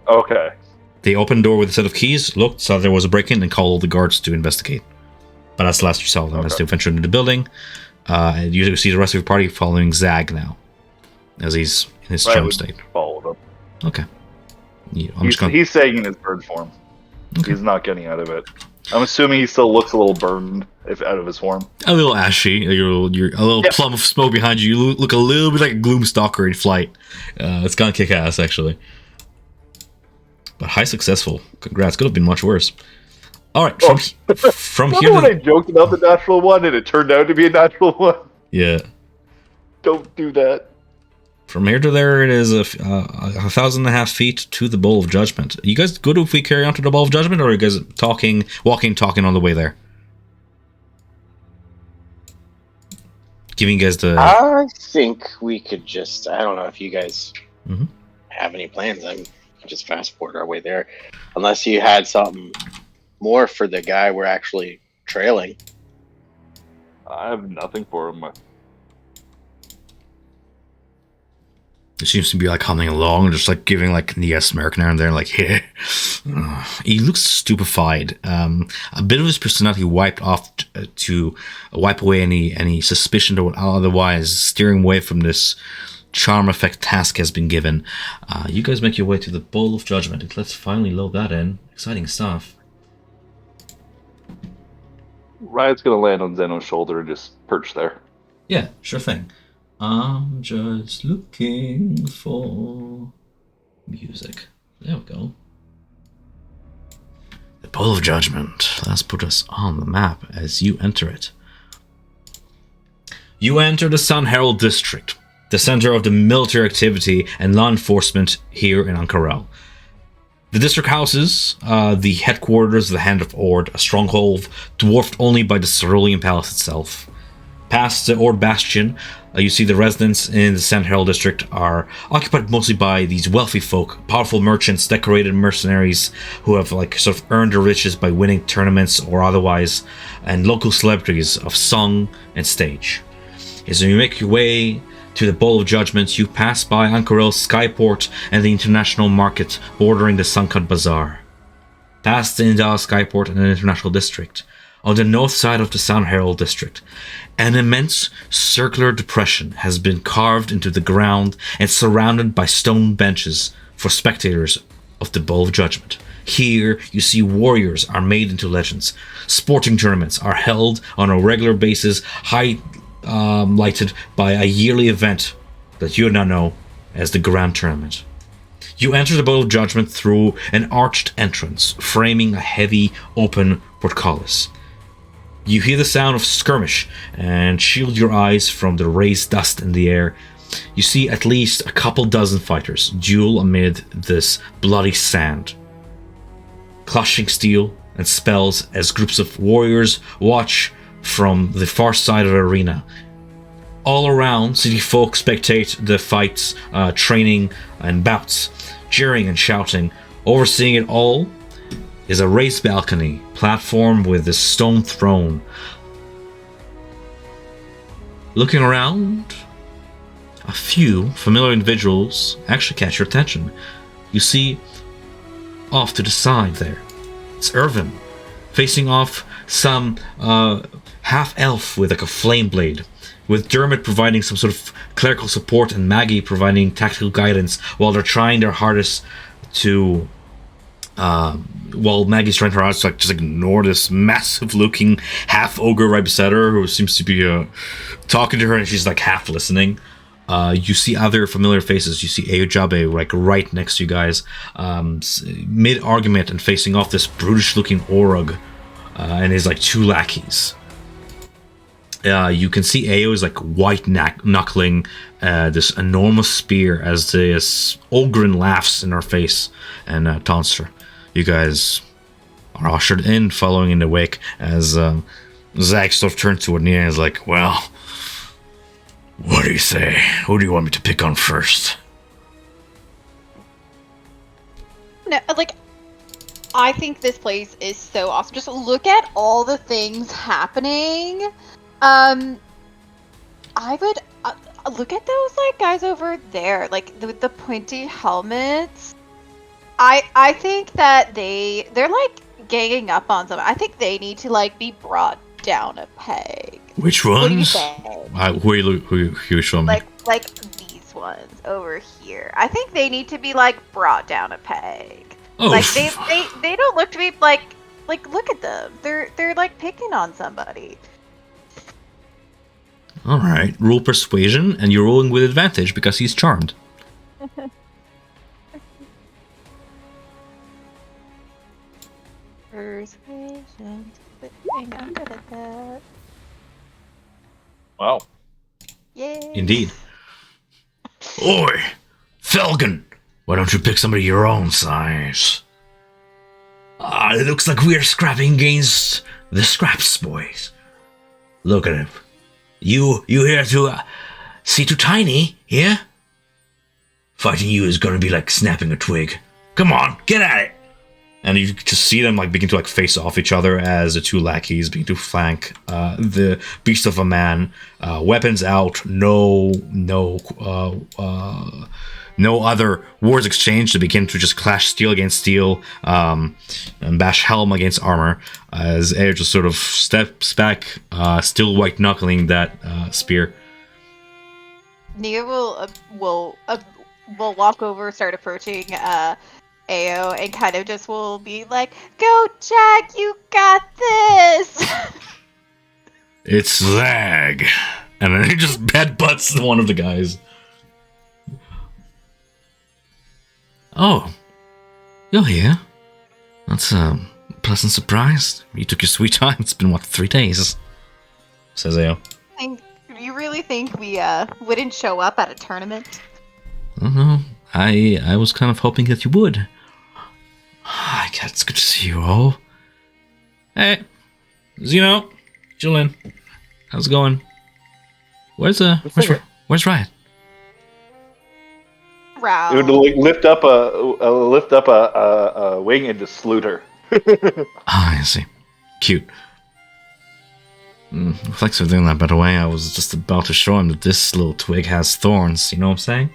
Okay. They opened the door with a set of keys, looked, saw there was a break-in, and called all the guards to investigate. But that's the last you saw them as they ventured into the building. You see the rest of your party following Zag now, as he's in his chum state. Follow them. Okay. Yeah, He's saying in his bird form. Okay. He's not getting out of it. I'm assuming he still looks a little burned out of his form. A little ashy. You're a little plum of smoke behind you. You look a little bit like a Gloomstalker in flight. It's gonna kick ass, actually. But high successful. Congrats. Could have been much worse. All right. From here. When I joked about the natural one and it turned out to be a natural one. Yeah. Don't do that. From here to there, it is 1,500 feet to the Bowl of Judgment. You guys good if we carry on to the Bowl of Judgment, or are you guys talking on the way there? Giving you guys the... I think we could just... I don't know if you guys have any plans. I can just fast forward our way there. Unless you had something more for the guy we're actually trailing. I have nothing for him. It seems to be like humming along, just like giving like the yes smirk now and there, like, yeah. He looks stupefied. A bit of his personality wiped off to wipe away any suspicion that would otherwise steer him away from this charm effect task has been given. You guys make your way to the Bowl of Judgment. Let's finally load that in. Exciting stuff. Riot's gonna land on Zeno's shoulder and just perch there. Yeah, sure thing. I'm just looking for music. There we go. The Bowl of Judgment. Let's put us on the map as you enter it. You enter the Sun Herald District, the center of the military activity and law enforcement here in Ankarel. The district houses the headquarters of the Hand of Ord, a stronghold dwarfed only by the Cerulean Palace itself. Past the Ord Bastion, you see the residents in the Sand Herald District are occupied mostly by these wealthy folk, powerful merchants, decorated mercenaries who have sort of earned their riches by winning tournaments or otherwise, and local celebrities of song and stage. As you make your way to the Bowl of Judgment, you pass by Ankarel's Skyport and the international market bordering the Suncut Bazaar. Past the Indal Skyport and the International District, on the north side of the Sun Herald District, an immense circular depression has been carved into the ground and surrounded by stone benches for spectators of the Bowl of Judgment. Here, you see warriors are made into legends. Sporting tournaments are held on a regular basis, highlighted by a yearly event that you now know as the Grand Tournament. You enter the Bowl of Judgment through an arched entrance, framing a heavy, open portcullis. You hear the sound of skirmish and shield your eyes from the raised dust in the air. You see at least a couple dozen fighters duel amid this bloody sand, clashing steel and spells as groups of warriors watch from the far side of the arena. All around, city folk spectate the fights, training and bouts, cheering and shouting. Overseeing it all is a raised balcony platform with a stone throne. Looking around, a few familiar individuals actually catch your attention. You see off to the side there, it's Irvin, facing off some half-elf with a flame blade, with Dermot providing some sort of clerical support and Maggie providing tactical guidance while they're trying their hardest to while Maggie's trying her hardest to just ignore this massive-looking half-ogre right beside her who seems to be talking to her, and she's half listening. You see other familiar faces. You see Aojabe right next to you guys, mid-argument and facing off this brutish-looking Orug and his two lackeys. You can see Ao is white knuckling this enormous spear as this Ogren laughs in her face and taunts her. You guys are ushered in, following in the wake as Zach sort of turns to Nia and is like, well, what do you say? Who do you want me to pick on first? No, I think this place is so awesome. Just look at all the things happening. I would look at those guys over there, with the pointy helmets. I think that they're ganging up on someone. I think they need to be brought down a peg. Which What do you ones? think? Who you show me? Like these ones over here. I think they need to be brought down a peg. Oh, They don't look to be look at them. They're picking on somebody. All right, roll persuasion, and you're rolling with advantage because he's charmed. Persuasion. I'm good at that. Wow. Yay. Indeed. Oi, Felgen, why don't you pick somebody your own size? It looks like we're scrapping against the Scraps boys. Look at him. You here to see too tiny, yeah? Fighting you is gonna be like snapping a twig. Come on, get at it! And you just see them begin to face off each other as the two lackeys begin to flank the beast of a man, weapons out, no other words exchanged to begin to just clash steel against steel, and bash helm against armor as Air just sort of steps back, still white knuckling that spear. Nia will walk over, start approaching Ao, and kind of just will be like, "Go, Jack! You got this!" It's Zag. And then he just headbutts one of the guys. Oh, you're here. That's a pleasant surprise. You took your sweet time. It's been, 3 days? Says Ao. You really think we wouldn't show up at a tournament? I don't know. I was kind of hoping that you would. I guess it's good to see you all. Hey, Zeno, Julian, how's it going? Where's Riot? Wow. It would like, lift up a wing and just salute her. Ah, I see. Cute. Thanks for doing that, by the way. I was just about to show him that this little twig has thorns. You know what I'm saying?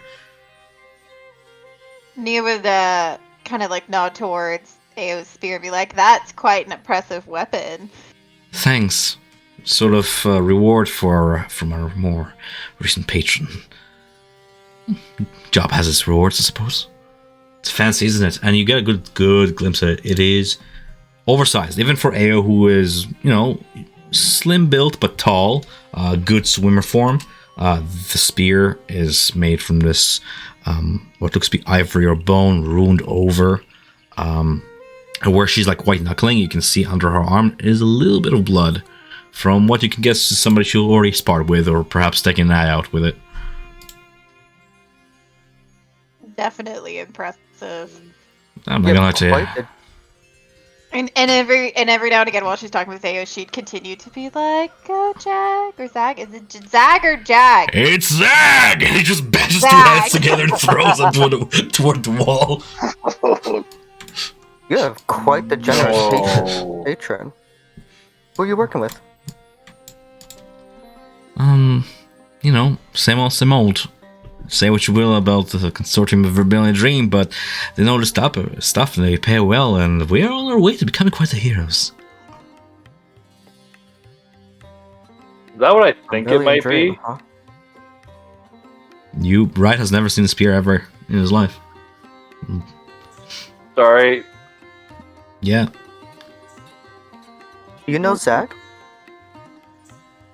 Nia would kind of like nod towards Ao's spear and be like, "That's quite an impressive weapon." Thanks. Sort of reward from our more recent patron. Job has its rewards, I suppose. It's fancy, isn't it? And you get a good glimpse of it. It is oversized, even for Ao, who is, slim built but tall. Good swimmer form. The spear is made from this what looks to be ivory or bone ruined over. And where she's like white knuckling, you can see under her arm is a little bit of blood. From what you can guess is somebody she'll already sparred with, or perhaps taking an eye out with it. Definitely impressive. I'm not gonna lie to you. And every now and again while she's talking with Ao, she'd continue to be like, "Go Jag or Zag? Is it Zag or Jag?" It's Zag! And he just bashes two Zag. hands together and throws them toward the wall. You have quite the generous patron. Who are you working with? Same old. Say what you will about the consortium of Rebellion Dream, but they know the stuff and they pay well, and we are on our way to becoming quite the heroes. Is that what I think it might Dream, be? huh? Wright has never seen a spear ever in his life. Sorry. Yeah. You know Zach?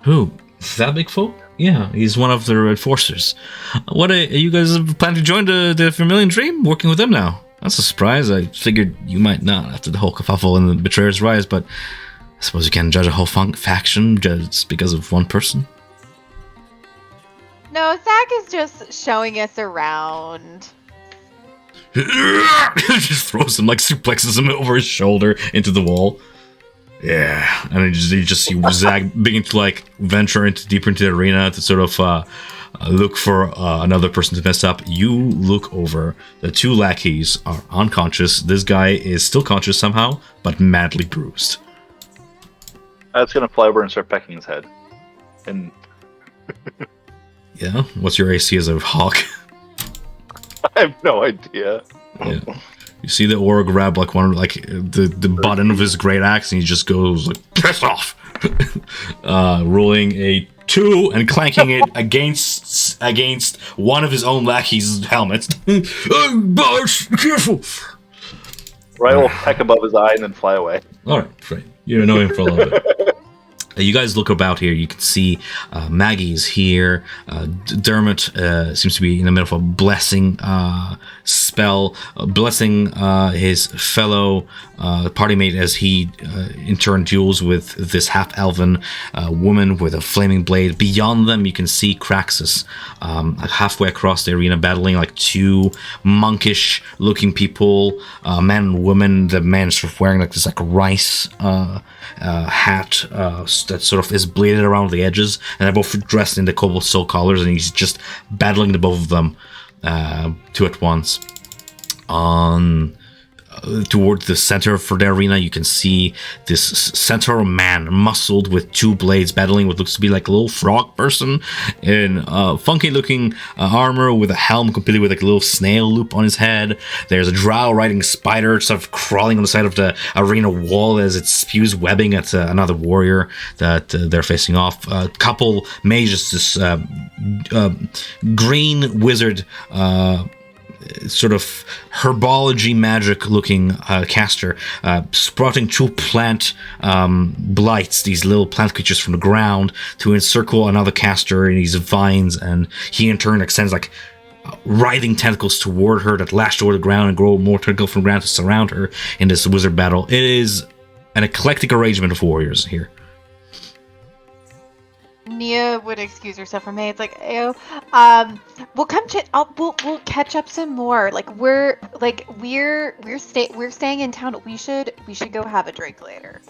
Who? That big folk? Yeah, he's one of the enforcers. What are you guys planning to join the Vermilion Dream? Working with them now? That's a surprise. I figured you might not after the whole kerfuffle and the Betrayer's Rise, but I suppose you can't judge a whole faction just because of one person. No, Zach is just showing us around. Just throws him, like suplexes him over his shoulder into the wall. Yeah, and you just see Zag begin to like venture deeper into the arena to sort of look for another person to mess up. You look over. The two lackeys are unconscious. This guy is still conscious somehow, but madly bruised. That's gonna fly over and start pecking his head. And Yeah, what's your AC as a hawk? I have no idea. Yeah. You see the aura grab like the button of his great axe, and he just goes like piss off, rolling a 2 and clanking it against one of his own lackey's helmets. Boss, careful! Ryan will peck above his eye and then fly away. All right, great. You know him for a little bit. You guys look about here. You can see Maggie's here. Dermot seems to be in the middle of a blessing spell, blessing his fellow party mate as he in turn duels with this half-elven woman with a flaming blade. Beyond them, you can see Craxus halfway across the arena battling like two monkish-looking people, man and woman. The man is sort of wearing like this like rice hat that sort of is bleeded around the edges, and they're both dressed in the Cobalt Soul colors, and he's just battling the both of them two at once. Towards the center for the arena, you can see this centaur man muscled with two blades battling what looks to be like a little frog person in funky looking armor with a helm completely with like a little snail loop on his head. There's a drow riding spider sort of crawling on the side of the arena wall as it spews webbing at another warrior that they're facing off. A couple mages, this green wizard sort of herbology magic looking caster, sprouting two plant blights, these little plant creatures from the ground, to encircle another caster in these vines, and he in turn extends like writhing tentacles toward her that lash toward the ground and grow more tentacles from the ground to surround her in this wizard battle. It is an eclectic arrangement of warriors here. Nia would excuse herself from me. It's like, ew. We'll come we'll catch up some more. Like we're staying in town. We should go have a drink later.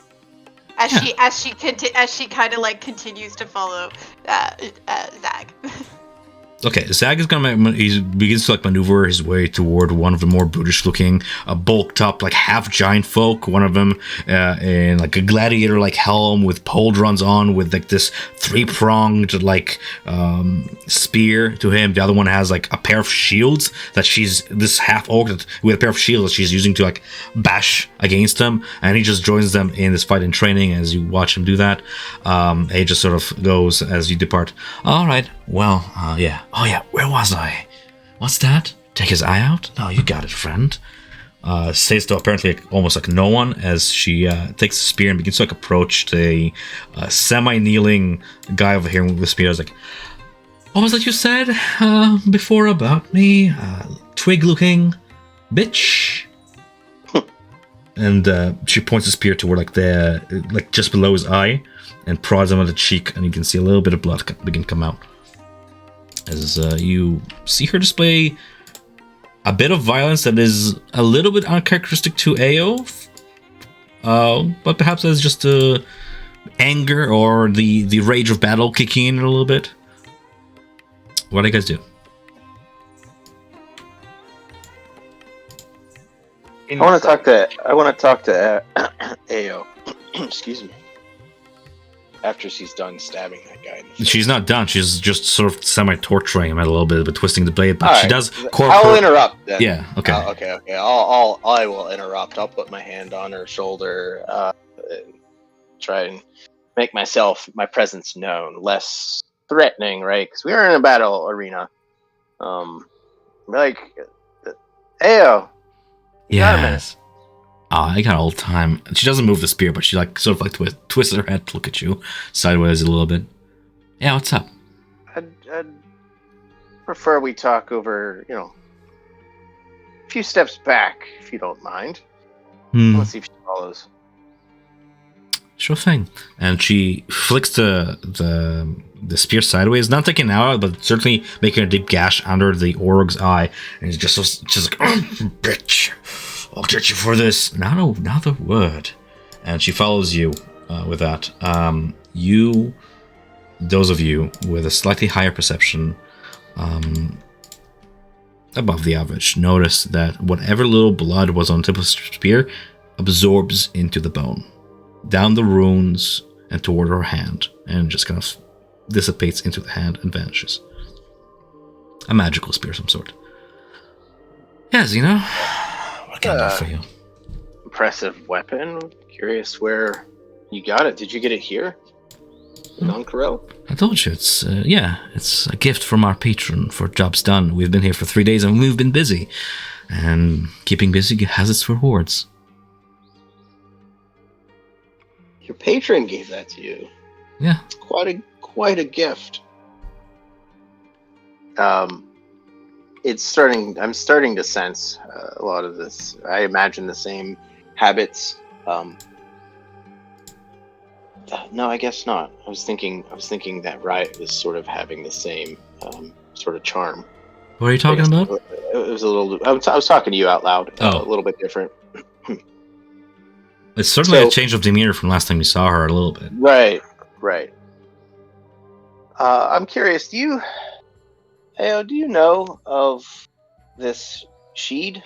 As she kind of like continues to follow Zag. Okay, Zag is he begins to like maneuver his way toward one of the more brutish-looking, bulked up, like half-giant folk. One of them in like a gladiator-like helm with pauldrons on, with like this three-pronged like spear to him. The other one has like a pair of shields that this half-orc with a pair of shields that she's using to like bash against him, and he just joins them in this fight in training. As you watch him do that, he just sort of goes as you depart. All right. Well, yeah. Oh, yeah, where was I? What's that? Take his eye out? No, you got it, friend. Says to apparently almost like no one as she takes the spear and begins to like approach the semi-kneeling guy over here with the spear. I was like, what was that you said before about me? Twig-looking bitch? And she points the spear toward like just below his eye and prods him on the cheek, and you can see a little bit of blood begin to come out. As you see her display a bit of violence that is a little bit uncharacteristic to Ao, but perhaps that's just anger or the rage of battle kicking in a little bit. What do you guys do? I want to talk to Ao. Excuse me. After she's done stabbing that guy in the face. She's not done. She's just sort of semi-torturing him a little bit, but twisting the blade. But she does. I'll interrupt. Then. Yeah. Okay. Okay. I will interrupt. I'll put my hand on her shoulder, and try and make my presence known, less threatening, right? Because we are in a battle arena. Like, Ao. Yes. Oh, I got all the time. She doesn't move the spear, but she like sort of like twists her head to look at you sideways a little bit. Yeah, what's up? I'd prefer we talk over, a few steps back, if you don't mind. Let's see if she follows. Sure thing. And she flicks the spear sideways, not taking it out, but certainly making a deep gash under the org's eye. And it's just like, bitch. I'll get you for this. Not a word. And she follows you with that. Those of you with a slightly higher perception above the average, notice that whatever little blood was on the tip of the spear absorbs into the bone, down the runes and toward her hand, and just kind of dissipates into the hand and vanishes. A magical spear of some sort. Yeah, Zeno. What can I do for you? Impressive weapon. Curious where you got it. Did you get it here? On Corel? I told you, it's a gift from our patron for jobs done. We've been here for 3 days and we've been busy. And keeping busy has its rewards. Your patron gave that to you. Yeah. It's quite a gift. I'm starting to sense a lot of this. I imagine the same habits. No, I guess not. I was thinking that Riot was sort of having the same sort of charm. What are you talking about? It was a little. I was talking to you out loud. A little bit different. It's certainly a change of demeanor from last time you saw her a little bit. Right. I'm curious. Do you know of this Sheed?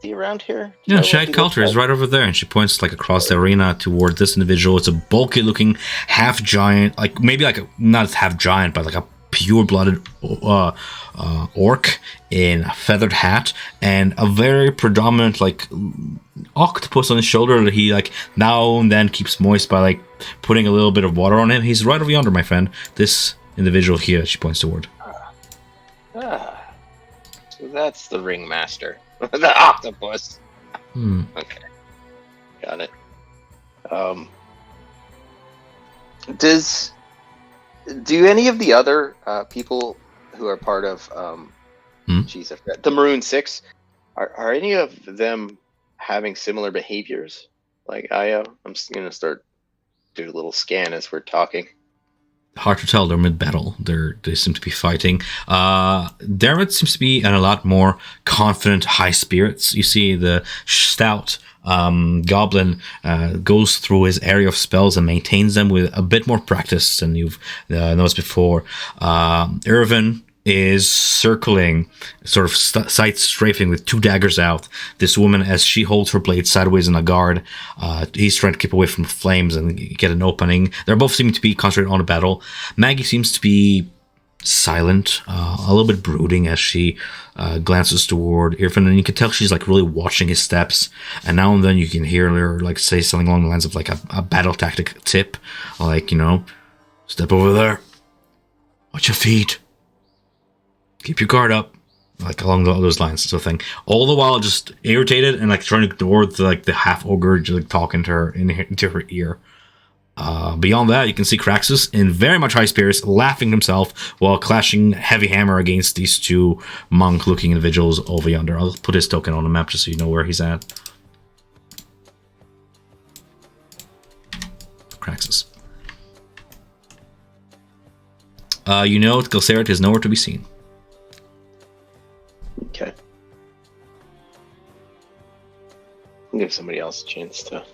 Around here? Yeah, Shag Coulter is right over there, and she points like across the arena toward this individual. It's a bulky looking half giant, like maybe like not half giant, but like a pure blooded orc in a feathered hat and a very predominant like octopus on his shoulder that he like now and then keeps moist by like putting a little bit of water on him. He's right over yonder, my friend. This individual here, she points toward. So that's the ringmaster. The octopus. Okay. Got it. Do any of the other people who are part of geez, I forgot, the Maroon Six, are any of them having similar behaviors like Io? I'm just gonna start do a little scan as we're talking. Hard to tell. They're mid-battle. They seem to be fighting. Dermot seems to be in a lot more confident, high spirits. You see the stout goblin goes through his area of spells and maintains them with a bit more practice than you've noticed before. Irvin is circling, sort of sight strafing with 2 daggers out. This woman, as she holds her blade sideways in a guard, he's trying to keep away from the flames and get an opening. They're both seeming to be concentrated on the battle. Maggie seems to be silent, a little bit brooding as she glances toward Irvin, and you can tell she's like really watching his steps. And now and then you can hear her like say something along the lines of like a battle tactic tip, like, step over there, watch your feet, keep your guard up, like along those lines, sort of thing. All the while, just irritated and like trying to ignore the half ogre just like talking to her into her ear. Beyond that, you can see Craxus in very much high spirits, laughing himself while clashing heavy hammer against these 2 monk-looking individuals over yonder. I'll put his token on the map just so you know where he's at. Craxus. Gilcerit is nowhere to be seen. Okay. I'll give somebody else a chance to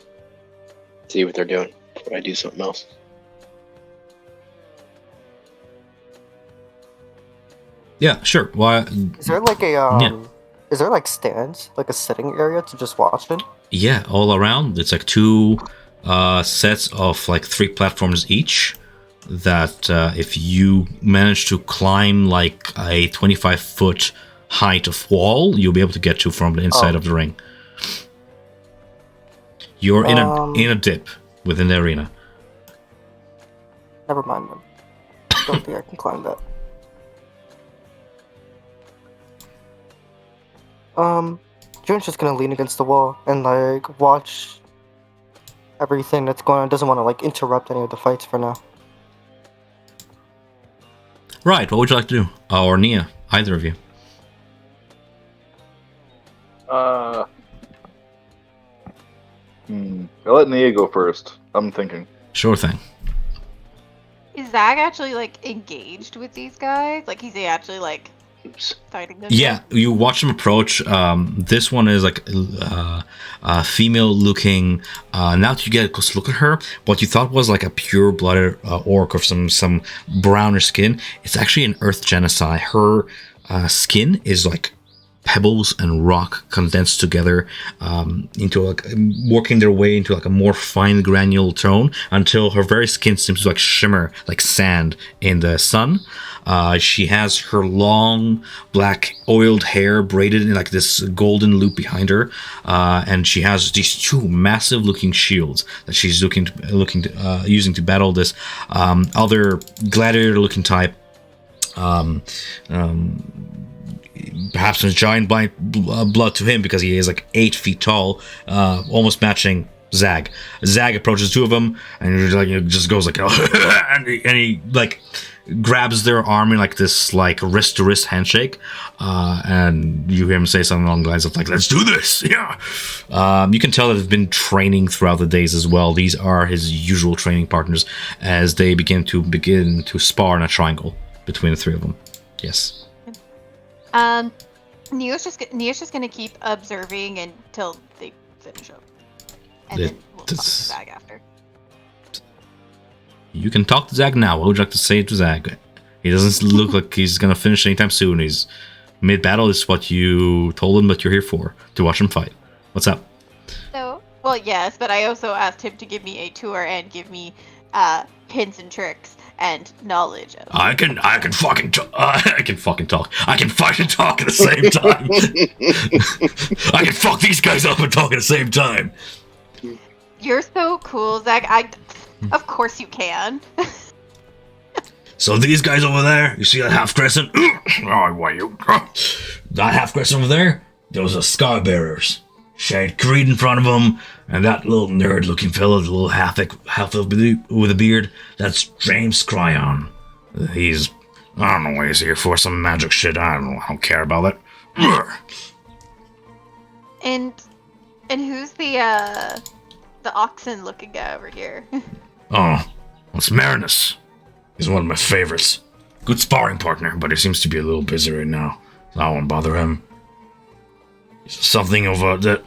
see what they're doing before I do something else. Yeah, sure. Why? Is there like a is there like stands, like a sitting area to just watch it? Yeah, all around. It's like 2 sets of like 3 platforms each. That if you manage to climb like a 25-foot height of wall, you'll be able to get to from the inside of the ring. You're in a dip within the arena. Never mind then. Don't think I can climb that. June's just gonna lean against the wall and like watch everything that's going on. Doesn't want to like interrupt any of the fights for now. Right, what would you like to do? Or Nia, either of you. I'll let Nia go first. I'm thinking. Sure thing. Is Zag actually like engaged with these guys? Like, he's actually like fighting them? Yeah, you watch them approach. This one is like female-looking. Now that you get a close look at her, what you thought was like a pure-blooded orc or some brownish skin, it's actually an earth genocide. Her skin is like pebbles and rock condensed together into like working their way into like a more fine granular tone until her very skin seems to like shimmer like sand in the sun. She has her long black oiled hair braided in like this golden loop behind her, and she has these 2 massive looking shields that she's using to battle this other gladiator looking type. Perhaps a giant blood to him because he is like 8 feet tall, almost matching Zag. Zag approaches 2 of them and just goes like, and he like grabs their arm in like this like wrist to wrist handshake, and you hear him say something along the lines of like, "Let's do this!" Yeah. You can tell that they've been training throughout the days as well. These are his usual training partners as they begin to spar in a triangle between the 3 of them. Yes. Neo's just gonna keep observing until they finish up, and then we'll talk to Zag after. You can talk to Zag now. What would you like to say to Zag? He doesn't look like he's gonna finish anytime soon. He's mid-battle. Is what you told him that you're here for, to watch him fight. What's up? So, well, yes, but I also asked him to give me a tour and give me hints and tricks and knowledge. I can fucking talk. I can fucking talk. I can fight and talk at the same time. I can fuck these guys up and talk at the same time. You're so cool, Zach. Of course you can. So these guys over there, you see that half crescent? Oh, why you? That half crescent over there, those are scar bearers. Shade Creed in front of them, and that little nerd-looking fellow, the little half with a beard, that's James Cryon. He's, I don't know what he's here for, some magic shit. I don't care about it. And who's the oxen-looking guy over here? Oh, it's Marinus. He's one of my favorites. Good sparring partner, but he seems to be a little busy right now. So I won't bother him. He's something of the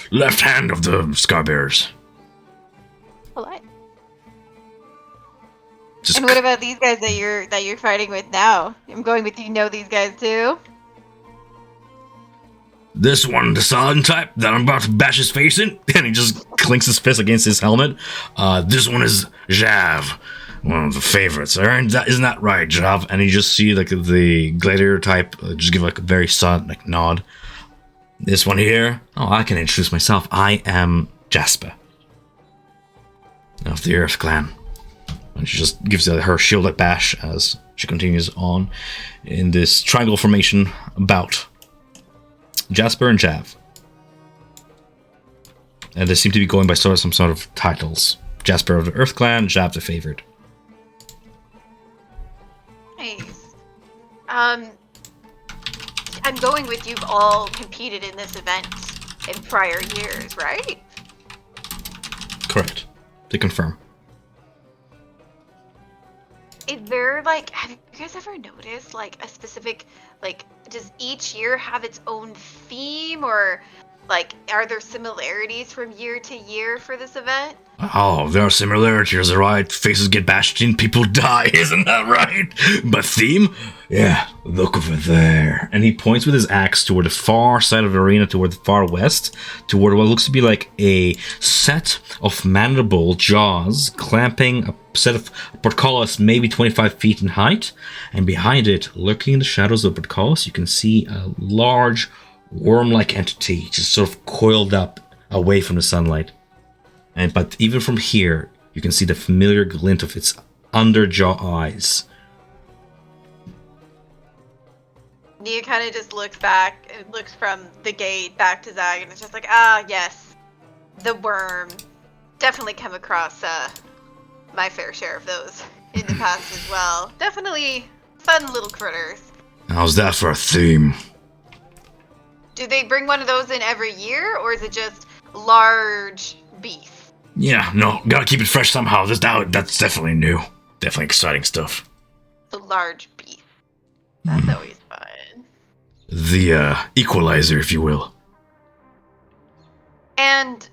left hand of the Scarbearers. Polite. Just And what about these guys that you're fighting with now? I'm going with you know these guys too? this one, the Saladin type that I'm about to bash his face in, and he just clinks his fist against his helmet. This one is Jav, one of the favorites. Isn't that right, Jav? And you just see like the gladiator type just give like a very sudden like nod. This one here, oh, I can introduce myself. I am Jasper of the Earth Clan. And she just gives her shielded bash as she continues on in this triangle formation about Jasper and Jav. And they seem to be going by some sort of titles. Jasper of the Earth Clan, Jav the favorite. Nice. I'm going with you've all competed in this event in prior years, right? Correct. To confirm. Is there, like, have you guys ever noticed, like, a specific, like, does each year have its own theme, or, like, are there similarities from year to year for this event? Oh, there are similarities, right? Faces get bashed in, people die, isn't that right? But theme? Yeah, look over there. And he points with his axe toward the far side of the arena, toward the far west, toward what looks to be like a set of mandible jaws clamping a set of portcullis maybe 25 feet in height. And behind it, lurking in the shadows of the portcullis, you can see a large worm-like entity just sort of coiled up away from the sunlight. But even from here, you can see the familiar glint of its underjaw eyes. Nia kind of just looks back, and looks from the gate back to Zag, and it's just like, ah, yes, the worm. Definitely come across my fair share of those in the past as well. Definitely fun little critters. How's that for a theme? Do they bring one of those in every year, or is it just large beasts? Yeah, no, gotta keep it fresh somehow. That's definitely new. Definitely exciting stuff. The large beast. That's always fun. The, equalizer, if you will. And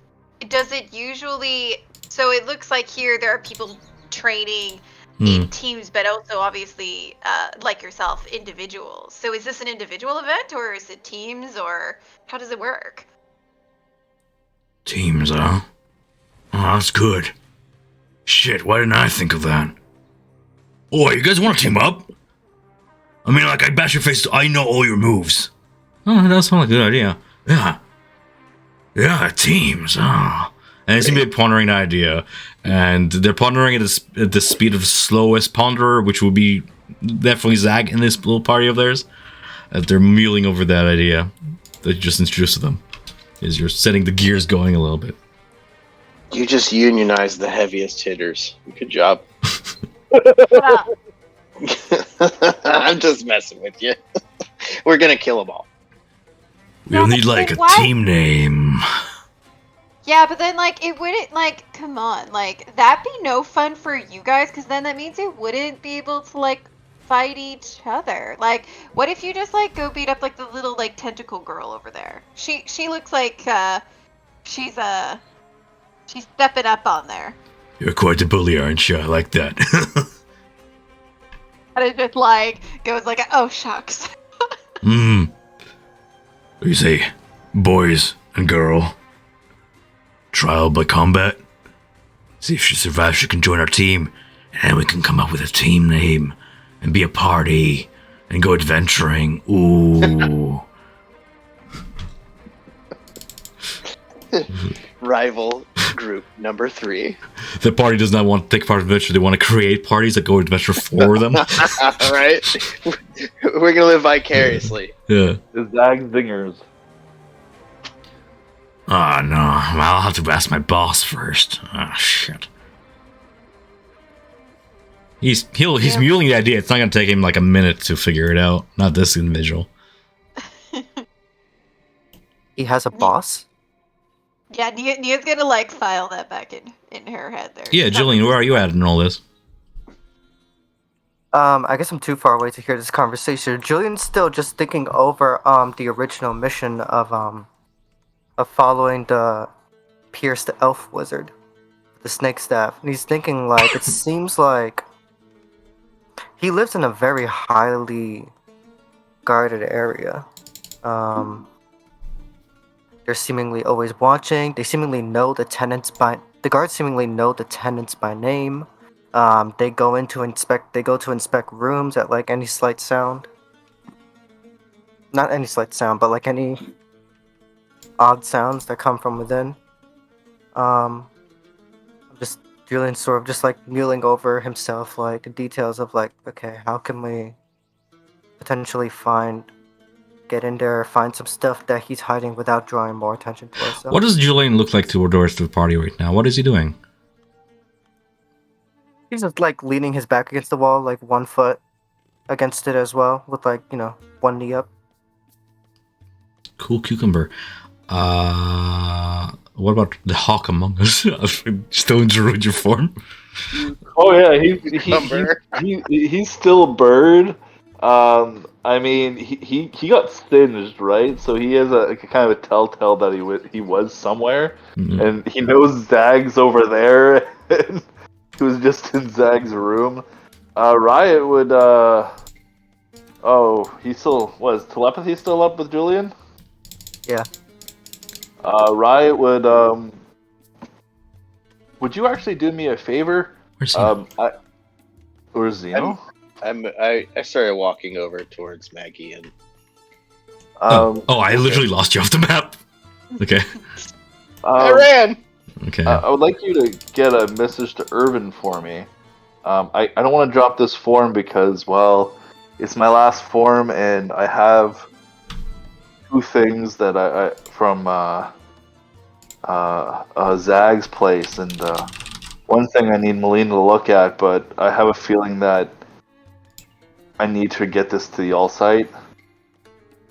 does it usually... So it looks like here there are people training in teams, but also obviously, like yourself, individuals. So is this an individual event, or is it teams, or how does it work? Teams, huh? Oh, that's good. Shit, why didn't I think of that? Oh, you guys want to team up? I mean, like, I bash your face, I know all your moves. Oh, that does sound like a good idea. Yeah. Yeah, teams, oh. And they seem to be pondering an idea. And they're pondering at the speed of the slowest ponderer, which would be definitely Zag in this little party of theirs. They're mulling over that idea that you just introduced to them. Is you're setting the gears going a little bit. You just unionized the heaviest hitters. Good job. Well, I'm just messing with you. We're gonna kill them all. We'll need, like, a team name. Yeah, but then, like, it wouldn't, like, come on, like, that'd be no fun for you guys, because then that means it wouldn't be able to, like, fight each other. Like, what if you just, like, go beat up, like, the little, like, tentacle girl over there? She looks like, she's stepping up on there. You're quite a bully, aren't you? I like that. And it just, like, goes like, oh, shucks. You say, boys and girl. Trial by combat. See if she survives, she can join our team. And then we can come up with a team name. And be a party. And go adventuring. Ooh. Rival. Group number 3. The party does not want to take part in adventure. They want to create parties that go adventure for them. Right? We're gonna live vicariously. Yeah. The Zag Zingers. Oh no, well, I'll have to ask my boss first. Oh shit. He's muling the idea. It's not gonna take him like a minute to figure it out. Not this individual. He has a boss? Yeah, Nia's gonna like file that back in her head there. Yeah, Jillian, where are you at in all this? I guess I'm too far away to hear this conversation. Julian's still just thinking over the original mission of following the Pierce the Elf Wizard, the snake staff. And he's thinking like it seems like he lives in a very highly guarded area. They're seemingly always watching. They seemingly know the tenants by the guards seemingly know the tenants by name. They go to inspect rooms at like any slight sound. Not any slight sound, but like any odd sounds that come from within. Just Julian sort of just like mulling over himself, like the details of like, okay, how can we potentially get in there, find some stuff that he's hiding without drawing more attention to ourselves. What does Julian look like to the rest of the party right now? What is he doing? He's just like leaning his back against the wall, like one foot against it as well, with like, one knee up. Cool cucumber. What about the hawk among us? Still in Gerudo form? Oh yeah, he's still a bird. I mean, he got singed, right? So he has a kind of a telltale that he was somewhere, and he knows Zag's over there. And he was just in Zag's room. Riot would. He still was telepathy still up with Julian? Yeah. Riot would. Would you actually do me a favor? Where's Zeno? Where's Zeno? I started walking over towards Maggie and. I literally lost you off the map. Okay. I ran. Okay. I would like you to get a message to Irvin for me. I don't want to drop this form because, well, it's my last form, and I have two things that I from Zag's place, and one thing I need Melina to look at, but I have a feeling that I need to get this to the all site.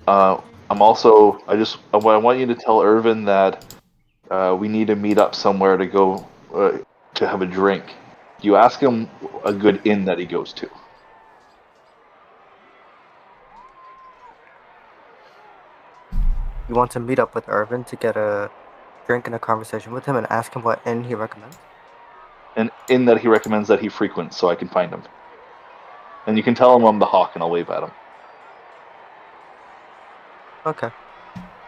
I want you to tell Irvin that we need to meet up somewhere to go to have a drink. You ask him a good inn that he goes to. You want to meet up with Irvin to get a drink and a conversation with him and ask him what inn he recommends? An inn that he recommends that he frequents so I can find him. And you can tell him I'm the Hawk and I'll wave at him. Okay.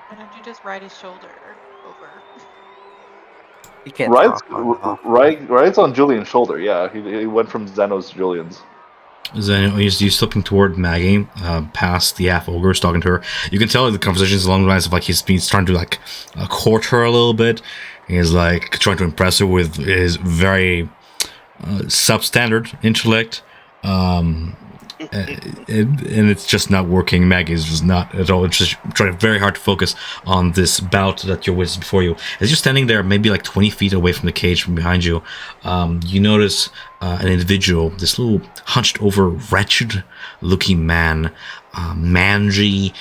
Why don't you just ride his shoulder over? You can't Riot's on Julian's shoulder, yeah. He went from Zeno's to Julian's. Zeno, he's slipping toward Maggie, past the half ogre, talking to her. You can tell the conversation is along the lines of like he's trying to like court her a little bit. He's like trying to impress her with his very substandard intellect. And it's just not working. Maggie's just not at all. It's just trying very hard to focus on this bout that you're with before you. As you're standing there, maybe like 20 feet away from the cage from behind you, you notice an individual, this little hunched over, wretched looking man, mangy,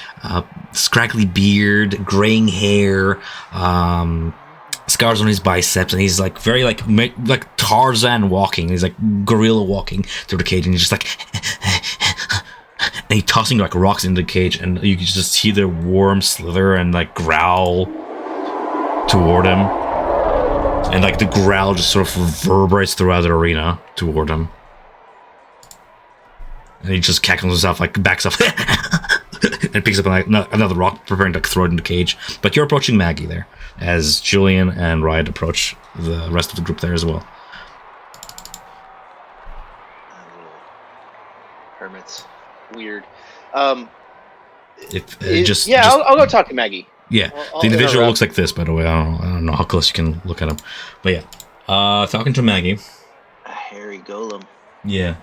scraggly beard, graying hair, scars on his biceps, and he's like very like Tarzan walking. He's like gorilla walking through the cage, and he's just like and he's tossing like rocks into the cage, and you can just see the worm slither and like growl toward him, and like the growl just sort of reverberates throughout the arena toward him, and he just cackles himself, like backs up and picks up another rock, preparing to throw it in the cage. But you're approaching Maggie there, as Julian and Riot approach the rest of the group there as well. Hermits. Weird. I'll go talk to Maggie. Yeah, I'll the individual interrupt. looks like this, by the way. I don't know how close you can look at him. But yeah. Talking to Maggie. A hairy golem. Yeah.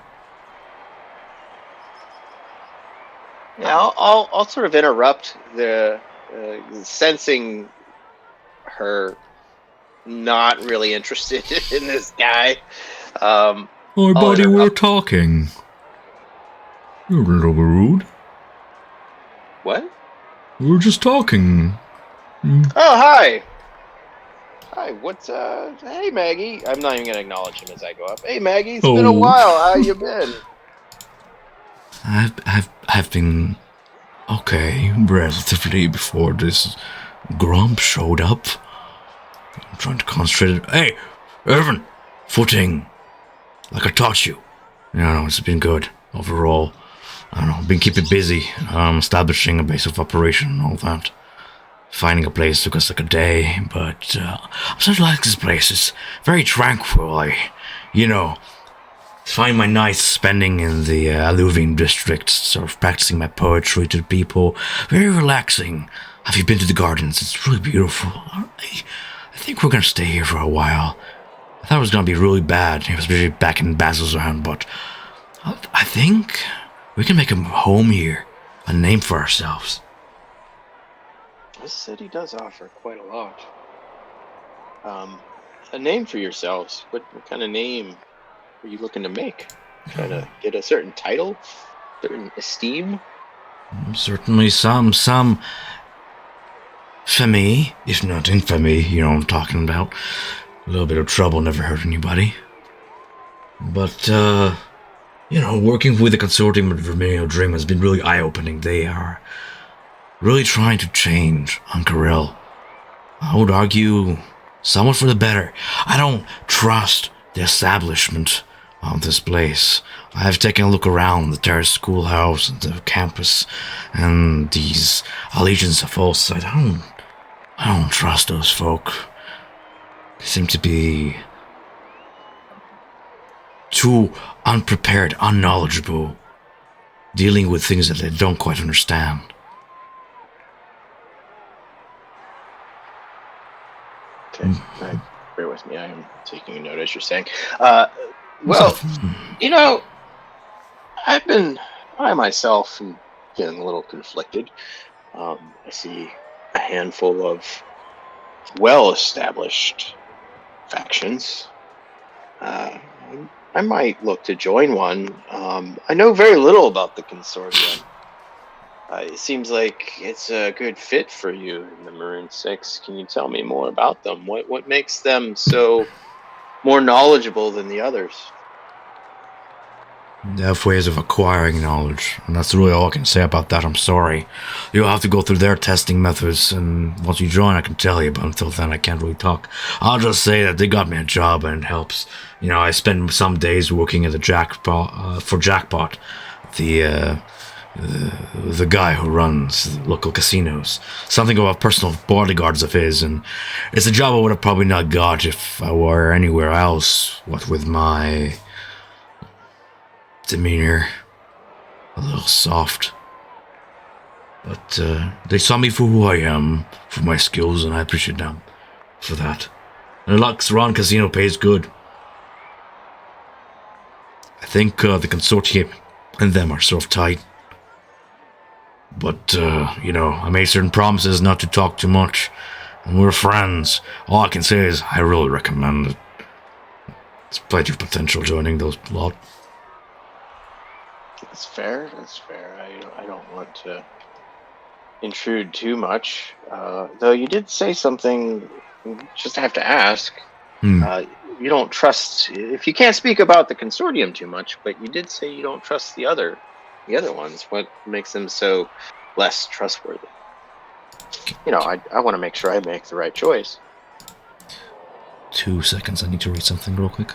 Yeah, I'll sort of interrupt the sensing her not really interested in this guy. Oh, I'll buddy, we're interrupt. talking. You're a little rude. What? We're just talking. Oh, hi. Hi. What's Hey, Maggie. I'm not even gonna acknowledge him as I go up. Hey, Maggie. It's been a Oh. while. How you been? I've been okay relatively before this grump showed up. I'm trying to concentrate. Hey, Irvin, footing, like I taught you. It's been good overall. I don't know, been keeping busy, establishing a base of operation and all that. Finding a place took us like a day, but I'm starting to like this place. It's very tranquil. Find my nights spending in the alluvium district, sort of practicing my poetry to the people. Very relaxing. Have you been to the gardens? It's really beautiful. I think we're gonna stay here for a while. I thought it was gonna be really bad, especially back in Basil's round, but I think we can make a home here, a name for ourselves. This city does offer quite a lot. A name for yourselves. What kind of name are you looking to make? Trying to get a certain title, certain esteem. Certainly some fame, if not infamy. You know what I'm talking about. A little bit of trouble never hurt anybody. But working with the consortium of Vermillion Dream has been really eye-opening. They are really trying to change Ankarel. I would argue somewhat for the better. I don't trust the establishment of this place. I've taken a look around the terrace schoolhouse and the campus and these allegiance of all sides. I don't trust those folk. They seem to be too unprepared, unknowledgeable, dealing with things that they don't quite understand. Okay, bear with me. I am taking a note as you're saying. Well, I myself am getting a little conflicted. I see a handful of well-established factions. I might look to join one. I know very little about the consortium. It seems like it's a good fit for you in the Maroon Six. Can you tell me more about them? What makes them so more knowledgeable than the others? They have ways of acquiring knowledge, and that's really all I can say about that. I'm sorry. You'll have to go through their testing methods, and once you join, I can tell you, but until then, I can't really talk. I'll just say that they got me a job, and it helps. I spend some days working at the Jackpot, for Jackpot, the guy who runs the local casinos. Something about personal bodyguards of his, and it's a job I would have probably not got if I were anywhere else, what with my demeanor, a little soft. But they saw me for who I am, for my skills, and I appreciate them for that. And Lux Ron Casino pays good. I think the consortium and them are sort of tight. But, I made certain promises not to talk too much, and we're friends. All I can say is I really recommend it. There's plenty of potential joining those lot. That's fair. I don't want to intrude too much. Though you did say something, just have to ask. You don't trust, if you can't speak about the consortium too much, but you did say you don't trust the other ones. What makes them so less trustworthy? I want to make sure I make the right choice. 2 seconds, I need to read something real quick.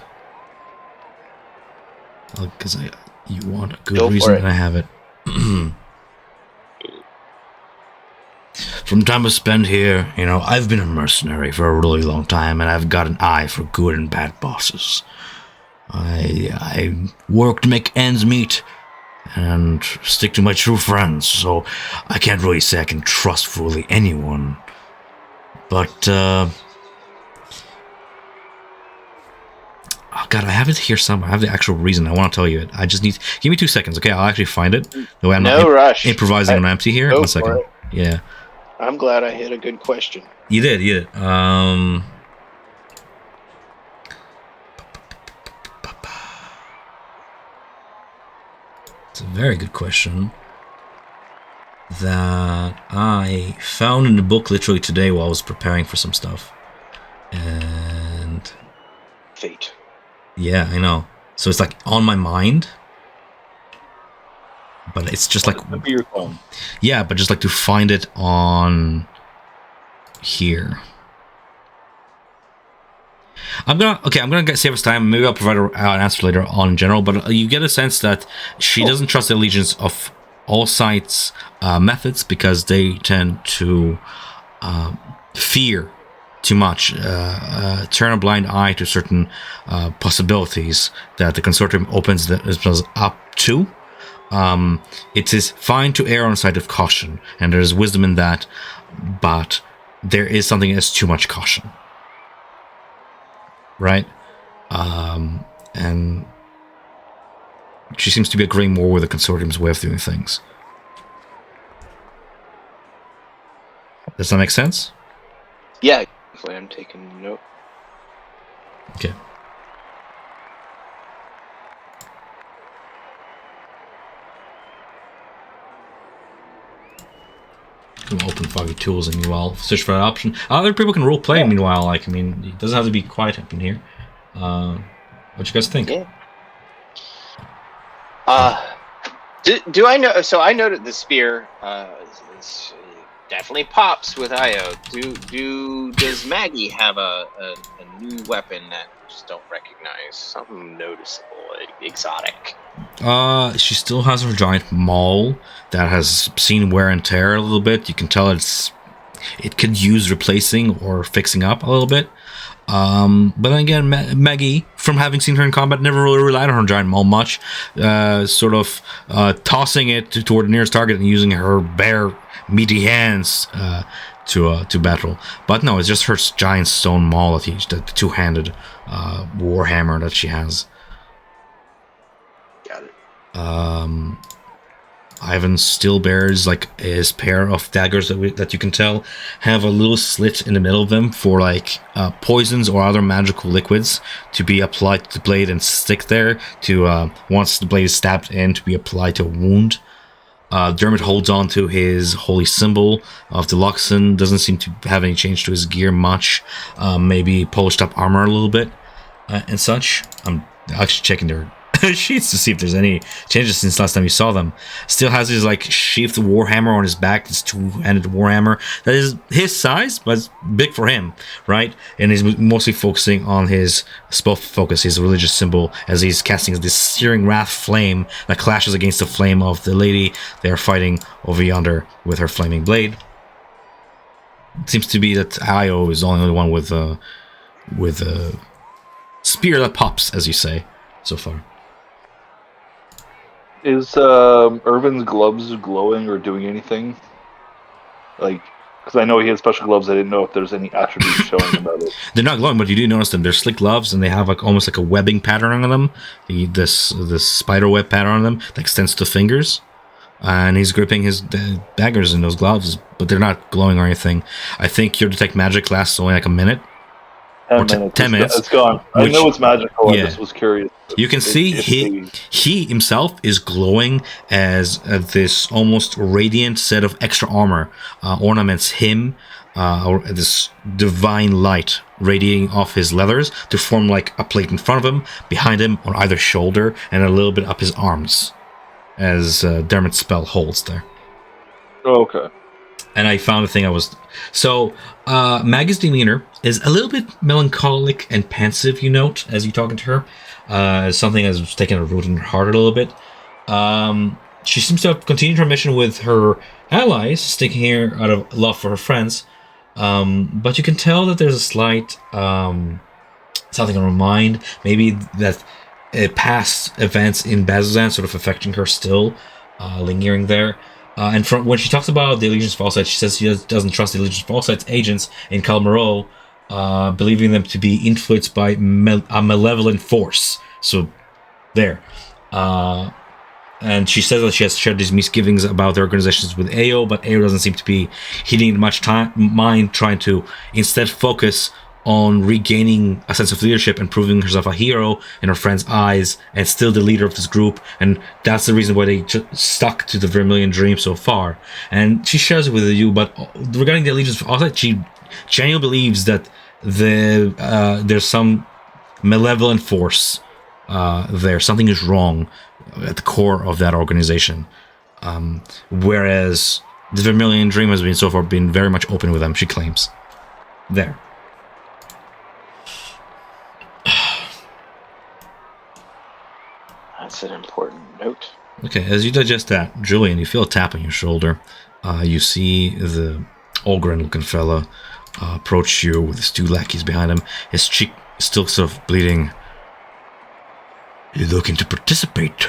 Because you want a good reason, and I have it. From time I spent here, I've been a mercenary for a really long time, and I've got an eye for good and bad bosses. I work to make ends meet, and stick to my true friends, so I can't really say I can trust fully anyone. But, oh God, I have it here somewhere. I have the actual reason. I want to tell you it. I just need... Give me 2 seconds, okay? I'll actually find it. The way I'm No not rush. improvising on empty here. Go 1 for second. it. Yeah. I'm glad I hit a good question. You did. It's a very good question that I found in the book literally today while I was preparing for some stuff. And Fate. yeah, I know. So it's like on my mind. But it's just like... Be your phone. Yeah, but just like to find it on here. I'm gonna save us time. Maybe I'll provide an answer later on in general, but you get a sense that she doesn't trust the allegiance of all sites methods because they tend to fear too much, turn a blind eye to certain possibilities that the consortium opens themselves up to. It is fine to err on the side of caution, and there's wisdom in that, but there is something as too much caution. Right? And she seems to be agreeing more with the consortium's way of doing things. Does that make sense? Yeah, I'm taking note. Okay. Can open Foggy Tools and meanwhile search for that option. Other people can role play meanwhile. Like, I mean, it doesn't have to be quiet up in here. What you guys think? Yeah. Do I know? So I know that the spear definitely pops with Io. Does Maggie have a new weapon that I just don't recognize? Something noticeable, exotic. She still has her giant maul that has seen wear and tear a little bit. You can tell it could use replacing or fixing up a little bit. But then again, Maggie, from having seen her in combat, never really relied on her giant maul much. Sort of tossing it toward the nearest target and using her bare, meaty hands to battle. But no, it's just her giant stone maul, the two-handed warhammer that she has. Got it. Ivan still bears like his pair of daggers that you can tell have a little slit in the middle of them for like poisons or other magical liquids to be applied to the blade and stick there to once the blade is stabbed in to be applied to a wound. Dermot holds on to his holy symbol of the Luxon. Doesn't seem to have any change to his gear much. Maybe polished up armor a little bit and such. I'm actually checking their sheets to see if there's any changes since last time you saw them. Still has his like sheathed warhammer on his back, this two-handed warhammer that is his size, but it's big for him, right? And he's mostly focusing on his spell focus, his religious symbol, as he's casting this searing wrath flame that clashes against the flame of the lady they are fighting over yonder with her flaming blade. It seems to be that Io is the only one with a spear that pops, as you say, so far. Is Irvin's gloves glowing or doing anything? Like, because I know he has special gloves. I didn't know if there's any attributes showing about it. They're not glowing, but you do notice them. They're slick gloves, and they have like almost like a webbing pattern on them. This spider web pattern on them that extends to fingers. And he's gripping his daggers in those gloves, but they're not glowing or anything. I think your detect magic lasts only like a minute. 10 minutes. It's gone. I know it's magical. I just was curious. You can see he himself is glowing as this almost radiant set of extra armor ornaments him, or this divine light radiating off his leathers to form like a plate in front of him, behind him, on either shoulder, and a little bit up his arms, as Dermot's spell holds there. Oh, okay. And I found the thing I was... So, Maggie's demeanor is a little bit melancholic and pensive, you note, as you're talking to her. Something has taken a root in her heart a little bit. She seems to have continued her mission with her allies, sticking here out of love for her friends. But you can tell that there's a slight... something on her mind. Maybe that past events in Bazzoxan sort of affecting her still, lingering there. And from when she talks about the Allegiance Falsight, she says she doesn't trust the Allegiance Falsight's agents in Kalmaro, believing them to be influenced by a malevolent force. So, there. And she says that she has shared these misgivings about their organizations with AO, but AO doesn't seem to be heeding much mind, trying to instead focus on regaining a sense of leadership and proving herself a hero in her friend's eyes and still the leader of this group. And that's the reason why they stuck to the Vermilion Dream so far. And she shares it with you, but regarding the Allegiance Falsight, she genuinely believes that there's some malevolent force there. Something is wrong at the core of that organization. Whereas the Vermilion Dream has been so far been very much open with them, she claims. There. That's an important note. Okay, as you digest that, Julian, you feel a tap on your shoulder. You see the Olgren-looking fella approach you with his 2 lackeys behind him. His cheek is still sort of bleeding. You looking to participate?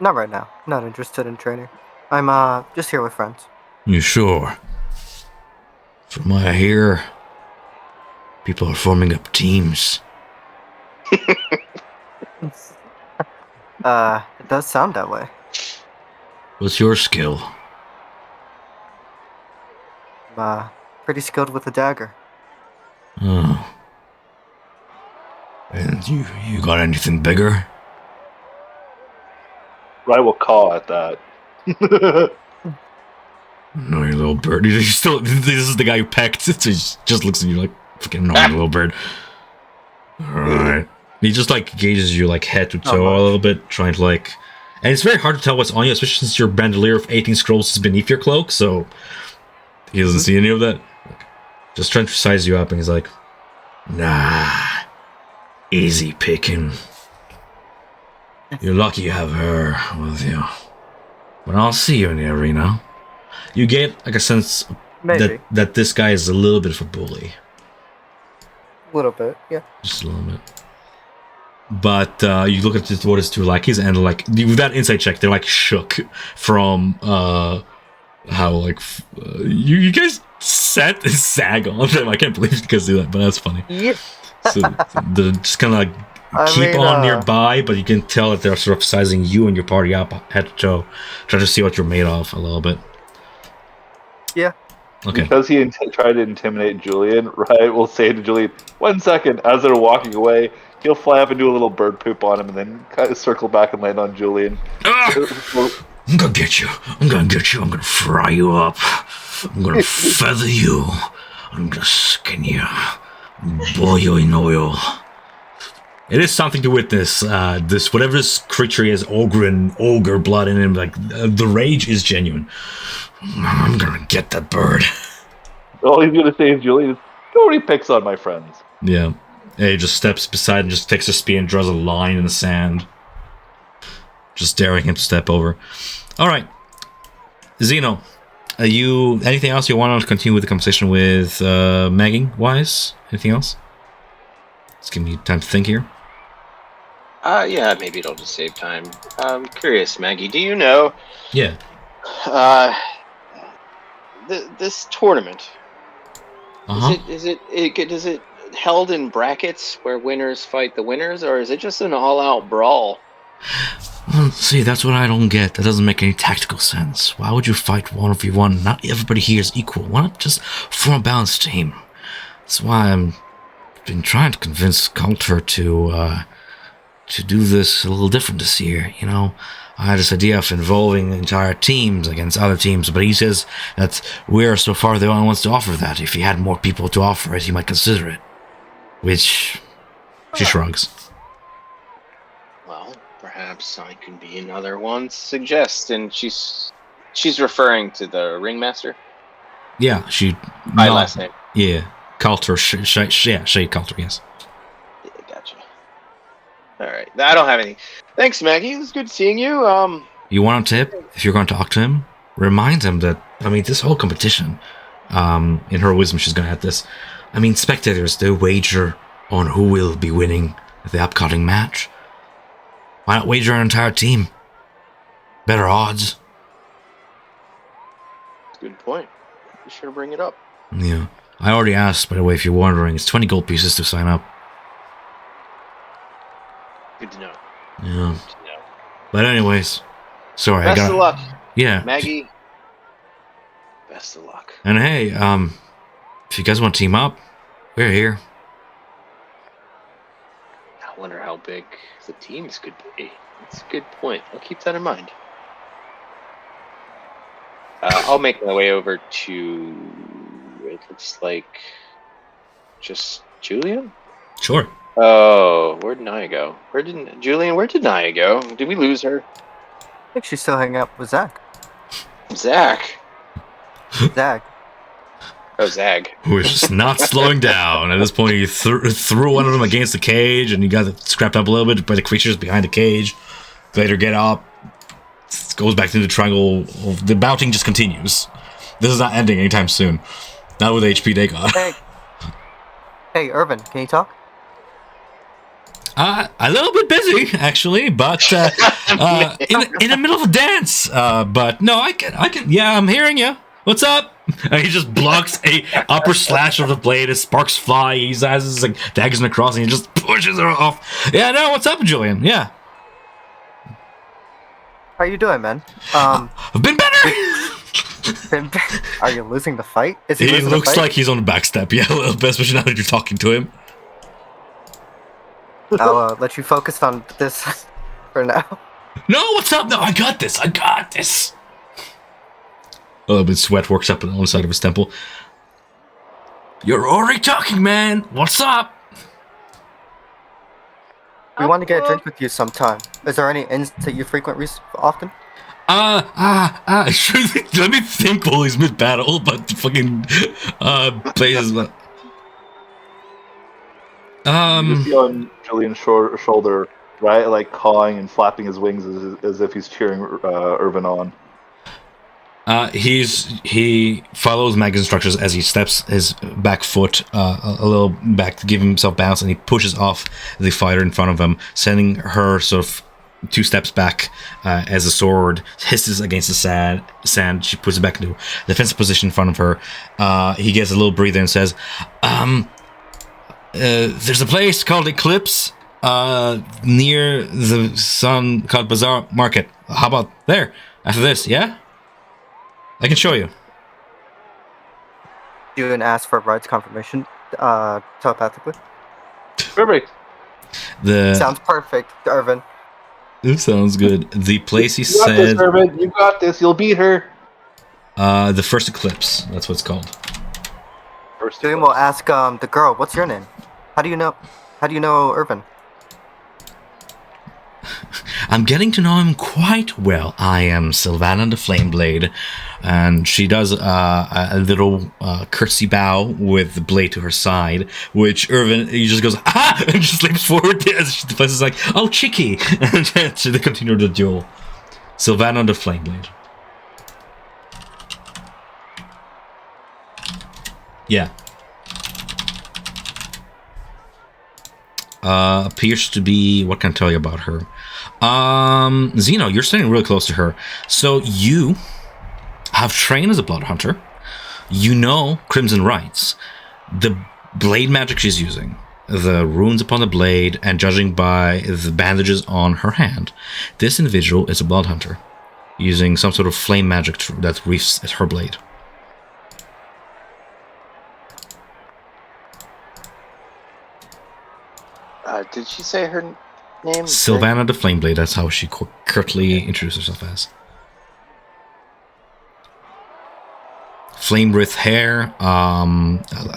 Not right now. Not interested in training. I'm just here with friends. You sure? From what I hear, people are forming up teams. It does sound that way. What's your skill? I'm pretty skilled with the dagger. Oh. And you got anything bigger? I will caw at that. No, you little bird. He's still, this is the guy who pecked, so he just looks at you like, fucking annoying little bird. Alright. He just like gauges you like head to toe a little bit, trying to like... And it's very hard to tell what's on you, especially since your bandolier of 18 scrolls is beneath your cloak, so... He doesn't see any of that. Just trying to size you up, and he's like... Nah. Easy picking. You're lucky you have her with you. But I'll see you in the arena. You get like a sense that this guy is a little bit of a bully. A little bit, yeah. Just a little bit. But you look at what his 2 lackeys, and like with that insight check, they're like shook from how like you guys sag on them. I can't believe you guys do that, but that's funny. Yeah. So they're just kind of like keep on nearby, but you can tell that they're sort of sizing you and your party up head to toe, trying to see what you're made of a little bit. Yeah. Okay. Because he tried to intimidate Julian, right? We'll say to Julian, 1 second, as they're walking away, he'll fly up and do a little bird poop on him and then kind of circle back and land on Julian. I'm gonna get you. I'm gonna get you. I'm gonna fry you up. I'm gonna feather you. I'm gonna skin you. Boil you in oil. It is something to witness. This whatever this creature is, ogre blood in him. Like the rage is genuine. I'm gonna get that bird. All he's gonna say is, Julian, nobody picks on my friends. Yeah. And he just steps beside and just takes a spear and draws a line in the sand, just daring him to step over. All right, Zeno, anything else you want to continue with the conversation with Maggie? Wise, anything else? Just give me time to think here. Yeah, maybe it'll just save time. I'm curious, Maggie, do you know... Yeah. This tournament, Uh-huh. is it held in brackets where winners fight the winners, or is it just an all-out brawl? Well, see, that's what I don't get. That doesn't make any tactical sense. Why would you fight 1v1? Not everybody here is equal. Why not just form a balanced team? That's why I'm been trying to convince Coulter to do this a little different this year, you know? I had this idea of involving entire teams against other teams, but he says that we're so far the only ones to offer that. If he had more people to offer it, he might consider it. Which, she shrugs. Well, perhaps I can be another one to suggest, and she's referring to the ringmaster? Yeah, she... My last name. Yeah, Coulter, Shade Coulter, yes. Yeah, gotcha. Alright, I don't have anything. Thanks, Maggie. It was good seeing you. You want a tip? If you're going to talk to him, remind him that, I mean, this whole competition, in her wisdom, she's going to add this. I mean, spectators, they wager on who will be winning the upcoming match. Why not wager our entire team? Better odds. Good point. Be sure to bring it up. Yeah. I already asked, by the way, if you're wondering. It's 20 gold pieces to sign up. Good to know. Yeah. Good to know. But anyways, sorry, Best of luck, Yeah. Maggie. Best of luck. And hey, if you guys want to team up, we're here. I wonder how big the teams could be. That's a good point. I'll keep that in mind. I'll make my way over to. It looks like just Julian. Sure. Oh, where did Naya go? Where did Naya go? Did we lose her? I think she's still hanging out with Zach. Zach. Zach. Oh, Zag. Who's just not slowing down. At this point, you threw one of them against the cage, and you got it scrapped up a little bit by the creatures behind the cage. Later, get up. Goes back to the triangle. The bouting just continues. This is not ending anytime soon. Not with the HP they got. Hey, Irvin, can you talk? A little bit busy, actually, but in the middle of a dance. But no, I can. Yeah, I'm hearing you. What's up? And he just blocks a upper slash of the blade as sparks fly. He has his like daggers across, and he just pushes her off. Yeah, no, what's up, Julian? Yeah. How you doing, man? I've been better. Are you losing the fight? Is He losing looks the fight? like he's on the backstep, yeah, a little bit, especially now that you're talking to him. I'll let you focus on this for now. No, what's up? No, I got this. A little bit of sweat works up on the side of his temple. You're already talking, man. What's up? We want to get a drink with you sometime. Is there any inns that you frequent often? Let me think while he's mid-battle, but the fucking, places, but... You see on Julian's shoulder, right, like cawing and flapping his wings as if he's cheering Irvin on. He follows Mag's instructions as he steps his back foot a little back to give himself bounce, and he pushes off the fighter in front of him, sending her sort of 2 steps back as the sword hisses against the sand. She puts it back into defensive position in front of her. He gets a little breather and says, there's a place called Eclipse near the Sun called Bazaar Market. How about there? After this, yeah? I can show you. You didn't ask for rights confirmation telepathically? Perfect. Sounds perfect, Irvin. It sounds good. The place he You got said... this, Irvin. You got this. You'll beat her. The First Eclipse. That's what it's called. Julian will ask the girl, what's your name? How do you know Irvin? I'm getting to know him quite well. I am Sylvana the Flameblade, and she does a little curtsy bow with the blade to her side, which Irvin, he just goes, ah! And just leaps forward as she defenses like, oh, Chicky! And they continue the duel. Sylvana the Flameblade. Yeah. Appears to be... What can I tell you about her? Zeno, you're standing really close to her. So you have trained as a blood hunter. You know Crimson Rites. The blade magic she's using. The runes upon the blade, and judging by the bandages on her hand, this individual is a blood hunter, using some sort of flame magic that reefs at her blade. Did she say her name? Sylvana the Flameblade, that's how she curtly introduced herself as. Flame wreath hair, a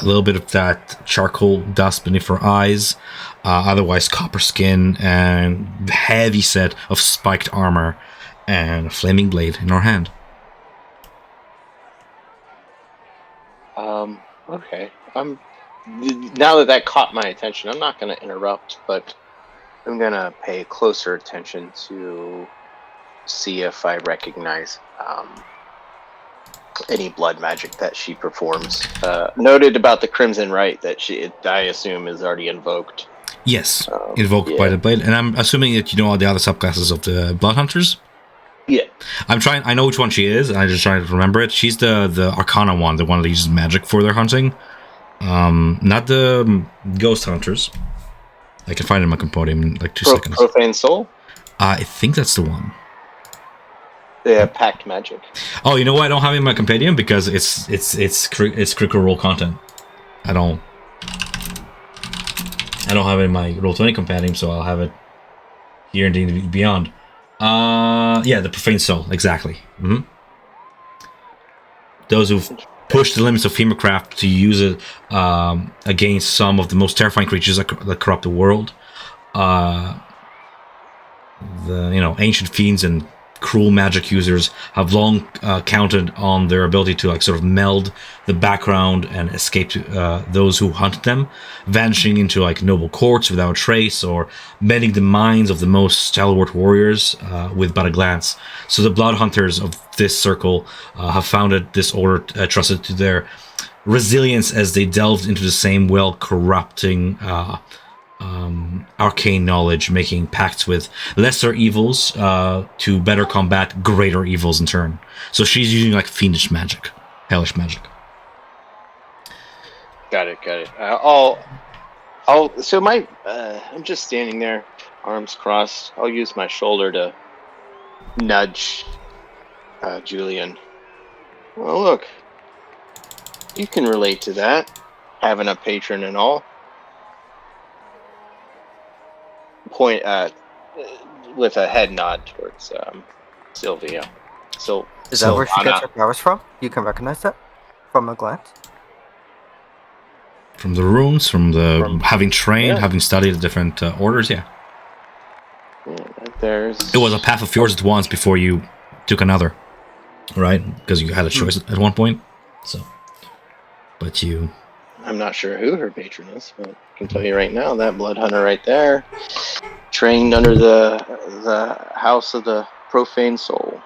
little bit of that charcoal dust beneath her eyes, otherwise copper skin, and heavy set of spiked armor, and a flaming blade in her hand. Okay. Now that caught my attention, I'm not going to interrupt, but I'm going to pay closer attention to see if I recognize any blood magic that she performs. Noted about the Crimson Rite that I assume is already invoked. Yes, invoked by the blade, and I'm assuming that you know all the other subclasses of the Blood Hunters. Yeah. I know which one she is, and I just trying to remember it. She's the Arcana one, the one that uses magic for their hunting. Not the Ghost Hunters. I can find it in my compendium in like 2 seconds. Profane Soul? I think that's the one. They have packed magic. Oh, you know what? I don't have it in my compendium because it's critical role content. I don't have it in my Roll20 compendium, so I'll have it here in D&D Beyond. Yeah, the Profane Soul, exactly. Mm-hmm. Those who've pushed the limits of Femurcraft to use it against some of the most terrifying creatures that corrupt the world. Ancient fiends and cruel magic users have long counted on their ability to sort of meld the background and escape those who hunted them, vanishing into noble courts without a trace, or bending the minds of the most stalwart warriors with but a glance. So the blood hunters of this circle have founded this order trusted to their resilience as they delved into the same corrupting arcane knowledge, making pacts with lesser evils to better combat greater evils in turn. So she's using fiendish magic, hellish magic. Got it. I'm just standing there, arms crossed. I'll use my shoulder to nudge Julian. Well, look, you can relate to that, having a patron and all. Point with a head nod towards Sylvia. So is that where she gets her powers from? You can recognize that from a glance. From the runes, from having trained, having studied the different orders, yeah. It was a path of yours at once before you took another, right? Because you had a choice at one point. So, but you. I'm not sure who her patron is, but I can tell you right now that blood hunter right there, trained under the house of the Profane Soul.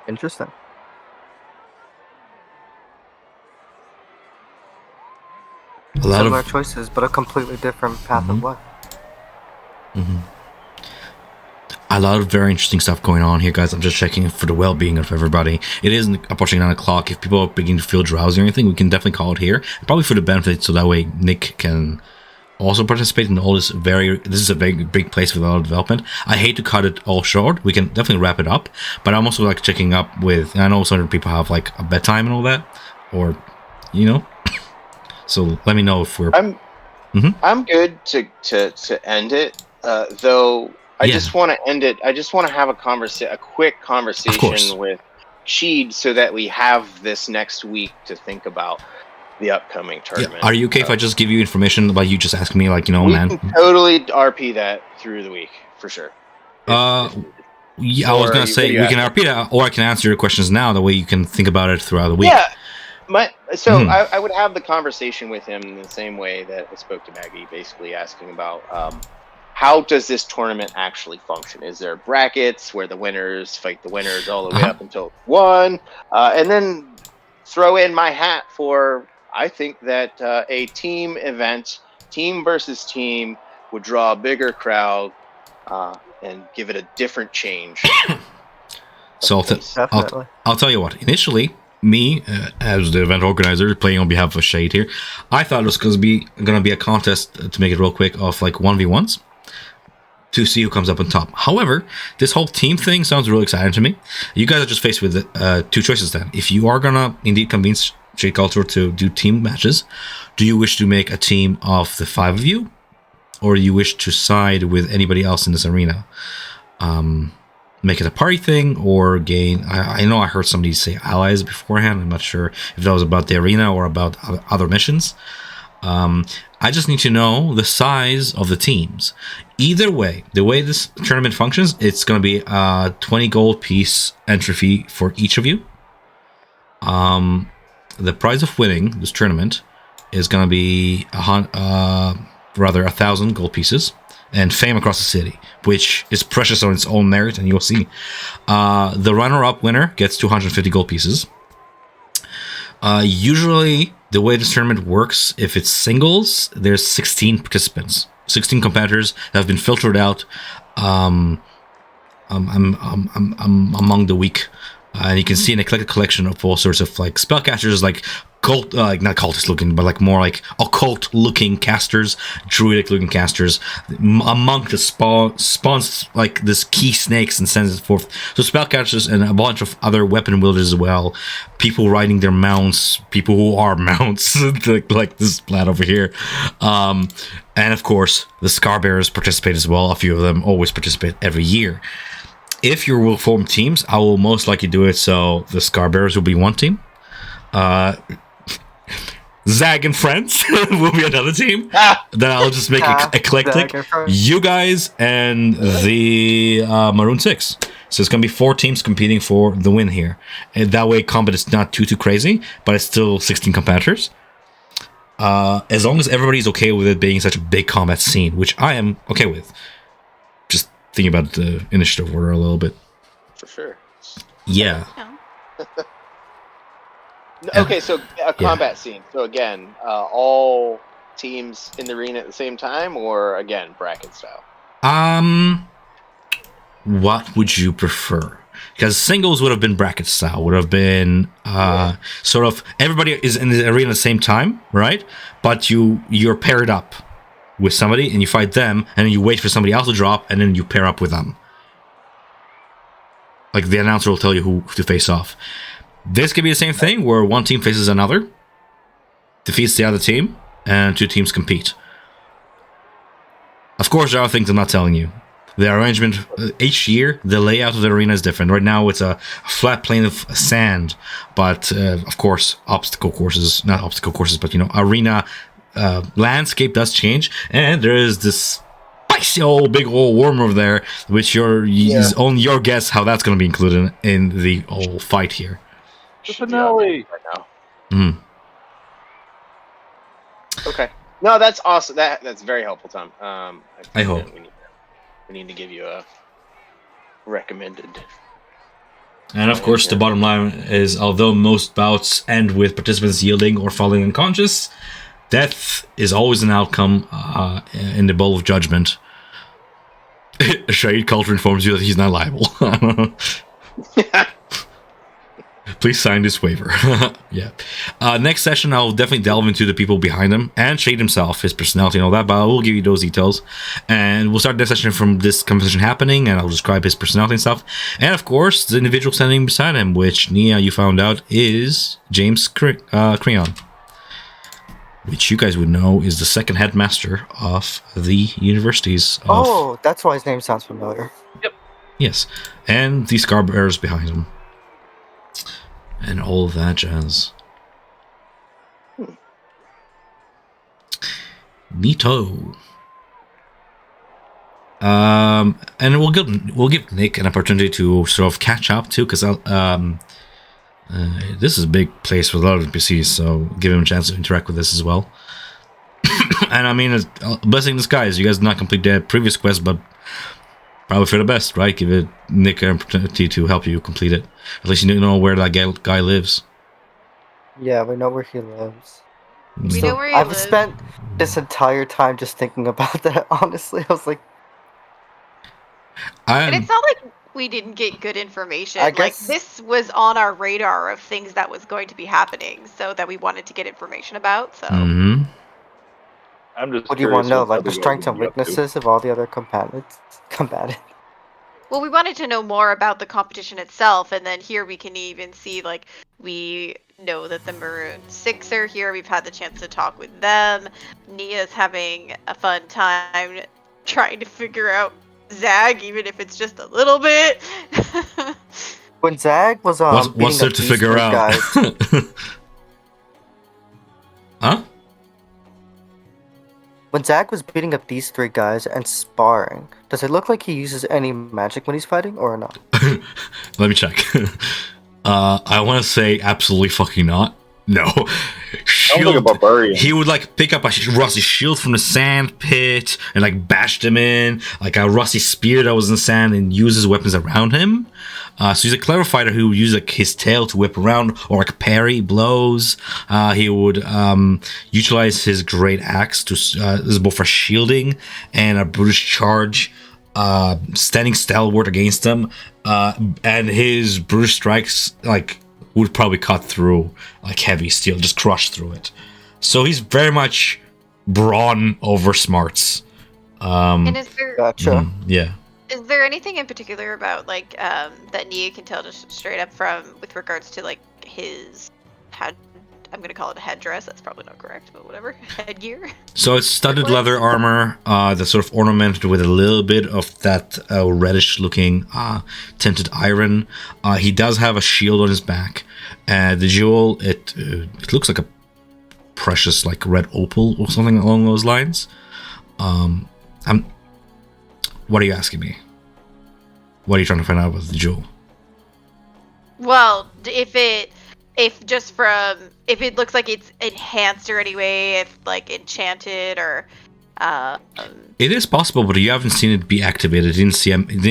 Interesting. A lot Similar of choices, but a completely different path of life. Mm-hmm. A lot of very interesting stuff going on here, guys. I'm just checking for the well-being of everybody. It is approaching 9 o'clock. If people are beginning to feel drowsy or anything, we can definitely call it here. Probably for the benefit, so that way Nick can also participate in all this. This is a very big place with a lot of development. I hate to cut it all short. We can definitely wrap it up, but I'm also checking up with. I know some people have a bedtime and all that, or So let me know if we're. I'm good to end it, though. I just want to end it. I just want to have a quick conversation with Sheed so that we have this next week to think about the upcoming tournament. Yeah. Are you okay if I just give you information about you just asking me, we man? Can totally RP that through the week for sure. Yeah, I was gonna say we can RP that, or I can answer your questions now. The way you can think about it throughout the week. Yeah. I would have the conversation with him in the same way that I spoke to Maggie, basically asking about how does this tournament actually function? Is there brackets where the winners fight the winners all the way up until one? And then throw in my hat for, I think that a team event, team versus team, would draw a bigger crowd and give it a different change. So I'll tell you what, initially, me, as the event organizer, playing on behalf of Shade here, I thought it was going to be a contest, to make it real quick, of 1v1s to see who comes up on top. However, this whole team thing sounds really exciting to me. You guys are just faced with two choices then. If you are going to indeed convince Shade Culture to do team matches, do you wish to make a team of the 5 of you? Or do you wish to side with anybody else in this arena? Make it a party thing or gain. I know I heard somebody say allies beforehand. I'm not sure if that was about the arena or about other missions. I just need to know the size of the teams. Either way, the way this tournament functions, it's going to be a 20 gold piece entry fee for each of you. The prize of winning this tournament is going to be 1,000 gold pieces, and fame across the city, which is precious on its own merit, and you'll see. The runner-up winner gets 250 gold pieces. Usually, the way this tournament works, if it's singles, there's 16 participants, 16 competitors that have been filtered out among the week. And you can see an eclectic collection of all sorts of like spellcasters, like cult, like not cultist looking, but like more like occult looking casters, druidic looking casters. Among the spawns like this key snakes and sends it forth. So spellcasters and a bunch of other weapon wielders as well. People riding their mounts, people who are mounts, like this lad over here. And of course, the Scarbearers participate as well. A few of them always participate every year. If you will form teams, I will most likely do it so the Scarbearers will be one team. Zag and Friends will be another team. Then I'll just make it eclectic. You guys and the Maroon 6. So it's going to be 4 teams competing for the win here. And that way combat is not too crazy, but it's still 16 competitors. As long as everybody's okay with it being such a big combat scene, which I am okay with. Just thinking about the initiative order a little bit. For sure. Yeah. Okay, so a combat scene. So again, all teams in the arena at the same time, or again, bracket style? What would you prefer? Because singles would have been bracket style, would have been sort of everybody is in the arena at the same time, right? But you're paired up with somebody and you fight them, and then you wait for somebody else to drop, and then you pair up with them. Like the announcer will tell you who to face off. This could be the same thing, where one team faces another, defeats the other team, and 2 teams compete. Of course, there are things I'm not telling you. The arrangement, each year, the layout of the arena is different. Right now, it's a flat plane of sand, but of course, obstacle courses, not obstacle courses, but arena landscape does change, and there is this spicy old big old worm over there, which is only your guess how that's going to be included in the whole fight here. The finale. Right now. Mm. Okay. No, that's awesome. That's very helpful, Tom. I hope. We need to give you a recommended. And of course, the bottom line is, although most bouts end with participants yielding or falling unconscious, death is always an outcome in the bowl of judgment. Shade Culture informs you that he's not liable. Please sign this waiver. Yeah. Next session, I'll definitely delve into the people behind him and Shade himself, his personality and all that, but I will give you those details. And we'll start this session from this conversation happening, and I'll describe his personality and stuff. And of course, the individual standing beside him, which Nia, you found out, is James Creon. Which you guys would know is the second headmaster of the universities. Oh, that's why his name sounds familiar. Yep. Yes. And the Scarbearers behind him. And all of that jazz. Neato. And we'll give Nick an opportunity to sort of catch up too, because this is a big place with a lot of NPCs, so give him a chance to interact with this as well. And I mean, blessing in disguise, you guys did not complete the previous quest, but probably for the best, right? Give Nick an opportunity to help you complete it. At least you know where that guy lives. Yeah, we know where he lives. We know where he I've lives. spent this entire time just thinking about that, honestly. I was like... And it's not like we didn't get good information. I guess... Like, this was on our radar of things that was going to be happening, so that we wanted to get information about, so... Mm-hmm. I'm just. What do you want to know? what Like the other strengths guys and would be up to. weaknesses of all the other combatants? Well, we wanted to know more about the competition itself, and then here we can even see, like, we know that the Maroon 6 are here. We've had the chance to talk with them. Nia's having a fun time trying to figure out Zag, even if it's just a little bit. When Zag was what's there to figure out? Guys, Huh? when Zag was beating up these 3 guys and sparring, does it look like he uses any magic when he's fighting, or not? Let me check. I want to say absolutely fucking not. No. Sounds like a shield. barbarian. He would like pick up a rusty shield from the sand pit and like bash them in, like a rusty spear that was in the sand, and use his weapons around him. So he's a clever fighter who would use like his tail to whip around or like parry blows. He would utilize his great axe to this is both for shielding and a brutish charge, standing stalwart against them. And his brutish strikes like would probably cut through like heavy steel, just crush through it. So he's very much brawn over smarts. And is there Gotcha. Yeah. is there anything in particular about like that Nia can tell just straight up from with regards to like his head? I'm gonna call it a headdress. That's probably not correct, but whatever. Headgear. So it's studded leather armor, that's sort of ornamented with a little bit of that reddish-looking tinted iron. He does have a shield on his back. The jewel, it looks like a precious, like red opal or something along those lines. What are you asking me? What are you trying to find out about the jewel? Well, if it looks like it's enhanced or anyway, if like enchanted or It is possible, but you haven't seen it be activated. It didn't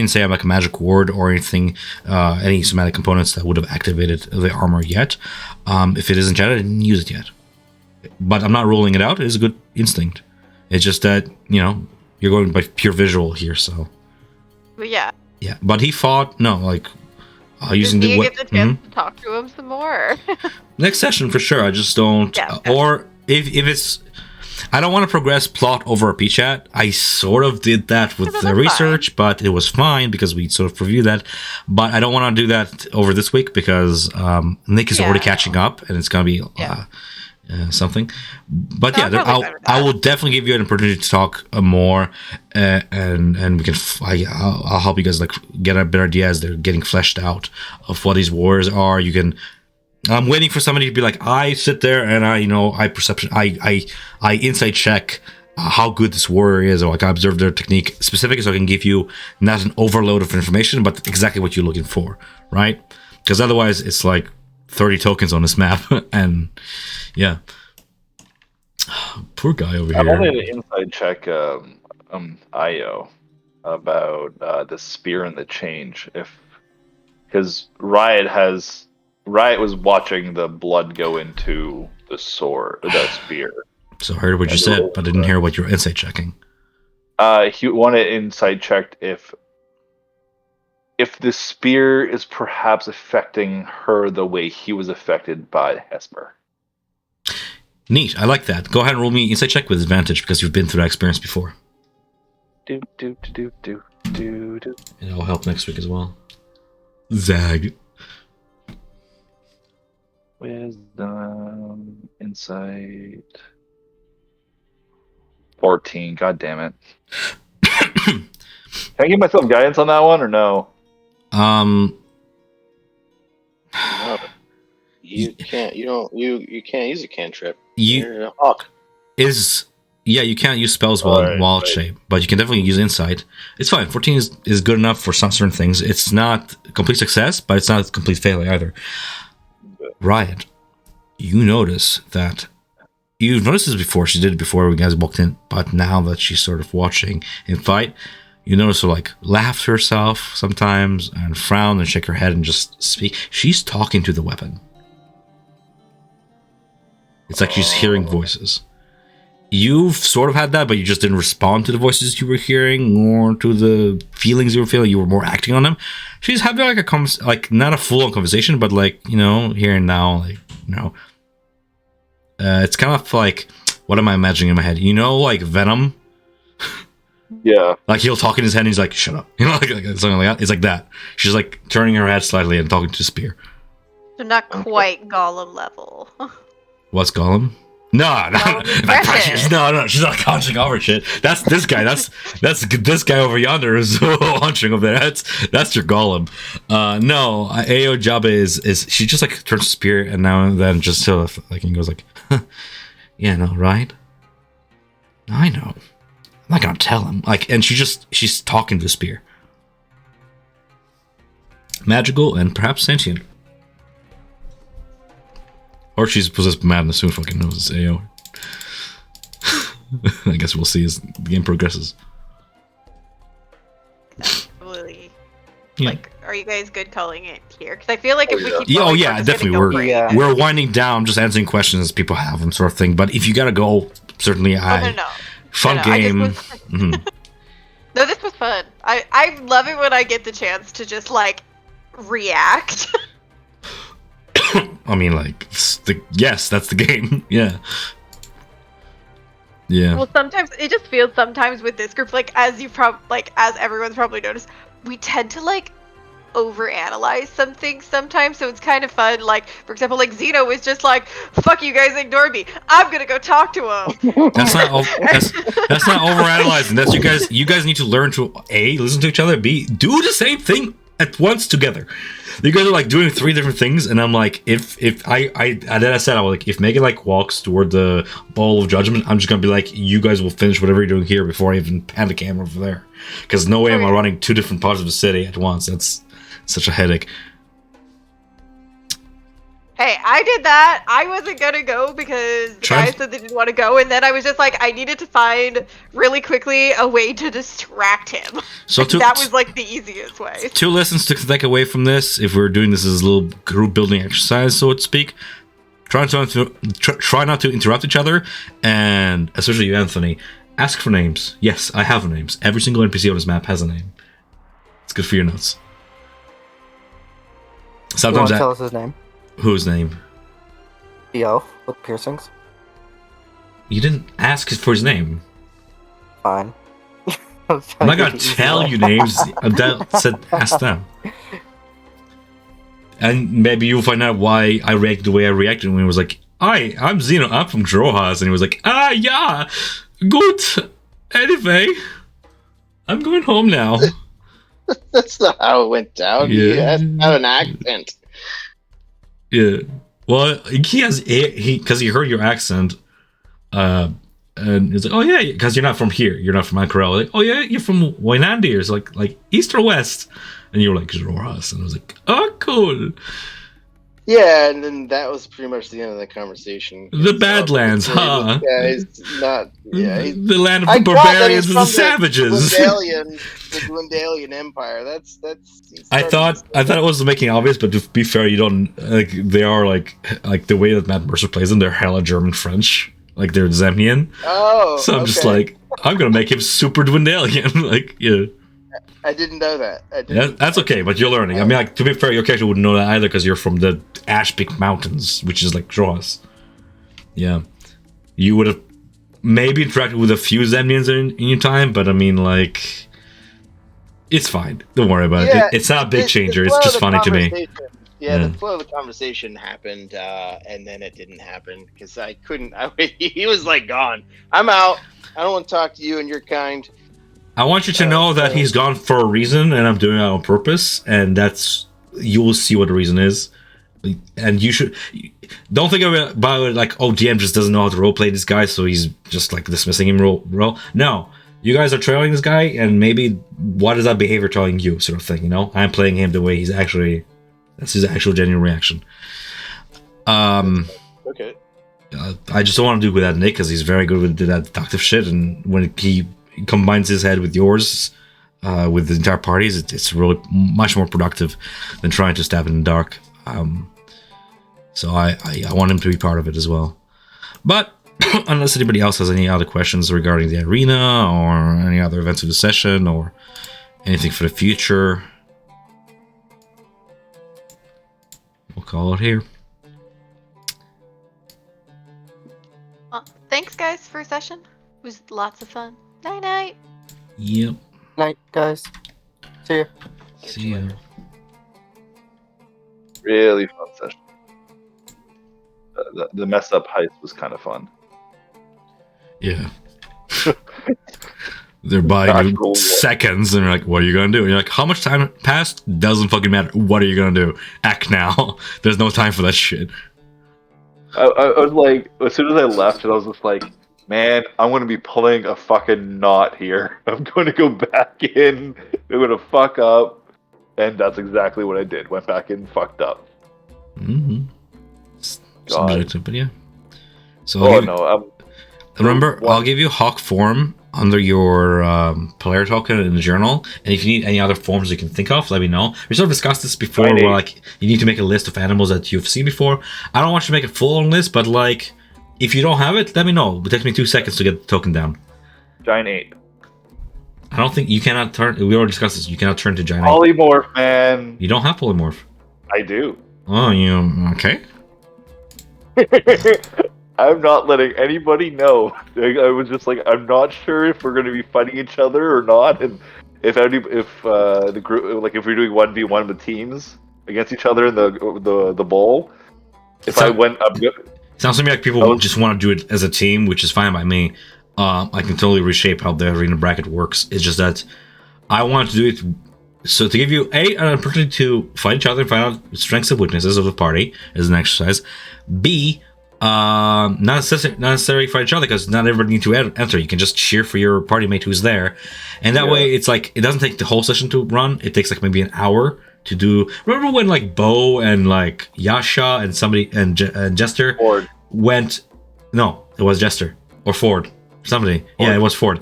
say like a magic word or anything, any somatic components that would have activated the armor yet. If it is enchanted, I didn't use it yet. But I'm not ruling it out. It is a good instinct. It's just that, you're going by pure visual here, so. but yeah. Yeah, but he fought, using Does the... Nia get the chance to talk to him some more? Next session for sure. I just don't... Yeah, or if it's... I don't want to progress plot over a P-chat. I sort of did that with the research, but it was fine because we sort of reviewed that. But I don't want to do that over this week because Nick is already catching up and it's going to be something. But I will definitely give you an opportunity to talk more and we can... I'll help you guys like get a better idea as they're getting fleshed out of what these wars are. You can... I'm waiting for somebody to be like, I sit there and I insight check how good this warrior is, or like I observe their technique specifically, so I can give you not an overload of information, but exactly what you're looking for, right? Because otherwise, it's like 30 tokens on this map, and yeah, poor guy over I'm here. only an inside check, Io, about the spear and the change, because Riot was watching the blood go into the spear. So I heard what you said, but I didn't hear what you were insight checking. He wanted insight checked if the spear is perhaps affecting her the way he was affected by Hesper. Neat, I like that. Go ahead and roll me insight check with advantage because you've been through that experience before. Do. And it'll help next week as well. Zag. Wisdom, insight. 14. God damn it. Can I give myself guidance on that one or no? No. You can't. You can't use a cantrip. You're a hawk. You can't use spells while shape, but you can definitely use insight. It's fine. 14 is good enough for some certain things. It's not complete success, but it's not a complete failure either. Riot, you notice that you've noticed this before. She did it before we guys walked in, but now that she's sort of watching him fight, you notice her like laugh to herself sometimes and frown and shake her head and just speak. She's talking to the weapon. It's like she's hearing voices. You've sort of had that, but you just didn't respond to the voices you were hearing or to the feelings you were feeling. You were more acting on them. She's having like not a full-on conversation, but like, here and now, like, it's kind of like, what am I imagining in my head? Like Venom? Yeah. Like he'll talk in his head and he's like, shut up. Like something like that. It's like that. She's like turning her head slightly and talking to Spear. So not quite Gollum level. What's Gollum? No, Precious. no, she's not hunching over shit. That's this guy. That's this guy over yonder is hunching over there. That's your Gollum. No, Ao job is she just like turns to Spear and now and then just so like and goes like, yeah, no, right? I know. I'm not gonna tell him. Like, and she's talking to Spear. Magical and perhaps sentient. Or she's possessed by madness. Who fucking knows? AO. I guess we'll see as the game progresses. Really. Yeah. Like, are you guys good calling it here? Because I feel like if we keep Yeah, going, yeah, we're just definitely. gonna go We're crazy. we're winding down, just answering questions as people have them, sort of thing. But if you gotta go, certainly No. fun No, game. No, this was fun. I love it when I get the chance to just like react. I mean, like, yes, that's the game. Yeah. Yeah. Well, sometimes it just feels sometimes with this group, like as everyone's probably noticed, we tend to like overanalyze some things sometimes. So it's kind of fun. Like for example, like Zeno was just like, "Fuck you guys, ignore me. I'm gonna go talk to him." That's not overanalyzing. That's you guys need to learn to A, listen to each other, B, do the same thing at once together. You guys are like doing 3 different things, and I'm like, if I said, I was like, if Megan like walks toward the ball of judgment, I'm just gonna be like, you guys will finish whatever you're doing here before I even pan the camera over there, because no way am I running 2 different parts of the city at once. That's such a headache. Hey, I did that. I wasn't gonna go because the guy said they didn't want to go, and then I was just like, I needed to find really quickly a way to distract him. So that was like the easiest way. 2 lessons to take away from this, if we're doing this as a little group building exercise, so to speak. Try not to interrupt each other, and especially you, Anthony, ask for names. Yes, I have names. Every single NPC on this map has a name. It's good for your notes. Sometimes tell us his name. Whose name? Theo with piercings. You didn't ask for his name. Fine. I'm not gonna tell you names. Ask them. And maybe you'll find out why I reacted the way I reacted when he was like, "Hi, I'm Zeno. I'm from Drohas," and he was like, "Ah, yeah, good. Anyway, I'm going home now." That's not how it went down. Yeah. He has to have an accent. Yeah. Well, because he heard your accent, and he's like, "Oh yeah, because you're not from here. You're not from Ankarel." Like, "Oh yeah, you're from Wainandir. It's like east or west?" And you were like, "Drohas," and I was like, "Oh, cool." Yeah, and then that was pretty much the end of the conversation. The Badlands, huh? Yeah, he's not. Yeah, the land of the barbarians and the savages. The Gwendalian Empire. That's. I thought it was making obvious, but to be fair, you don't like. They are like the way that Matt Mercer plays them. They're hella German French, like they're Zemnian. Oh, so I'm just like, I'm gonna make him super Gwendalian. Like, yeah. I didn't know that. Yeah, that's okay, but you're learning. I mean, like, to be fair, your character wouldn't know that either because you're from the Ashpeak Mountains, which is like Droas. Yeah. You would have maybe interacted with a few Zemnians in your time, but I mean, like, it's fine. Don't worry about it. It's not a big changer. It's just funny to me. Yeah, the flow of the conversation happened, and then it didn't happen because I couldn't. He was like, gone. I'm out. I don't want to talk to you and your kind. I want you to know that he's gone for a reason, and I'm doing it on purpose, and you will see what the reason is. And you should don't think about it like, oh, DM just doesn't know how to roleplay this guy, so he's just like dismissing him role. No, you guys are trailing this guy, and maybe what is that behavior telling you, sort of thing. You know, I'm playing him the way he's actually. That's his actual genuine reaction. Okay. I just don't want to do with that Nick because he's very good with that deductive shit, and when he combines his head with yours, with the entire parties, it's really much more productive than trying to stab in the dark. So I want him to be part of it as well. But unless anybody else has any other questions regarding the arena or any other events of the session or anything for the future, we'll call it here. Thanks, guys, for a session. It was lots of fun. Night night. Yep. Night, guys. See ya. See ya. Really fun session. The mess up heist was kind of fun. Yeah. They're buying you seconds, and they're like, "What are you gonna do?" And you're like, "How much time passed? Doesn't fucking matter. What are you gonna do? Act now." There's no time for that shit. I was like, as soon as I left, I was just like, man, I'm going to be pulling a fucking knot here. I'm going to go back in. I'm going to fuck up. And that's exactly what I did. Went back in, fucked up. Mm-hmm. God. subjective, but yeah. So Oh no. remember, one- I'll give you Hawk form under your player token in the journal, and if you need any other forms you can think of, let me know. We sort of discussed this before, Giant where ape. like you need to make a list of animals that you've seen before. I don't want you to make a full-on list, but like if you don't have it, let me know. It takes me 2 seconds to get the token down. Giant ape. I don't think you cannot turn. We already discussed this. You cannot turn to giant ape. Polymorph, man. You don't have polymorph. I do. Oh, you okay? I'm not letting anybody know. I was just like, I'm not sure if we're going to be fighting each other or not, and if the group, like if we're doing 1v1 with teams against each other in the bowl. If So- I went, Sounds to me like people just want to do it as a team, which is fine by me. I can totally reshape how the arena bracket works. It's just that I wanted to do it so to give you an opportunity to fight each other and find out strengths and weaknesses of the party as an exercise. B, not necessarily fight each other because not everybody needs to enter. You can just cheer for your party mate who's there, and that way it's like it doesn't take the whole session to run. It takes like maybe an hour to do. Remember when like Bo and like Yasha and somebody and Jester Ford. went? No, it was Jester or Ford. Somebody. Yeah, it was Ford.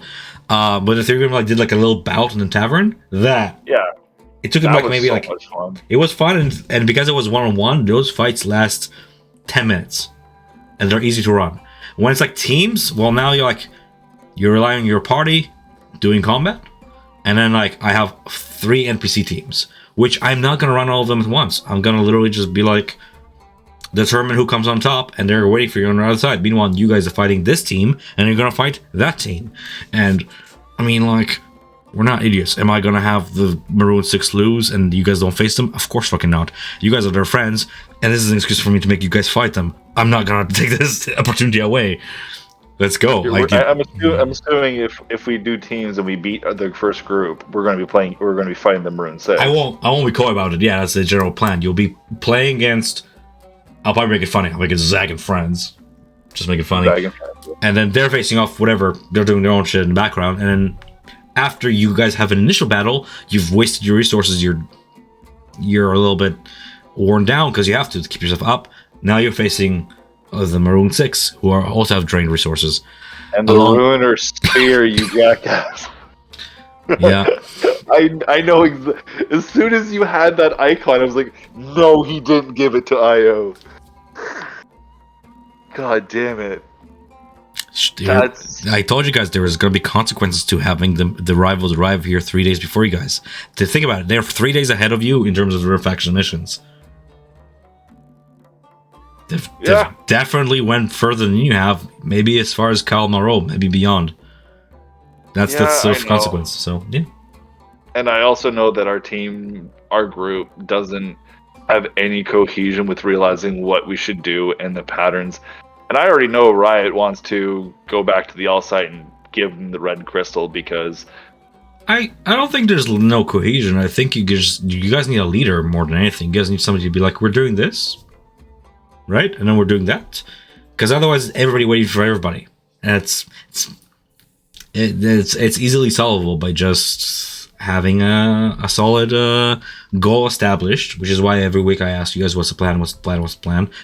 But the three of them like did like a little bout in the tavern. That it took them that like was maybe so like much fun. it was fun, and because it was 1-on-1, those fights last 10 minutes, and they're easy to run. When it's like teams, well, now you're relying on your party doing combat, and then like I have 3 NPC teams, which I'm not gonna run all of them at once. I'm gonna literally just be like determine who comes on top, and they're waiting for you on the other side. Meanwhile, you guys are fighting this team, and you're gonna fight that team. And I mean, like, we're not idiots. Am I gonna have the Maroon 6 lose and you guys don't face them? Of course fucking not. You guys are their friends, and this is an excuse for me to make you guys fight them. I'm not gonna take this opportunity away. Let's go. I'm assuming if we do teams and we beat the first group, we're going to be fighting the Maroon 6. I won't be coy about it. Yeah, that's the general plan. You'll be playing against. I'll probably make it funny. I'll make it Zag and friends. Just make it funny. And then they're facing off whatever. They're doing their own shit in the background. And then after you guys have an initial battle, you've wasted your resources. You're a little bit worn down because you have to keep yourself up. Now you're facing the Maroon 6, who also have drained resources. And the Ruiner Spear, you jackass. Yeah. I know. As soon as you had that icon, I was like, no, he didn't give it to IO. God damn it. I told you guys there was going to be consequences to having the rivals arrive here 3 days before you guys. To think about it, they're 3 days ahead of you in terms of the refaction missions. They've definitely went further than you have. Maybe as far as Cal Moreau, maybe beyond. That's sort of consequence. So yeah. And I also know that our group doesn't have any cohesion with realizing what we should do and the patterns. And I already know Riot wants to go back to the All Site and give them the red crystal because I don't think there's no cohesion. I think you guys need a leader more than anything. You guys need somebody to be like, we're doing this, right? And then we're doing that. Because otherwise everybody waiting for everybody. And it's easily solvable by just having a solid goal established, which is why every week I ask you guys what's the plan.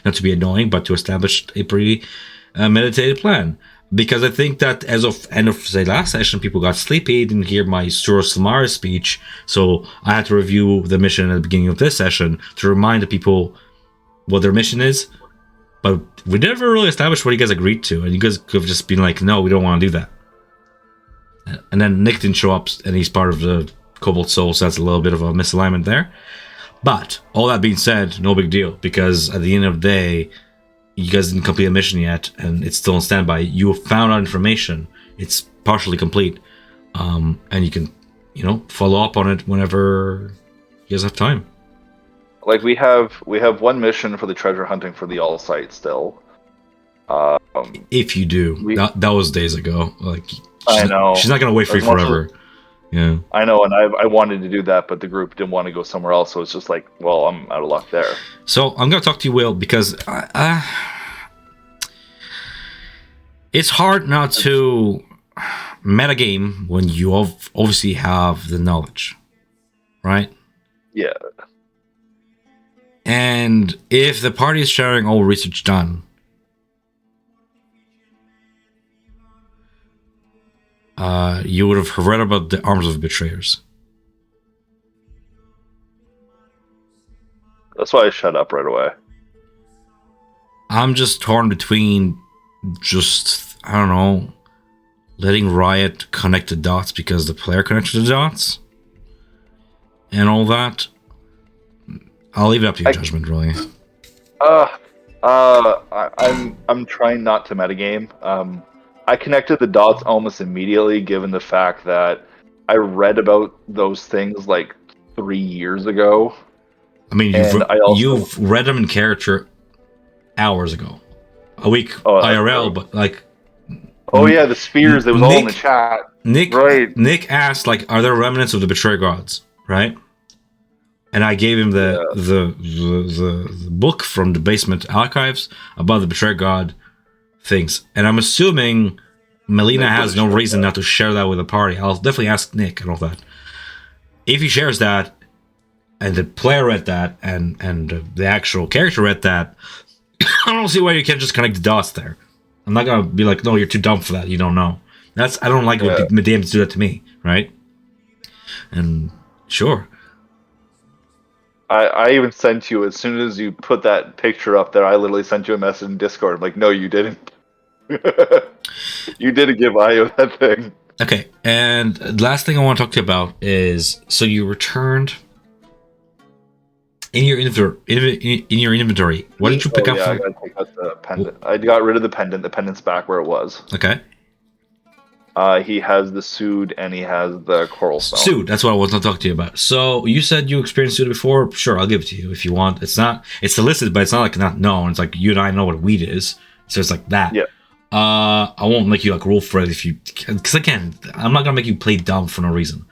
Not to be annoying, but to establish a pretty meditated plan. Because I think that as of end of say last session, people got sleepy, didn't hear my Suro Samara speech, so I had to review the mission at the beginning of this session to remind the people what their mission is. But we never really established what you guys agreed to, and you guys could have just been like, no, we don't want to do that. And then Nick didn't show up, and he's part of the Cobalt Soul, so that's a little bit of a misalignment there. But, all that being said, no big deal, because at the end of the day, you guys didn't complete a mission yet, and it's still on standby. You found out information. It's partially complete. And you can, follow up on it whenever you guys have time. like we have one mission for the treasure hunting for the All Site still. If you do, that was days ago. Like I know she's not gonna wait for you forever. Yeah, I know, and I wanted to do that, but the group didn't want to go somewhere else, so it's just like, well, I'm out of luck there. So I'm gonna talk to you, Will, because it's hard not to metagame when you obviously have the knowledge, right? Yeah. And if the party is sharing all research done, you would have read about the arms of betrayers. That's why I shut up right away. I'm just torn between just, I don't know, letting Riot connect the dots because the player connected the dots and all that. I'll leave it up to your judgment, really. I'm trying not to metagame. I connected the dots almost immediately, given the fact that I read those things like 3 years ago. I mean, you've read them in character hours ago, a week IRL, but like. Oh yeah, the spears. It was all in the chat. Nick asked, like, are there remnants of the betrayed gods? Right. And I gave him the book from the basement archives about the betrayed god things. And I'm assuming Melina has no reason not to share that with the party. I'll definitely ask Nick and all that. If he shares that, and the player read that, and the actual character read that, I don't see why you can't just connect the dots there. I'm not gonna be like, no, you're too dumb for that. You don't know. I don't like when DMs do that to me, right? And sure. I even sent you, as soon as you put that picture up there, I literally sent you a message in Discord. I'm like, no, you didn't. You didn't give Io that thing. Okay, and the last thing I want to talk to you about is, so you returned in your inventory. What did you pick up? I gotta take out the pendant. I got rid of the pendant. The pendant's back where it was. Okay. He has the Sood and he has the Coral Stone. Sood, that's what I was not talking to you about. So you said you experienced Sood before. Sure, I'll give it to you if you want. It's listed, but it's not like not known. It's like you and I know what weed is, so it's like that. Yeah. I won't make you like roll for it if you, because again, I'm not gonna make you play dumb for no reason.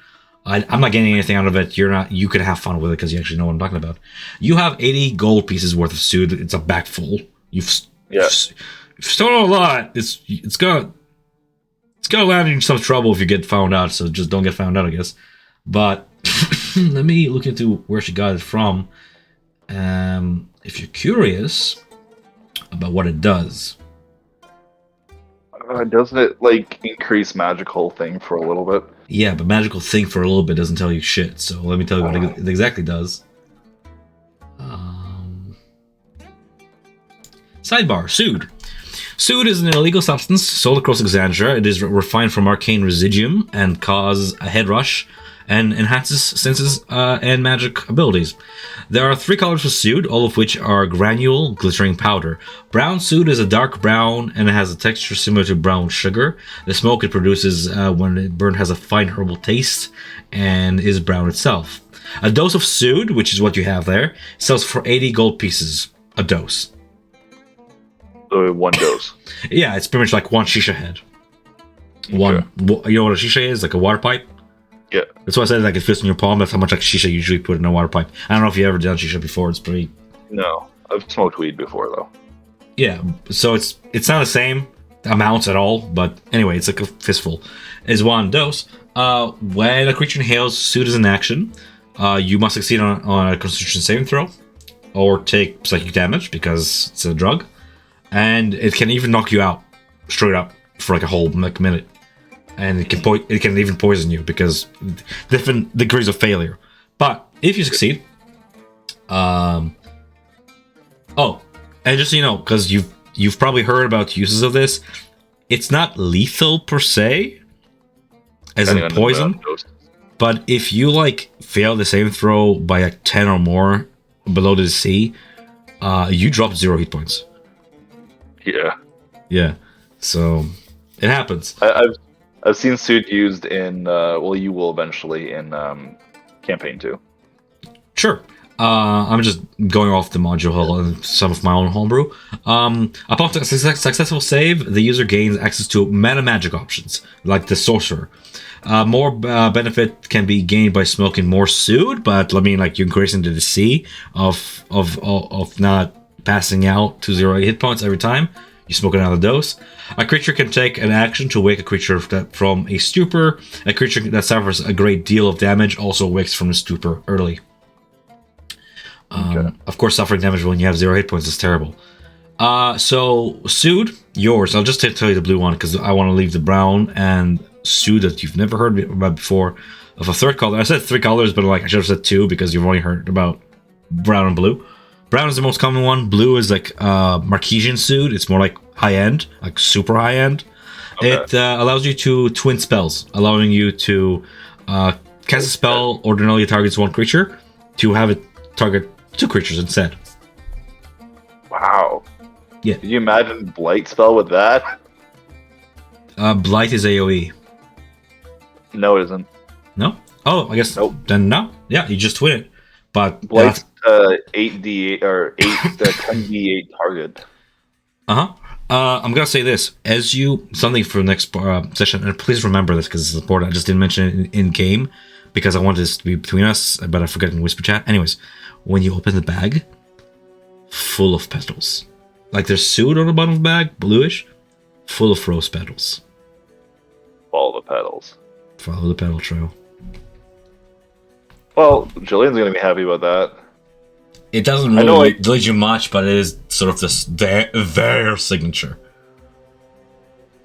I'm not getting anything out of it. You're not. You can have fun with it because you actually know what I'm talking about. You have 80 gold pieces worth of Sood. It's a bag full. You've stolen a lot. It's gonna land in some trouble if you get found out. So just don't get found out, I guess. But let me look into where she got it from. If you're curious about what it does. Doesn't it like increase magical thing for a little bit? Yeah, but magical thing for a little bit doesn't tell you shit. So let me tell you what it exactly does. Sidebar: Sood. Sood is an illegal substance sold across Exandria. It is refined from arcane residuum and causes a head rush and enhances senses and magic abilities. There are 3 colors for Sood, all of which are granule, glittering powder. Brown Sood is a dark brown and it has a texture similar to brown sugar. The smoke it produces when it burned has a fine herbal taste and is brown itself. A dose of Sood, which is what you have there, sells for 80 gold pieces a dose. One dose. Yeah, it's pretty much like one shisha head. Okay. You know what a shisha is? Like a water pipe? Yeah. That's why I said like it fits in your palm. That's how much like shisha you usually put in a water pipe. I don't know if you've ever done shisha before. It's pretty... No. I've smoked weed before, though. Yeah, so it's not the same amounts at all, but anyway, it's like a fistful. It's one dose. When a creature inhales, Sood is in action. You must succeed on a Constitution saving throw or take psychic damage because it's a drug. And it can even knock you out straight up for like a whole minute, and it can even poison you because different degrees of failure. But if you succeed, and just so you know, because you've probably heard about uses of this, it's not lethal per se, as in poison. But if you like fail the saving throw by like 10 or more below the DC, you drop 0 hit points. Yeah. So it happens. I've seen Sood used in you will eventually in campaign 2. Sure. I'm just going off the module and some of my own homebrew. Upon successful save, the user gains access to meta magic options like the sorcerer. More benefit can be gained by smoking more Sood, but I mean, like you're increasing the DC of not passing out to 0 hit points every time you smoke another dose. A creature can take an action to wake a creature from a stupor. A creature that suffers a great deal of damage also wakes from the stupor early. Okay. Of course, suffering damage when you have 0 hit points is terrible. So Sood, yours. I'll just tell you the blue one because I want to leave the brown and Sood that you've never heard about before of a third color. I said 3 colors, but like I should have said 2 because you've only heard about brown and blue. Brown is the most common one. Blue is like Marquesian Sood. It's more like high end, like super high end. Okay. It allows you to twin spells, allowing you to cast a spell ordinarily targets 1 creature to have it target 2 creatures instead. Wow. Yeah. Can you imagine Blight spell with that? Blight is AoE. No, it isn't. No? Oh, I guess Nope. then no. Yeah, you just twin it. But Blight's 8d8 or 10d8 target. I'm gonna say this as you something for the next session, and please remember this because it's important. I just didn't mention it in game because I wanted this to be between us, but I forgot in whisper chat. Anyways, when you open the bag, full of petals, like there's Sood on the bottom of the bag, bluish, full of rose petals. Follow the petals. Follow the petal trail. Well, Jillian's gonna be happy about that. It doesn't I know really lead you much, but it is sort of this their signature.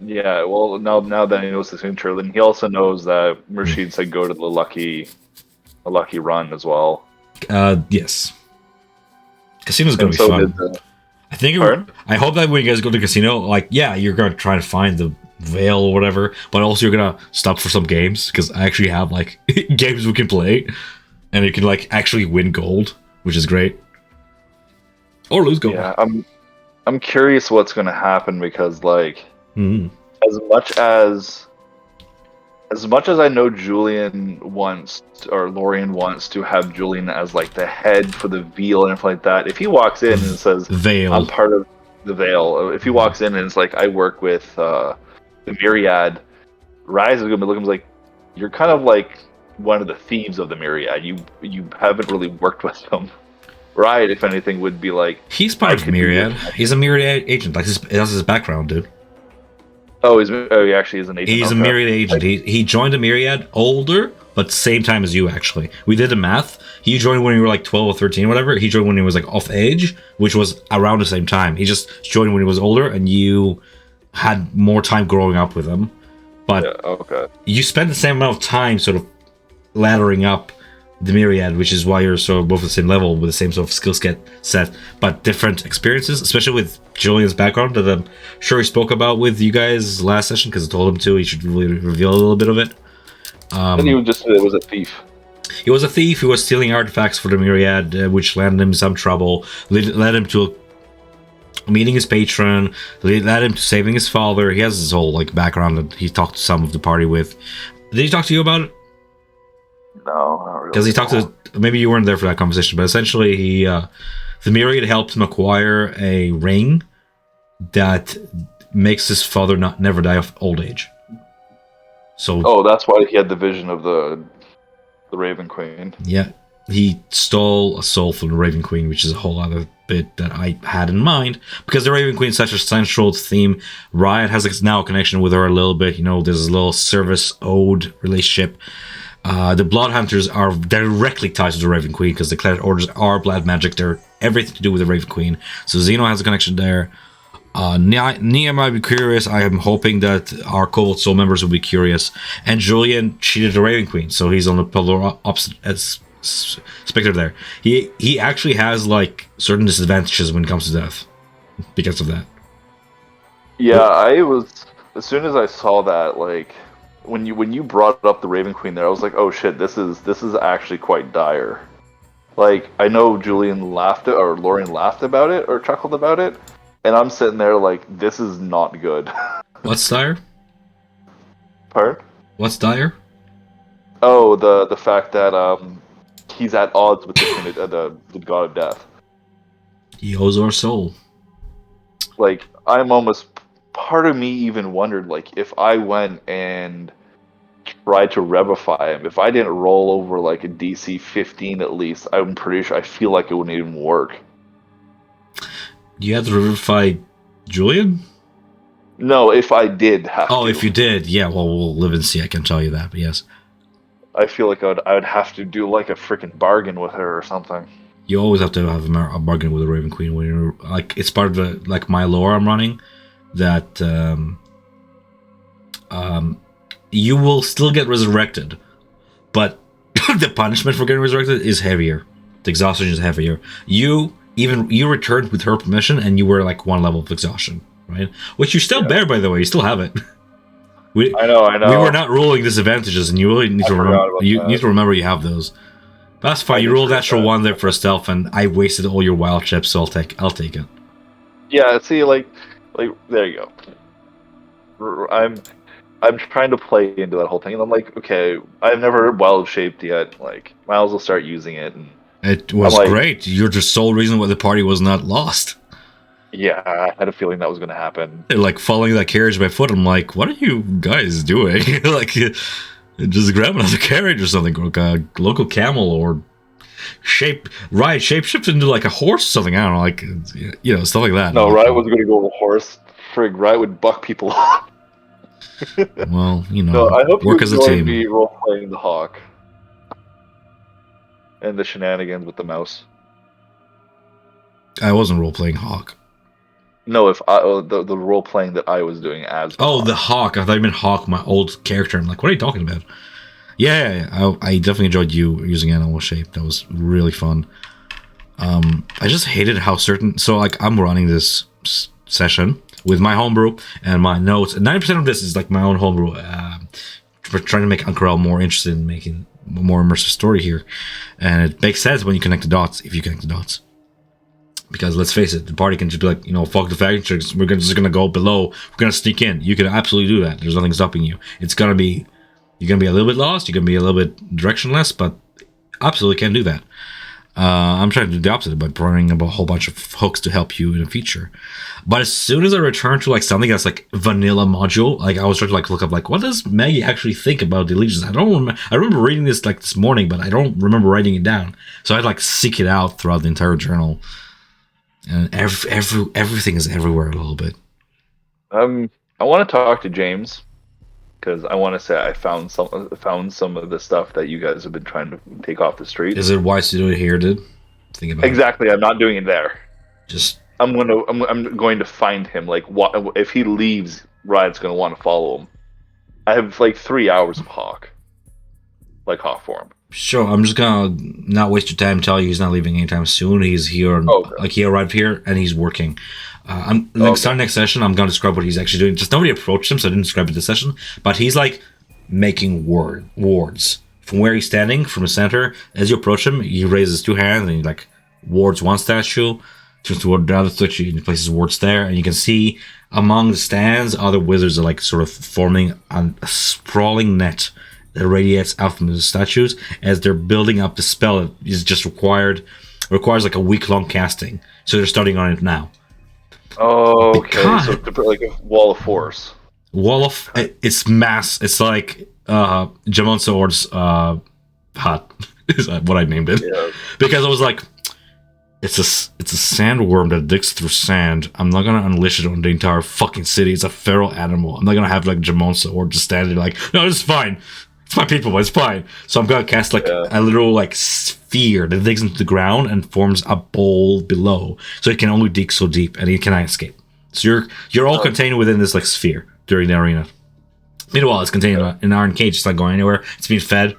Yeah, well, now that he knows the signature, then he also knows that Rashid said go to the lucky run as well. Yes. Casino's gonna And be so fun. did the, I think. Pardon? I hope that when you guys go to casino, like, yeah, you're gonna try to find the veil or whatever, but also you're gonna stop for some games because I actually have like games we can play, and you can like actually win gold, which is great, or lose gold. yeah, I'm curious what's gonna happen because like Mhm. as much as I know Julian wants or Lorian wants to have Julian as like the head for the veil and everything like that, if he walks in and says Veil. I'm part of the veil, if he walks in and it's like I work with the Myriad, Rise is gonna be looking like you're kind of like one of the thieves of the Myriad. You haven't really worked with them. Riot, if anything, would be like He's part of Myriad. He's a Myriad agent. Like that's his background, dude. he actually is an agent. He's a Okay. Myriad agent. He joined the Myriad older, but same time as you, actually. We did the math. He joined when you were like 12 or 13, whatever. He joined when he was like off age, which was around the same time. He just joined when he was older, and you had more time growing up with him. But Yeah, okay. you spend the same amount of time sort of laddering up the Myriad, which is why you're sort of both at the same level with the same sort of skill set, but different experiences, especially with Julian's background that I'm sure he spoke about with you guys last session because I told him to. He should really reveal a little bit of it. And he was a thief. He was a thief. He was stealing artifacts for the Myriad, which landed him in some trouble, led him to meeting his patron, led him to saving his father. He has his whole like background that he talked to some of the party with. Did he talk to you about it? No, not really. Because he talked to, maybe you weren't there for that conversation, but essentially the Myriad helped him acquire a ring that makes his father never die of old age. So Oh, that's why he had the vision of the Raven Queen. yeah, he stole a soul from the Raven Queen, which is a whole other bit that I had in mind because the Raven Queen is such a central theme. Riot has now a connection with her a little bit. You know, there's a little service ode relationship. The Blood Hunters are directly tied to the Raven Queen because the Declared Orders are blood magic. They're everything to do with the Raven Queen. So Xeno has a connection there. Nia might be curious. I am hoping that our Cobalt Soul members will be curious. And Julian cheated the Raven Queen, so he's on the polar opposite as specter there. He actually has like certain disadvantages when it comes to death because of that. Yeah, I was as soon as I saw that, like when you brought up the Raven Queen there, I was like, oh shit, this is actually quite dire. Like I know Julian laughed at, or Lorian laughed about it or chuckled about it, and I'm sitting there like this is not good. What's dire? Pardon? What's dire? Oh, the fact that he's at odds with the god of death. He owes our soul. Like I'm almost, part of me even wondered like if I went and tried to revivify him, if I didn't roll over like a DC 15 at least, I'm pretty sure, I feel like it wouldn't even work. You had to revivify Julian? No, if I did have to. If you did, yeah, well, we'll live and see, I can tell you that, but yes. I feel like I would have to do like a freaking bargain with her or something. You always have to have a bargain with the Raven Queen when you're like it's part of the like my lore I'm running that you will still get resurrected, but the punishment for getting resurrected is heavier. The exhaustion is heavier. You returned with her permission, and you were like one level of exhaustion, right? Which you still bear, by the way. You still have it. I know. We were not rolling disadvantages, and you really need to remember. You need to remember you have those. But that's fine. You rolled natural one there for a stealth, and I wasted all your wild chips, so I'll take it. Yeah. See, like there you go. I'm trying to play into that whole thing, and I'm like, okay, I've never wild shaped yet. Like, Miles will start using it, and it was great. You're the sole reason why the party was not lost. Yeah, I had a feeling that was going to happen. They're like following that carriage by foot. I'm like, what are you guys doing? Like, just grab another carriage or something, or a local camel, or shapeshift into like a horse or something. I don't know, like stuff like that. No, Riot was going to go with a horse. Frig, Riot would buck people off. Well, No, I hope work as a team. Be role playing the hawk and the shenanigans with the mouse. I wasn't role playing hawk. No, if the role playing that I was doing as. The hawk. I thought you meant hawk, my old character. I'm like, what are you talking about? Yeah. I definitely enjoyed you using animal shape. That was really fun. I just hated how certain. So like, I'm running this session with my homebrew and my notes. 90% of this is like my own homebrew. We're trying to make Uncle more interested in making a more immersive story here, and it makes sense when you connect the dots. If you connect the dots, because let's face it, the party can just be like, fuck the faction checks. We're just gonna go below. We're gonna sneak in. You can absolutely do that. There's nothing stopping you. You're gonna be a little bit lost. You're gonna be a little bit directionless, but absolutely can do that. I'm trying to do the opposite by bringing up a whole bunch of hooks to help you in a feature. But as soon as I return to like something that's like vanilla module, like I was trying to like look up like what does Maggie actually think about the allegiance? I remember reading this like this morning, but I don't remember writing it down. So I'd like seek it out throughout the entire journal, and everything is everywhere a little bit. I want to talk to James because I want to say I found some of the stuff that you guys have been trying to take off the street. Is it wise to do it here, dude? Think about exactly. I'm not doing it there. Just. I'm going to find him. Like, what if he leaves? Riot's going to want to follow him. I have like 3 hours of Hawk form. Sure, I'm just gonna not waste your time. Tell you he's not leaving anytime soon. He's here. Okay. Like he arrived here and he's working. Starting next session, I'm gonna describe what he's actually doing. Just nobody approached him, so I didn't describe it this session. But he's like making wards from where he's standing from the center. As you approach him, he raises 2 hands and he like wards one statue. Turns toward the other statue and places wards there, and you can see among the stands, other wizards are like sort of forming a sprawling net that radiates out from the statues as they're building up the spell that is just requires like a week-long casting. So they're starting on it now. Oh, okay. So to put like a wall of force. It's mass. It's like Jamon Sword's hut is what I named it. Yeah. Because I was like, it's a sandworm that digs through sand. I'm not gonna unleash it on the entire fucking city. It's a feral animal. I'm not gonna have like Jamonsa or just stand there like, no, it's fine. It's my people, but it's fine. So I'm gonna cast like a little like sphere that digs into the ground and forms a bowl below. So it can only dig so deep and it cannot escape. So you're all contained within this like sphere during the arena. Meanwhile, it's contained in an iron cage. It's not going anywhere. It's being fed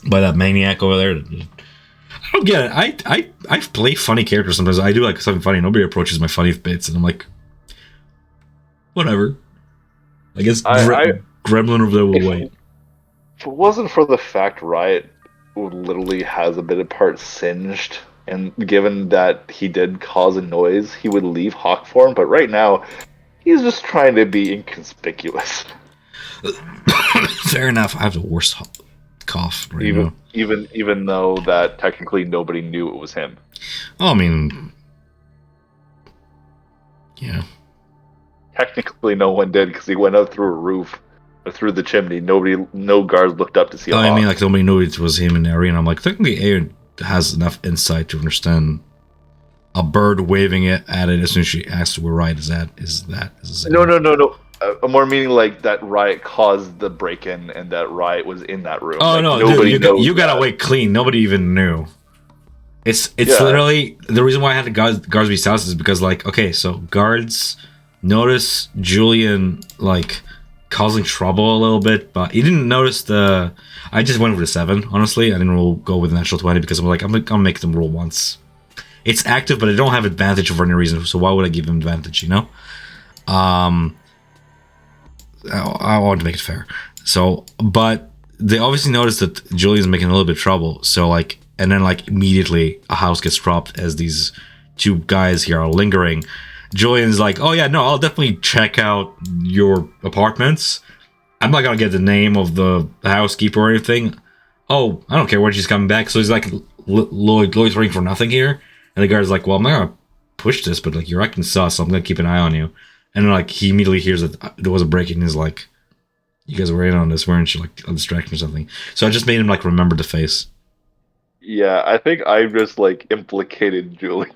by that maniac over there. I don't get it. I play funny characters sometimes. I do like something funny. Nobody approaches my funny bits, and I'm like, whatever. I guess Gremlin over there will wait. If it wasn't for the fact Riot literally has a bit of part singed, and given that he did cause a noise, he would leave Hawk form. But right now, he's just trying to be inconspicuous. Fair enough. I have the worst cough right now. Even though that technically nobody knew it was him. Oh, I mean, yeah. Technically, no one did because he went out through a roof or through the chimney. No guards looked up to see. I mean, like nobody knew it was him in the arena. I'm like, technically, Aaron has enough insight to understand a bird waving it at it as soon as she asks where Riot is at. No. More meaning like that Riot caused the break-in and that Riot was in that room. Oh, like, no, nobody dude, you got away clean. Nobody even knew. It's Yeah. literally the reason why I had the guards be south is because like okay, so guards notice Julian like causing trouble a little bit, but he didn't notice the. I just went with a 7. Honestly, I didn't go with an actual 20 because I'm like I'm gonna make them roll once. It's active, but I don't have advantage for any reason. So why would I give him advantage? You know. I want to make it fair. So, but they obviously noticed that Julian's making a little bit of trouble. So like, and then like immediately a house gets dropped as these 2 guys here are lingering. Julian's like, oh yeah, no, I'll definitely check out your apartments. I'm not gonna get the name of the housekeeper or anything. Oh, I don't care when she's coming back. So he's like loitering for nothing here. And the guard's like, well, I'm not gonna push this, but like you're acting sus, so I'm gonna keep an eye on you. And then, like he immediately hears that there was a break-in. He's like, "You guys were in on this, weren't you? Like a distraction or something." So I just made him like remember the face. Yeah, I think I just like implicated Julie.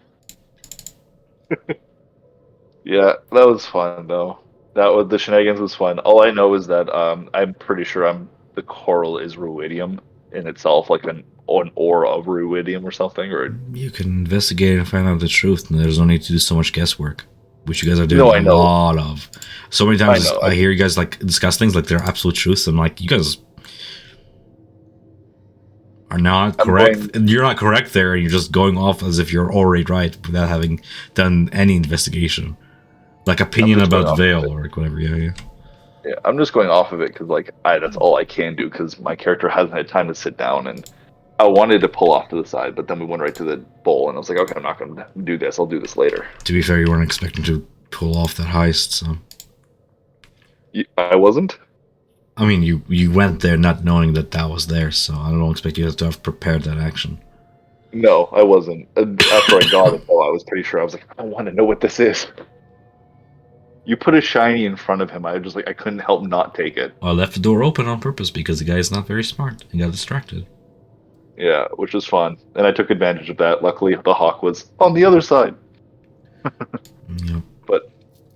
Yeah, that was fun though. That was the shenanigans was fun. All I know is that I'm pretty sure the coral is ruidium in itself, like an ore of ruidium or something. Or You can investigate and find out the truth, and there's no need to do so much guesswork, which you guys are doing No, I a know. lot of. So many times I know. I hear you guys like discuss things like they're absolute truths. I'm like, you guys are not correct. You're not correct there, and you're just going off as if you're already right without having done any investigation, like opinion about Vale or whatever. Yeah. Yeah, I'm just going off of it because like that's all I can do because my character hasn't had time to sit down, and I wanted to pull off to the side, but then we went right to the bowl, and I was like, okay, I'm not going to do this. I'll do this later. To be fair, you weren't expecting to pull off that heist, so. I wasn't? I mean, you went there not knowing that was there, so I don't expect you to have prepared that action. No, I wasn't. After I got it, though, I was pretty sure. I was like, I want to know what this is. You put a shiny in front of him. I couldn't help not take it. Well, I left the door open on purpose because the guy is not very smart and got distracted. Yeah, which was fun, and I took advantage of that. Luckily, the hawk was on the other side. Yep. But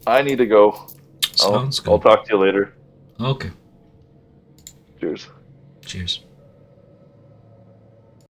I need to go. Sounds good. I'll talk to you later. Okay. Cheers. Cheers.